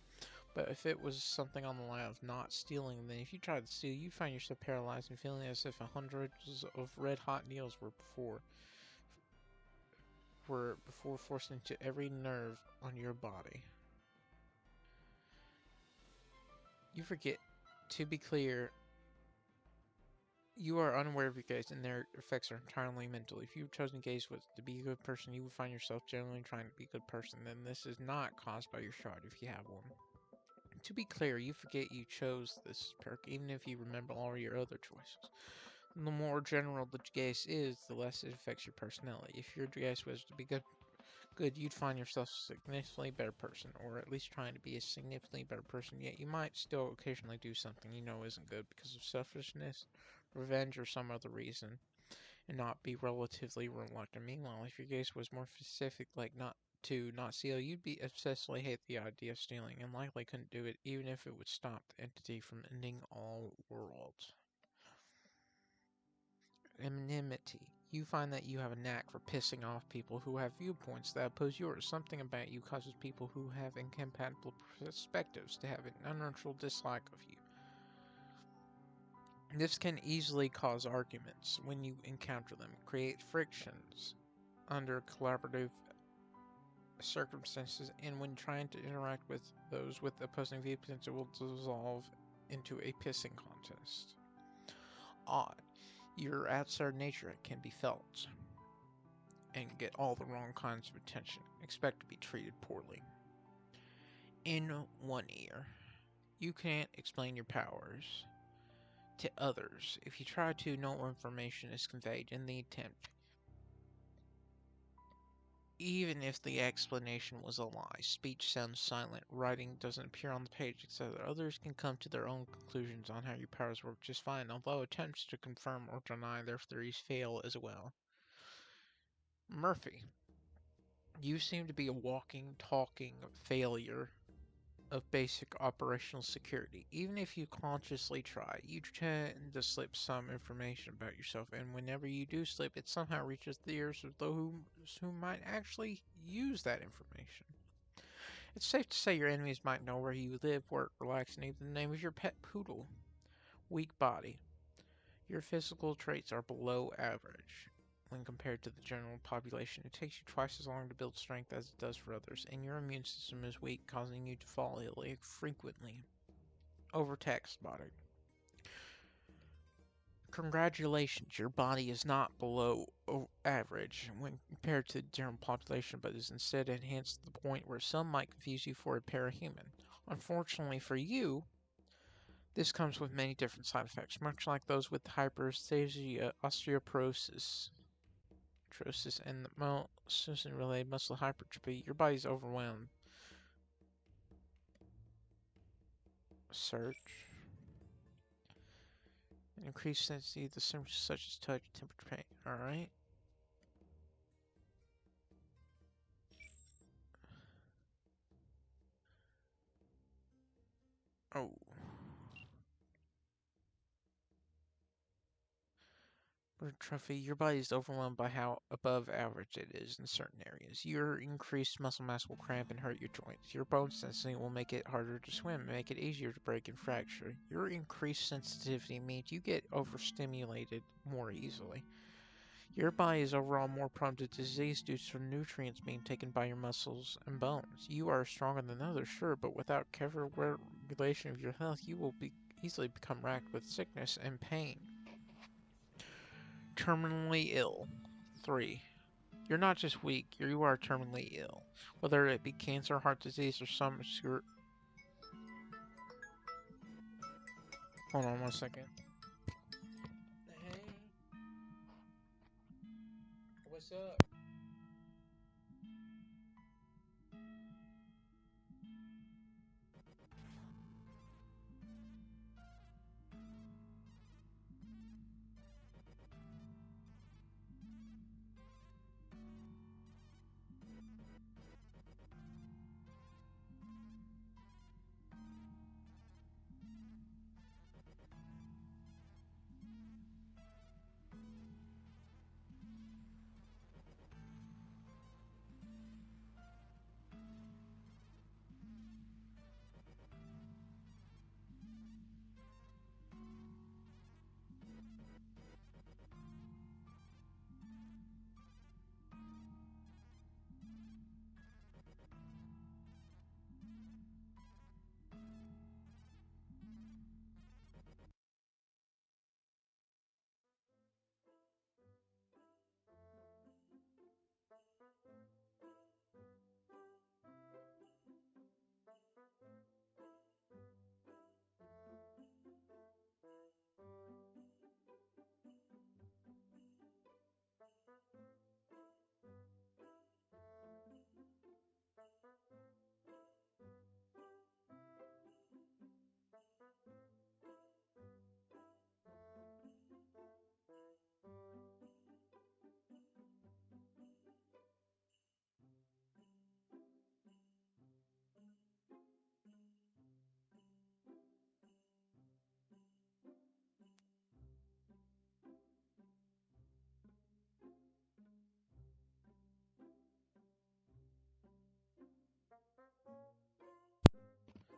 But if it was something on the line of not stealing, then if you tried to steal, you'd find yourself paralyzed and feeling as if hundreds of red-hot needles were forced into every nerve on your body. You forget. To be clear, you are unaware of your gaze, and their effects are entirely mental. If your chosen gaze was to be a good person, you would find yourself generally trying to be a good person. Then this is not caused by your shard, if you have one. To be clear, you forget you chose this perk, even if you remember all your other choices. The more general the gaze is, the less it affects your personality. If your gaze was to be good, you'd find yourself a significantly better person, or at least trying to be a significantly better person, yet you might still occasionally do something you know isn't good because of selfishness, revenge, or some other reason, and not be relatively reluctant. Meanwhile, if your gaze was more specific, like not steal, you'd be obsessively hate the idea of stealing, and likely couldn't do it even if it would stop the entity from ending all worlds. Anonymity. You find that you have a knack for pissing off people who have viewpoints that oppose yours. Something about you causes people who have incompatible perspectives to have an unnatural dislike of you. This can easily cause arguments when you encounter them, create frictions under collaborative circumstances, and when trying to interact with those with opposing viewpoints, it will dissolve into a pissing contest. Odd. Your outsider nature can be felt and get all the wrong kinds of attention. Expect to be treated poorly. In one ear, you can't explain your powers to others. If you try to, no information is conveyed in the attempt. Even if the explanation was a lie, speech sounds silent, writing doesn't appear on the page, etc. Others can come to their own conclusions on how your powers work just fine, although attempts to confirm or deny their theories fail as well. Murphy, you seem to be a walking, talking failure of basic operational security. Even if you consciously try, you tend to slip some information about yourself, and whenever you do slip, it somehow reaches the ears of those who might actually use that information. It's safe to say your enemies might know where you live, work, relax, and even the name of your pet poodle. Weak body. Your physical traits are below average when compared to the general population. It takes you twice as long to build strength as it does for others, and your immune system is weak, causing you to fall ill frequently. Overtaxed body. Congratulations, your body is not below average when compared to the general population, but is instead enhanced to the point where some might confuse you for a parahuman. Unfortunately for you, this comes with many different side effects, much like those with hyperesthesia, osteoporosis, and related muscle hypertrophy. Your body's overwhelmed. Search. Increased sensitivity to symptoms such as touch, temperature, pain. Alright. Oh. Trophy, your body is overwhelmed by how above average it is in certain areas. Your increased muscle mass will cramp and hurt your joints. Your bone density will make it harder to swim, make it easier to break and fracture. Your increased sensitivity means you get overstimulated more easily. Your body is overall more prone to disease due to nutrients being taken by your muscles and bones. You are stronger than others, sure, but without careful regulation of your health, you will easily become racked with sickness and pain. Terminally ill. 3. You're not just weak, you are terminally ill. Whether it be cancer, heart disease, or some obscure... Hold on 1 second. Hey. What's up?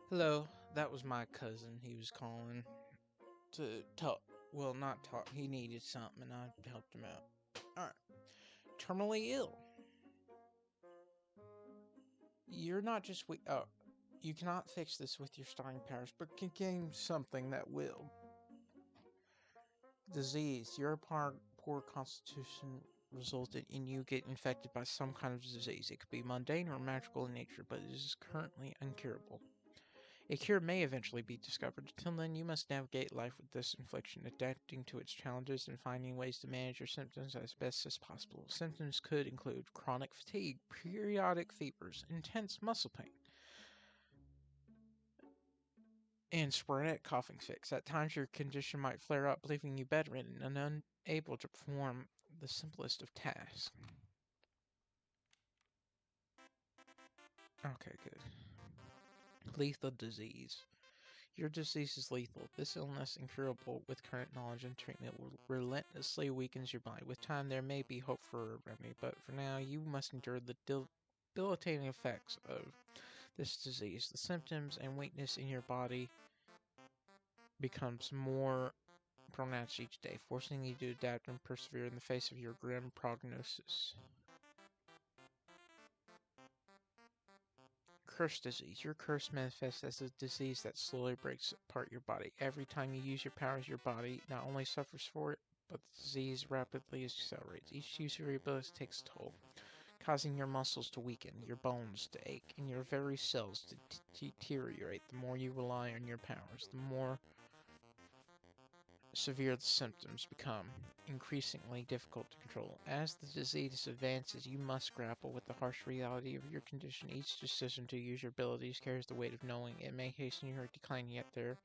Hello, that was my cousin. He was calling to talk. Well, not talk. He needed something, and I helped him out. Alright. Terminally ill. You're not just weak. Oh, you cannot fix this with your starting powers, but can gain something that will. Disease. Your poor constitution resulted in you getting infected by some kind of disease. It could be mundane or magical in nature, but it is currently incurable. A cure may eventually be discovered. Until then, you must navigate life with this infliction, adapting to its challenges and finding ways to manage your symptoms as best as possible. Symptoms could include chronic fatigue, periodic fevers, intense muscle pain, and sporadic coughing fits. At times, your condition might flare up, leaving you bedridden and unable to perform the simplest of tasks. Okay, good. Lethal disease. Your disease is lethal. This illness, incurable with current knowledge and treatment, relentlessly weakens your body. With time, there may be hope for a remedy, but for now, you must endure the debilitating effects of this disease. The symptoms and weakness in your body becomes more pronounced each day, forcing you to adapt and persevere in the face of your grim prognosis. Curse disease. Your curse manifests as a disease that slowly breaks apart your body. Every time you use your powers, your body not only suffers for it, but the disease rapidly accelerates. Each use of your abilities takes a toll, causing your muscles to weaken, your bones to ache, and your very cells to deteriorate. The more you rely on your powers, the more severe the symptoms become, increasingly difficult to control. As the disease advances, you must grapple with the harsh reality of your condition. Each decision to use your abilities carries the weight of knowing it may hasten your decline, yet there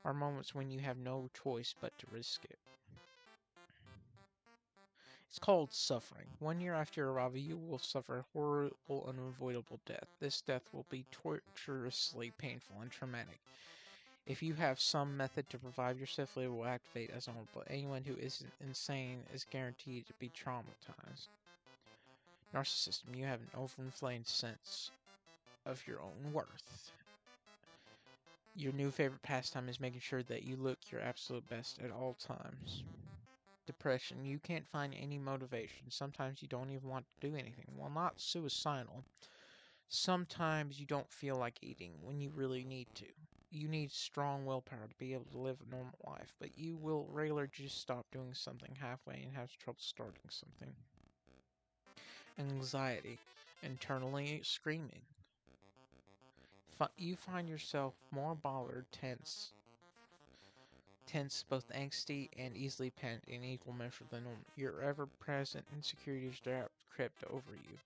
are moments when you have no choice but to risk it. It's called suffering. 1 year after your arrival, you will suffer a horrible, unavoidable death. This death will be torturously painful and traumatic. If you have some method to revive yourself, it will activate as normal, but anyone who isn't insane is guaranteed to be traumatized. Narcissism. You have an overinflated sense of your own worth. Your new favorite pastime is making sure that you look your absolute best at all times. Depression. You can't find any motivation. Sometimes you don't even want to do anything. Well, not suicidal. Sometimes you don't feel like eating when you really need to. You need strong willpower to be able to live a normal life, but you will regularly just stop doing something halfway and have trouble starting something. Anxiety. Internally screaming. You find yourself more bothered, tense, both angsty and easily panicked in equal measure than normal. Your ever-present insecurities crept over you.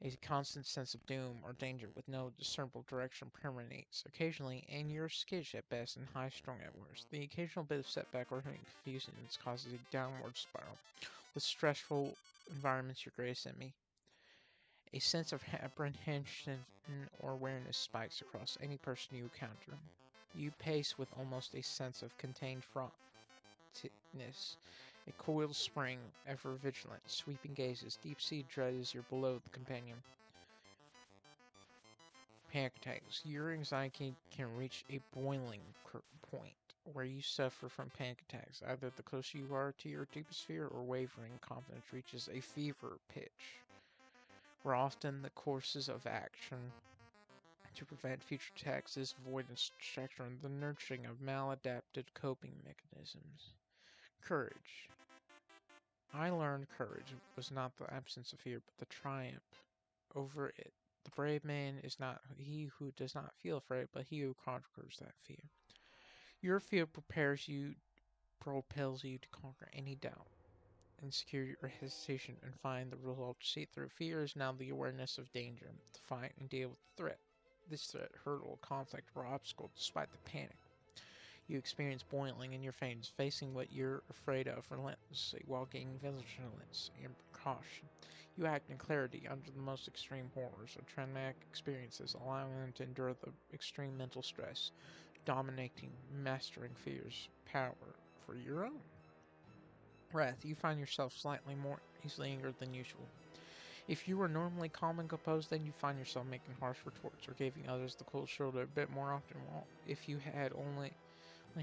A constant sense of doom or danger with no discernible direction permeates, occasionally, and you're skittish at best and high-strung at worst. The occasional bit of setback or confusion causes a downward spiral. With stressful environments, your greatest enemy. A sense of apprehension or awareness spikes across any person you encounter. You pace with almost a sense of contained frankness. A coiled spring, ever vigilant, sweeping gazes, deep-seated dread as your beloved companion. Panic attacks. Your anxiety can reach a boiling point where you suffer from panic attacks. Either the closer you are to your deepest fear or wavering confidence reaches a fever pitch, where often the courses of action to prevent future attacks is avoidance, distraction, and the nurturing of maladapted coping mechanisms. Courage. I learned courage was not the absence of fear, but the triumph over it. The brave man is not he who does not feel afraid, but he who conquers that fear. Your fear propels you to conquer any doubt, insecurity, or hesitation, and find the result to see through. Fear is now the awareness of danger, to fight and deal with the threat. This threat, hurdle, conflict, or obstacle, despite the panic. You experience boiling in your veins, facing what you're afraid of relentlessly while gaining vigilance and precaution. You act in clarity under the most extreme horrors of traumatic experiences, allowing them to endure the extreme mental stress, dominating, mastering fear's power for your own. Wrath. You find yourself slightly more easily angered than usual. If you were normally calm and composed, then you find yourself making harsh retorts or giving others the cold shoulder a bit more often. Well, if you had only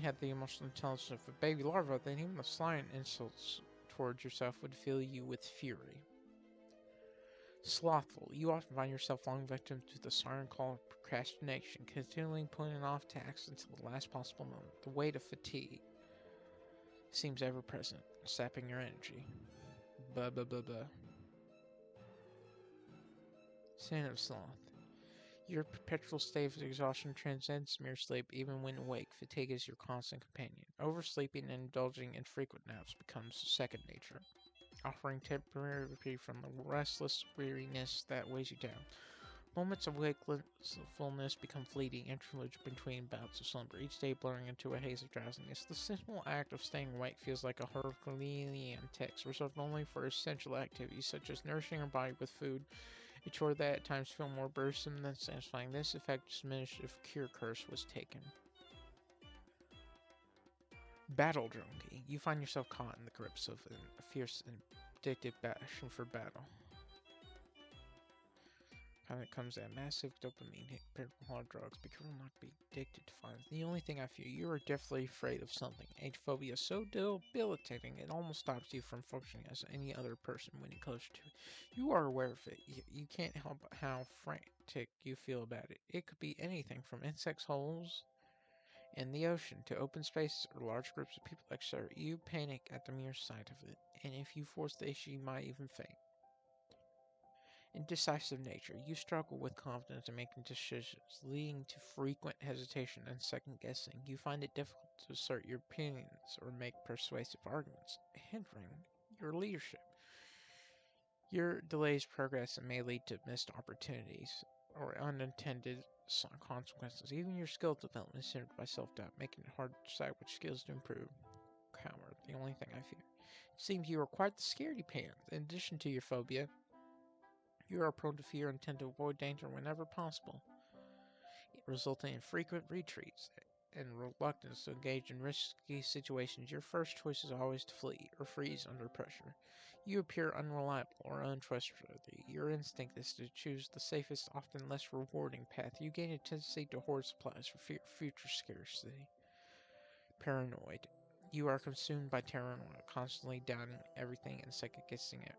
had the emotional intelligence of a baby larva, then even the slight insults towards yourself would fill you with fury. Slothful. You often find yourself falling victim to the siren call of procrastination, continually putting off tasks until the last possible moment. The weight of fatigue seems ever present, sapping your energy. Blah blah blah blah. Sin of sloth. Your perpetual state of exhaustion transcends mere sleep even when awake. Fatigue is your constant companion. Oversleeping and indulging in frequent naps becomes second nature, offering temporary reprieve from the restless weariness that weighs you down. Moments of wakefulness become fleeting interludes between bouts of slumber, each day blurring into a haze of drowsiness. The simple act of staying awake feels like a Herculean task, reserved only for essential activities such as nourishing our body with food, a chore that at times feel more burdensome than satisfying. This effect is diminished if cure curse was taken. Battle junkie. You find yourself caught in the grips of a fierce and addictive passion for battle. How it comes at massive dopamine hit compared to hard drugs. Be careful not to be addicted to violence. The only thing I fear, you are definitely afraid of something. Age phobia is so debilitating it almost stops you from functioning as any other person when you close to it. You are aware of it. You can't help how frantic you feel about it. It could be anything from insects holes in the ocean to open spaces or large groups of people, etc. You panic at the mere sight of it, and if you force the issue, you might even faint. Indecisive nature. You struggle with confidence in making decisions, leading to frequent hesitation and second guessing. You find it difficult to assert your opinions or make persuasive arguments, hindering your leadership. Your delays progress and may lead to missed opportunities or unintended consequences. Even your skill development is hindered by self-doubt, making it hard to decide which skills to improve. Coward, the only thing I fear. It seems you are quite the scaredy pants. In addition to your phobia, you are prone to fear and tend to avoid danger whenever possible, resulting in frequent retreats and reluctance to engage in risky situations. Your first choice is always to flee or freeze under pressure. You appear unreliable or untrustworthy. Your instinct is to choose the safest, often less rewarding path. You gain a tendency to hoard supplies for fear of future scarcity. Paranoid. You are consumed by paranoia, constantly doubting everything and second guessing it.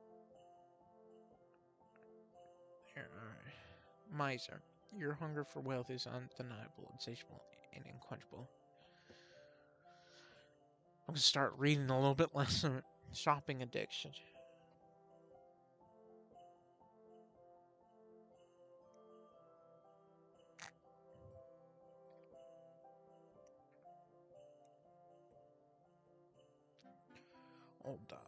Miser. Your hunger for wealth is undeniable, insatiable, and unquenchable. I'm gonna start reading a little bit less on shopping addiction. Old dog.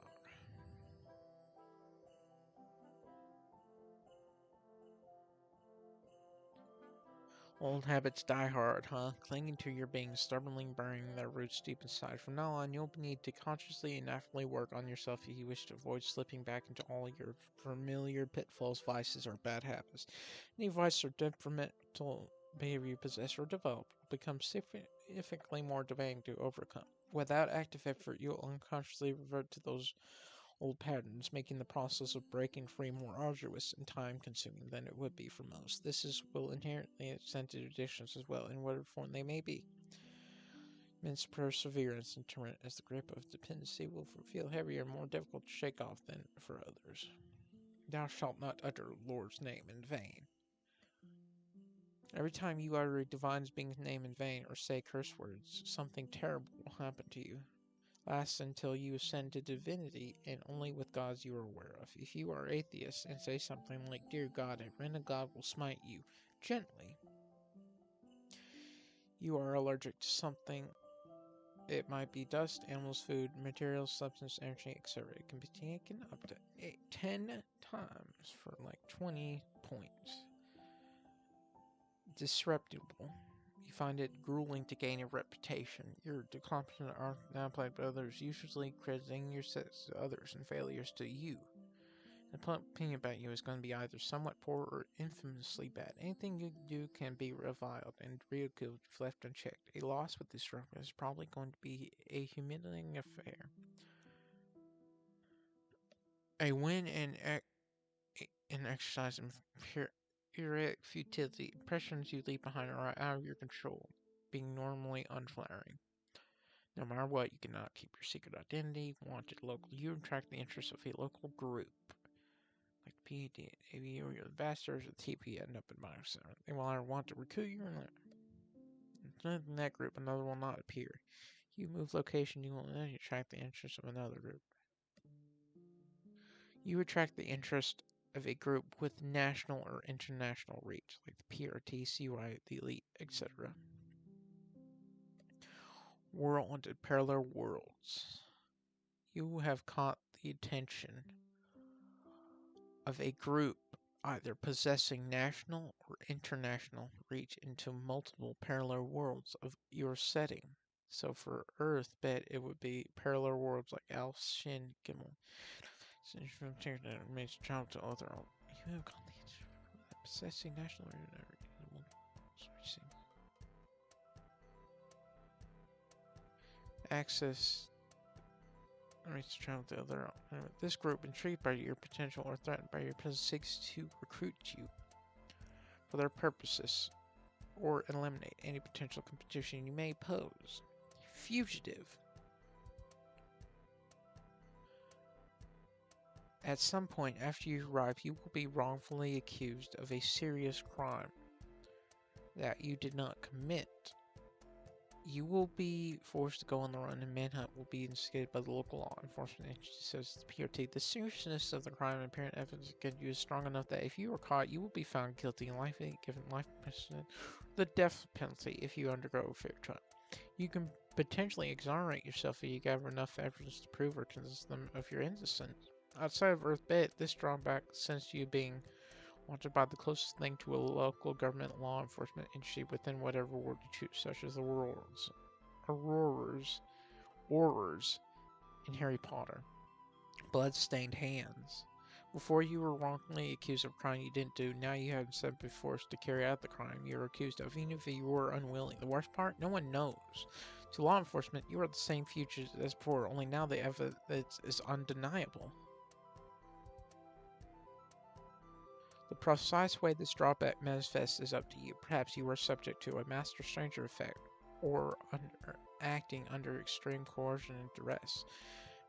Old habits die hard, huh? Clinging to your being, stubbornly burying their roots deep inside. From now on, you'll need to consciously and actively work on yourself if you wish to avoid slipping back into all your familiar pitfalls, vices, or bad habits. Any vice or temperamental behavior you possess or develop will become significantly more demanding to overcome. Without active effort, you'll unconsciously revert to those old patterns, making the process of breaking free more arduous and time-consuming than it would be for most. Will inherently extend to addictions as well, in whatever form they may be. Men's perseverance and torment as the grip of dependency will feel heavier and more difficult to shake off than for others. Thou shalt not utter Lord's name in vain. Every time you utter a divine being's name in vain or say curse words, something terrible will happen to you. Lasts until you ascend to divinity, and only with gods you are aware of. If you are atheist and say something like, "Dear God," a random god will smite you gently. You are allergic to something. It might be dust, animals, food, materials, substance, energy, etc. It can be taken up to 10 times for like 20 points. Disreputable. You find it grueling to gain a reputation. Your accomplishments are now played by others, usually crediting your success to others and failures to you. The public opinion about you is going to be either somewhat poor or infamously bad. Anything you do can be reviled and ridiculed if left unchecked. A loss with this record is probably going to be a humiliating affair. A win in exercise and pyrrhic futility. Impressions you leave behind are out of your control, being normally unflattering. No matter what, you cannot keep your secret identity. Wanted locally, you attract the interests of a local group. Like the PED, AV, or the ambassadors of the TP end up in my center. They will either want to recruit you or not. In that group, another will not appear. You move location, you will attract the interest of another group. You attract the interest of a group with national or international reach, like the PRT, CYOA, the elite, etc. World and parallel worlds. You have caught the attention of a group either possessing national or international reach into multiple parallel worlds of your setting. So for Earth, bet it would be parallel worlds like Alf, Shin, Gimel. Since from that remains child to other. You have caught the attention of possessing national or international access to travel to other. This group, intrigued by your potential or threatened by your presence, seeks to recruit you for their purposes or eliminate any potential competition you may pose. Fugitive. At some point after you arrive, you will be wrongfully accused of a serious crime that you did not commit. You will be forced to go on the run, and manhunt will be instigated by the local law enforcement agency, says the PRT. The seriousness of the crime and apparent evidence against you is strong enough that if you are caught, you will be found guilty and likely given life imprisonment, the death penalty if you undergo a fair trial. You can potentially exonerate yourself if you gather enough evidence to prove or convince them of your innocence. Outside of Earth Bet, this drawback sense you being wanted by the closest thing to a local government law enforcement agency within whatever world you choose, such as the Aurors in Harry Potter. Blood-stained hands. Before you were wrongfully accused of a crime you didn't do, now you have instead been forced to carry out the crime you were accused of, even if you were unwilling. The worst part? No one knows. To law enforcement, you are the same fugitive as before, only now the evidence is undeniable. The precise way this drawback manifests is up to you. Perhaps you are subject to a master stranger effect, or acting under extreme coercion and duress.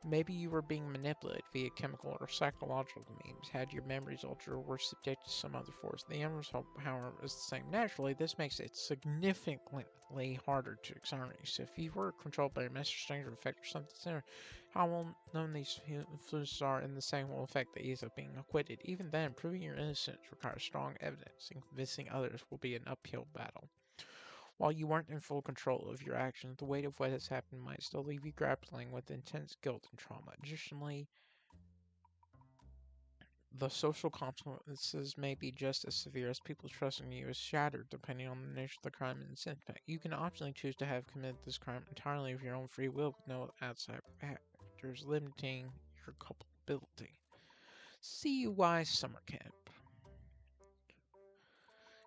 Maybe you were being manipulated via chemical or psychological means, had your memories altered, or were subjected to some other force. The end result, however, is the same. Naturally, this makes it significantly harder to exonerate. So if you were controlled by a master stranger effect or something similar, how well known these influences are, and the same will affect the ease of being acquitted. Even then, proving your innocence requires strong evidence, and convincing others will be an uphill battle. While you weren't in full control of your actions, the weight of what has happened might still leave you grappling with intense guilt and trauma. Additionally, the social consequences may be just as severe as people's trust in you is shattered depending on the nature of the crime and its impact. You can optionally choose to have committed this crime entirely of your own free will with no outside factors limiting your culpability. CUI Summer Camp.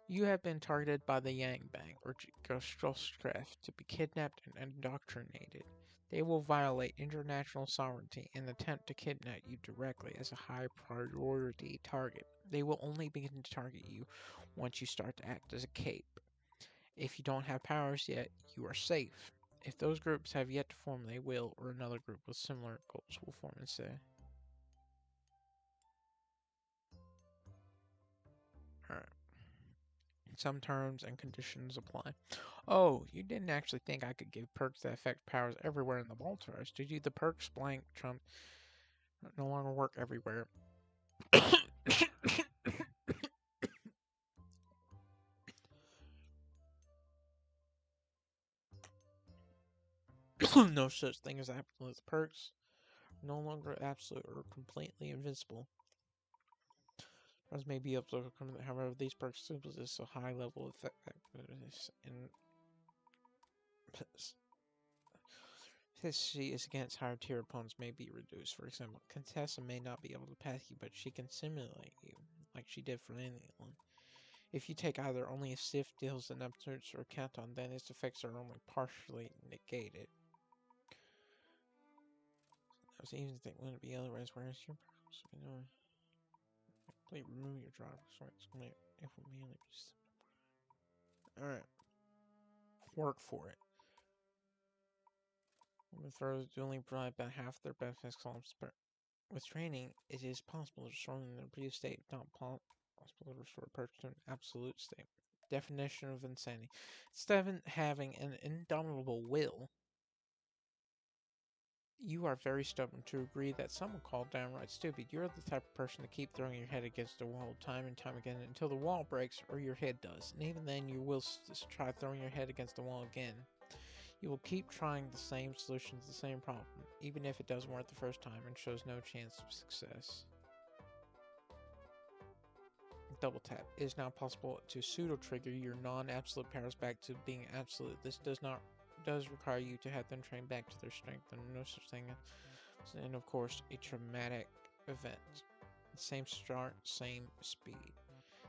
You have been targeted by the Yang Bang, or Gostoskref, to be kidnapped and indoctrinated. They will violate international sovereignty and attempt to kidnap you directly as a high priority target. They will only begin to target you once you start to act as a cape. If you don't have powers yet, you are safe. If those groups have yet to form, they will, or another group with similar goals will form instead. Alright. Some terms and conditions apply. Oh, you didn't actually think I could give perks that affect powers everywhere in the multiverse, did you? The perks blank trump no longer work everywhere. No such thing as absolute perks. No longer absolute or completely invincible. As may be able to overcome, however, these perks simply possess a high level of effectiveness and efficacy is against higher tier opponents may be reduced. For example, Contessa may not be able to pass you, but she can simulate you, like she did for anyone. If you take either only a stiff deals an absence or count on, then its effects are only partially negated. I was even think wouldn't be otherwise, whereas your purpose you know complete remove your driver sorts if we mainly just alright. Work for it. Women throws only provide about half their benefits columns per with training, it is possible to restore them in a previous state, not possible to restore a person to an absolute state. Definition of insanity. Instead of having an indomitable will, You are very stubborn to agree that some would call downright stupid. You're the type of person to keep throwing your head against the wall time and time again until the wall breaks or your head does. And even then, you will try throwing your head against the wall again. You will keep trying the same solution to the same problem, even if it doesn't work the first time and shows no chance of success. Double tap. It is now possible to pseudo-trigger your non-absolute powers back to being absolute. This does require you to have them train back to their strength, and no such thing as, and of course, a traumatic event. Same start, same speed.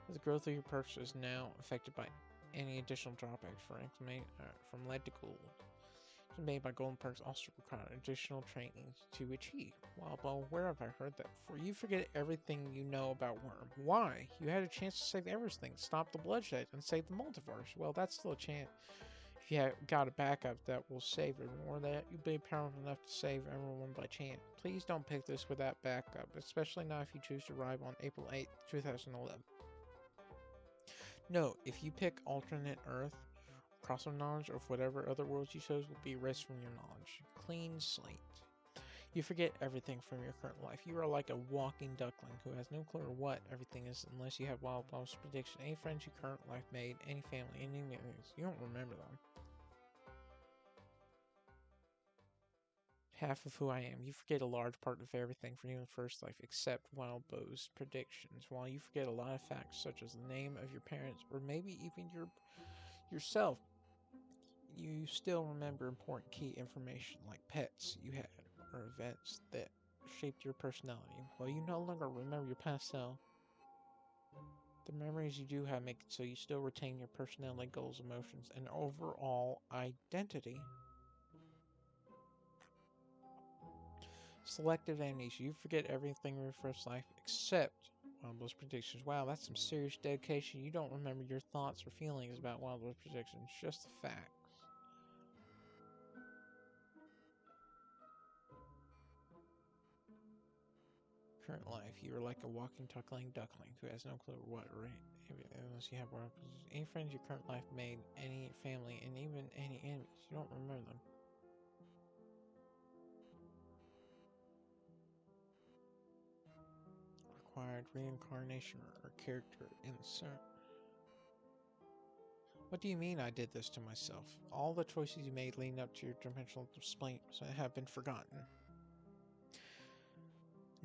The growth of your perks is now affected by any additional drawbacks from lead to gold. Made by golden perks also require additional training to achieve. Well, where have I heard that before? You forget everything you know about Worm. Why? You had a chance to save everything, stop the bloodshed, and save the multiverse. Well, that's still a chance. If you have got a backup that will save everyone, or that you'll be powerful enough to save everyone by chance. Please don't pick this without backup, especially not if you choose to arrive on April 8th, 2011. No, if you pick alternate Earth, crossover knowledge of whatever other worlds you chose will be erased from your knowledge. Clean slate. You forget everything from your current life. You are like a walking duckling who has no clue what everything is unless you have Wild Bob's prediction. Any friends your current life made, any family, any memories, you don't remember them. Half of who I am. You forget a large part of everything from your first life except Wild Bow's predictions, while you forget a lot of facts such as the name of your parents or maybe even yourself. You still remember important key information like pets you had or events that shaped your personality. While you no longer remember your past self, the memories you do have make it so you still retain your personality, goals, emotions, and overall identity. Selective amnesia. You forget everything in your first life except Wildbow's predictions. Wow, that's some serious dedication. You don't remember your thoughts or feelings about Wildbow's predictions, just the facts. Current life, you are like a walking, talking duckling who has no clue what unless you have any friends your current life made, any family, and even any enemies. You don't remember them. Required reincarnation or character insert. What do you mean I did this to myself? All the choices you made leading up to your dimensional display have been forgotten.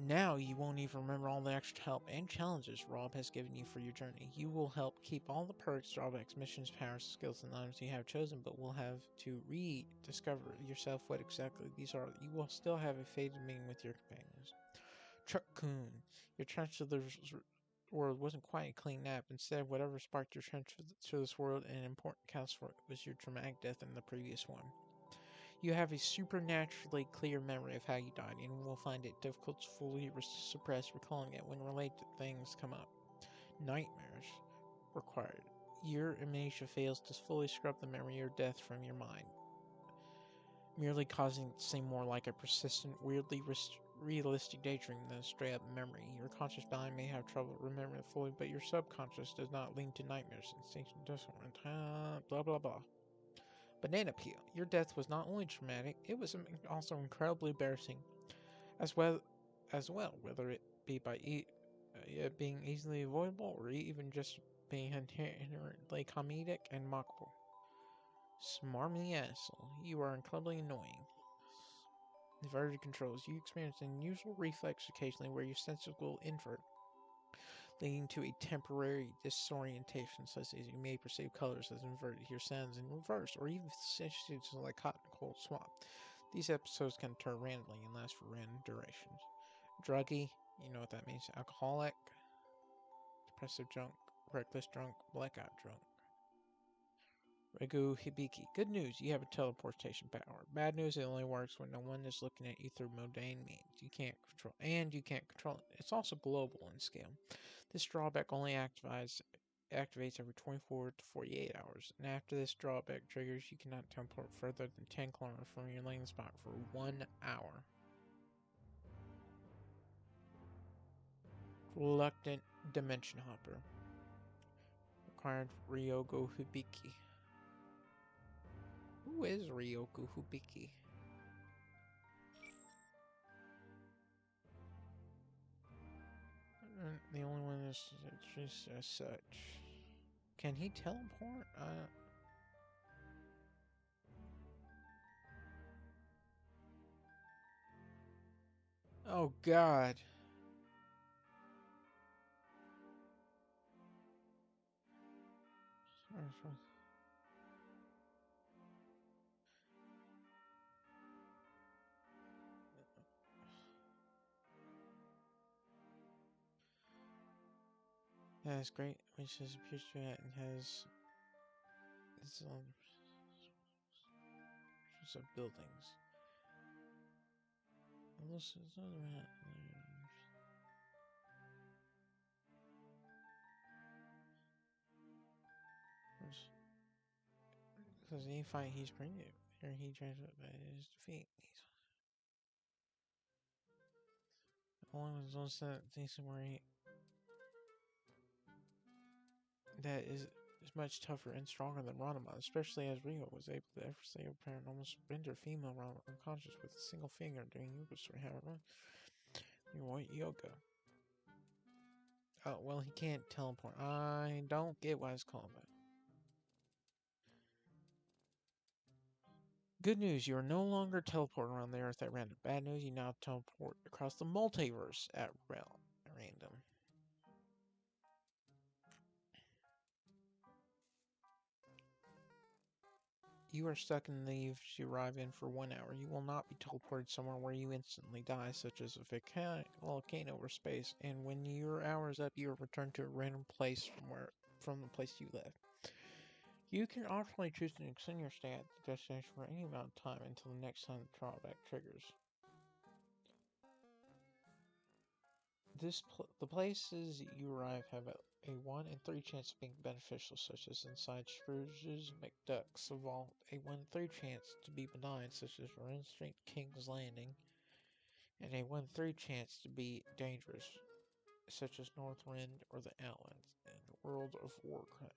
Now you won't even remember all the extra help and challenges Rob has given you for your journey. You will help keep all the perks, drawbacks, missions, powers, skills, and items you have chosen, but will have to rediscover yourself what exactly these are. You will still have a faded meeting with your companions. Truck Coon, your trench to the world wasn't quite a clean nap. Instead, whatever sparked your trench to this world and an important cause for it was your traumatic death in the previous one. You have a supernaturally clear memory of how you died, and will find it difficult to fully suppress recalling it when related things come up. Nightmares required. Your amnesia fails to fully scrub the memory of your death from your mind, merely causing it to seem more like a persistent, weirdly realistic daydream than a straight-up memory. Your conscious mind may have trouble remembering it fully, but your subconscious does not lead to nightmares, instinction, disorientation, blah blah blah. Banana peel. Your death was not only traumatic, it was also incredibly embarrassing, as well, whether it be by it being easily avoidable or even just being inherently comedic and mockable. Smarmy asshole. You are incredibly annoying. Inverted controls. You experience an unusual reflex occasionally where your senses will invert, leading to a temporary disorientation, such as you may perceive colors as inverted, hear sounds in reverse, or even sensations like hot and cold swap. These episodes can turn randomly and last for random durations. Druggy, you know what that means. Alcoholic, depressive drunk, reckless drunk, blackout drunk. Regu Hibiki. Good news, you have a teleportation power. Bad news, it only works when no one is looking at you through mundane means. You can't control it. It's also global in scale. This drawback only activates every 24 to 48 hours, and after this drawback triggers, you cannot teleport further than 10 kilometers from your landing spot for 1 hour. Reluctant Dimension Hopper. Required Ryogo Hibiki. Who is Ryogo Hibiki? just as such. Can he teleport? Oh God. That's great. Which is appears to it and has its of buildings. Unless it's not because any fight he's bringing, or he tries to by his defeat. Along with those things where he that is much tougher and stronger than Ranma, especially as Rio was able to effortlessly apparent almost render female Ranma unconscious with a single finger during yoga story. However, what yoga? Oh well, he can't teleport. I don't get why it's called that. Good news, you are no longer teleporting around the Earth at random. Bad news, you now teleport across the multiverse at random. You are stuck in the leaves you arrive in for 1 hour. You will not be teleported somewhere where you instantly die, such as a volcano or space, and when your hour is up, you are returned to a random place from the place you left. You can optionally choose to extend your stay at the destination for any amount of time until the next time the drawback triggers. The places you arrive have a 1 in 3 chance of being beneficial, such as inside Scrooge's McDuck's Vault, a 1 in 3 chance to be benign, such as Marin Street King's Landing, and a 1 in 3 chance to be dangerous, such as Northrend or the Outlands in World of Warcraft.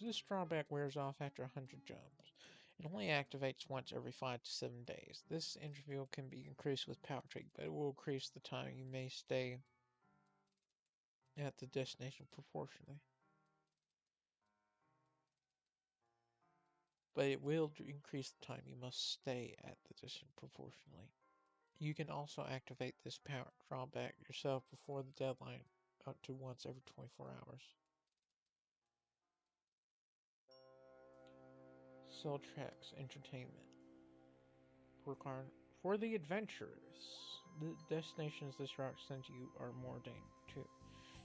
This drawback wears off after 100 jumps. It only activates once every 5 to 7 days. This interval can be increased with power trick, but it will increase the time you may stay at the destination proportionally. But it will increase the time you must stay at the destination proportionally. You can also activate this power drawback yourself before the deadline, up to once every 24 hours. Cell Tracks Entertainment. Required for the adventurers. The destinations this route sends you are more dangerous too.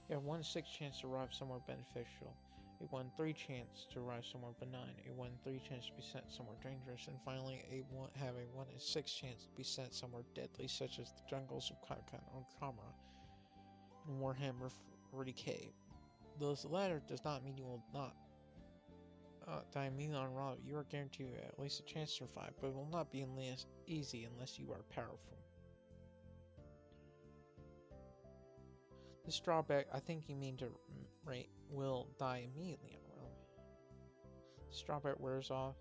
You have 1 in 6 chance to arrive somewhere beneficial, a 1 in 3 chance to arrive somewhere benign, a 1 in 3 chance to be sent somewhere dangerous, and finally have a 1 in 6 chance to be sent somewhere deadly, such as the jungles of Kaikan or Kamara in Warhammer 40k. Though the latter does not mean you will not die immediately on arrival. You are guaranteed at least a chance to survive, but it will not be easy unless you are powerful. This drawback, I think you mean to rate, will die immediately on arrival. This drawback wears off.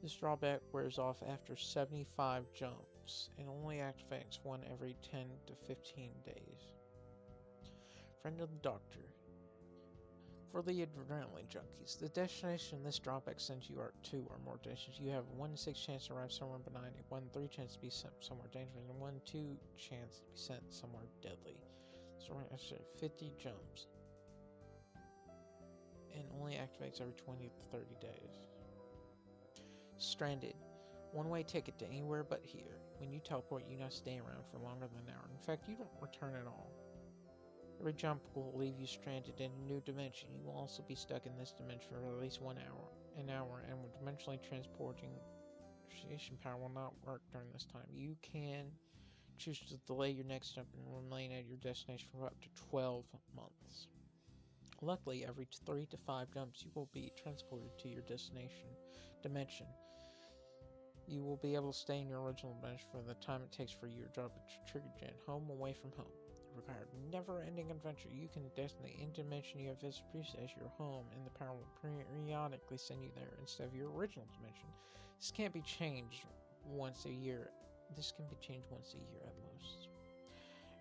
This drawback wears off after 75 jumps and only activates one every 10 to 15 days. Friend of the Doctor. For the adrenaline junkies, the destination this drawback sends you are 2 or more destinations. You have 1 in 6 chance to arrive somewhere benign, a 1 in 3 chance to be sent somewhere dangerous, and 1 in 2 chance to be sent somewhere deadly. So we're going to 50 jumps. And only activates every 20 to 30 days. Stranded. One-way ticket to anywhere but here. When you teleport, you now stay around for longer than an hour. In fact, you don't return at all. Every jump will leave you stranded in a new dimension. You will also be stuck in this dimension for at least an hour, and with dimensionally transporting power will not work during this time. You can choose to delay your next jump and remain at your destination for up to 12 months. Luckily, every 3 to 5 jumps, you will be transported to your destination dimension. You will be able to stay in your original dimension for the time it takes for your job to trigger gen home away from home. Required never-ending adventure. You can designate any dimension you have visited previously as your home, and the power will periodically send you there instead of your original dimension. This can't be changed once a year This can be changed once a year at most.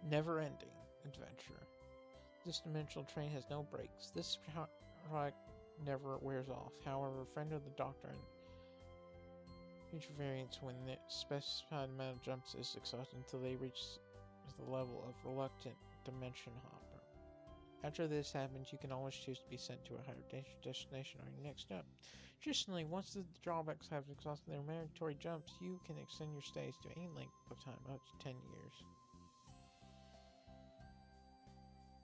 Never-ending adventure. This dimensional train has no brakes. This product never wears off. However, friend of the Doctor and future variants when the specified amount of jumps is exhausted until they reach the level of reluctant dimension hopper. After this happens, you can always choose to be sent to a higher destination on your next jump. Additionally, once the drawbacks have exhausted their mandatory jumps, you can extend your stays to any length of time, up to 10 years.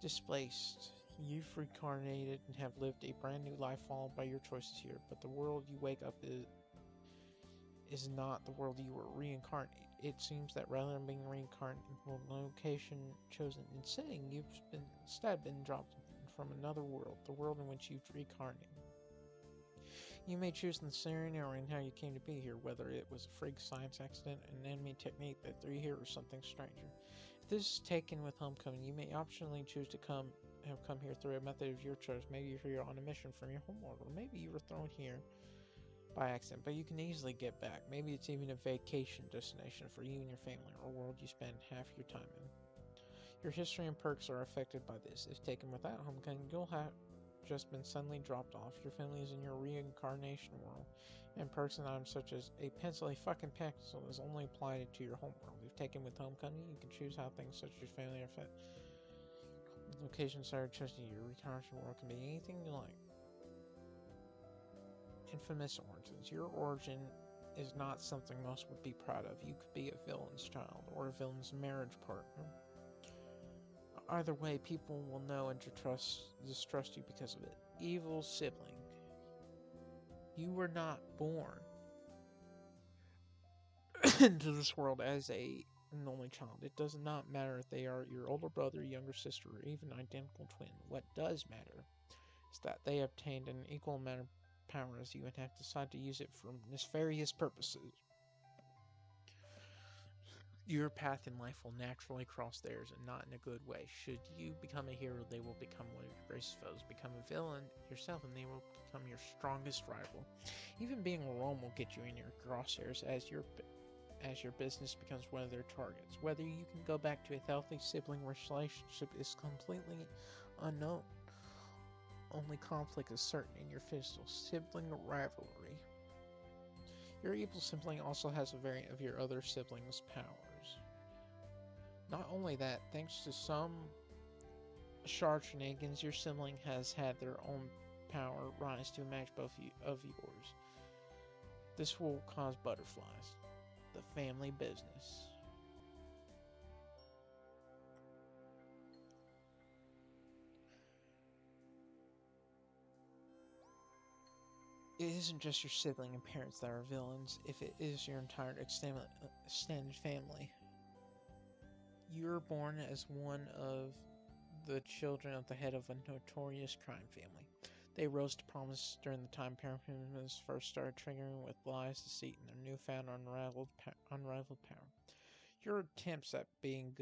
Displaced. You've reincarnated and have lived a brand new life followed by your choices here, but the world you wake up is not the world you were reincarnated. It seems that rather than being reincarnated in the location chosen and setting, you've instead been dropped from another world, the world in which you've reincarnated. You may choose the scenario and how you came to be here, whether it was a freak science accident, an enemy technique that threw you here, or something stranger. If this is taken with Homecoming, you may optionally choose to have come here through a method of your choice. Maybe you're here on a mission from your homeworld, or maybe you were thrown here by accident, but you can easily get back. Maybe it's even a vacation destination for you and your family, or a world you spend half your time in. Your history and perks are affected by this. If taken without Homecoming, you'll have just been suddenly dropped off. Your family is in your reincarnation world, and perks and items such as a pencil, a fucking pencil, is only applied to your home world. If taken with Homecoming, you can choose how things such as family are affected. Locations that are chosen to your reincarnation world can be anything you like. Infamous origins. Your origin is not something most would be proud of. You could be a villain's child or a villain's marriage partner. Either way, people will know and distrust you because of it. Evil sibling. You were not born into this world as an only child. It does not matter if they are your older brother, younger sister, or even identical twin. What does matter is that they obtained an equal amount of power as you and have decided to use it for nefarious purposes. Your path in life will naturally cross theirs, and not in a good way. Should you become a hero, they will become one of your greatest foes. Become a villain yourself, and they will become your strongest rival. Even being alone will get you in your crosshairs as your business becomes one of their targets. Whether you can go back to a healthy sibling relationship is completely unknown. Only conflict is certain in your physical sibling rivalry. Your evil sibling also has a variant of your other sibling's powers. Not only that, thanks to some shenanigans, your sibling has had their own power rise to a match both of yours. This will cause butterflies. The family business. It isn't just your sibling and parents that are villains, if it is your entire extended family. You're born as one of the children of the head of a notorious crime family. They rose to prominence during the time pyramids first started triggering with lies, deceit, and their newfound unrivaled power. Your attempts at being good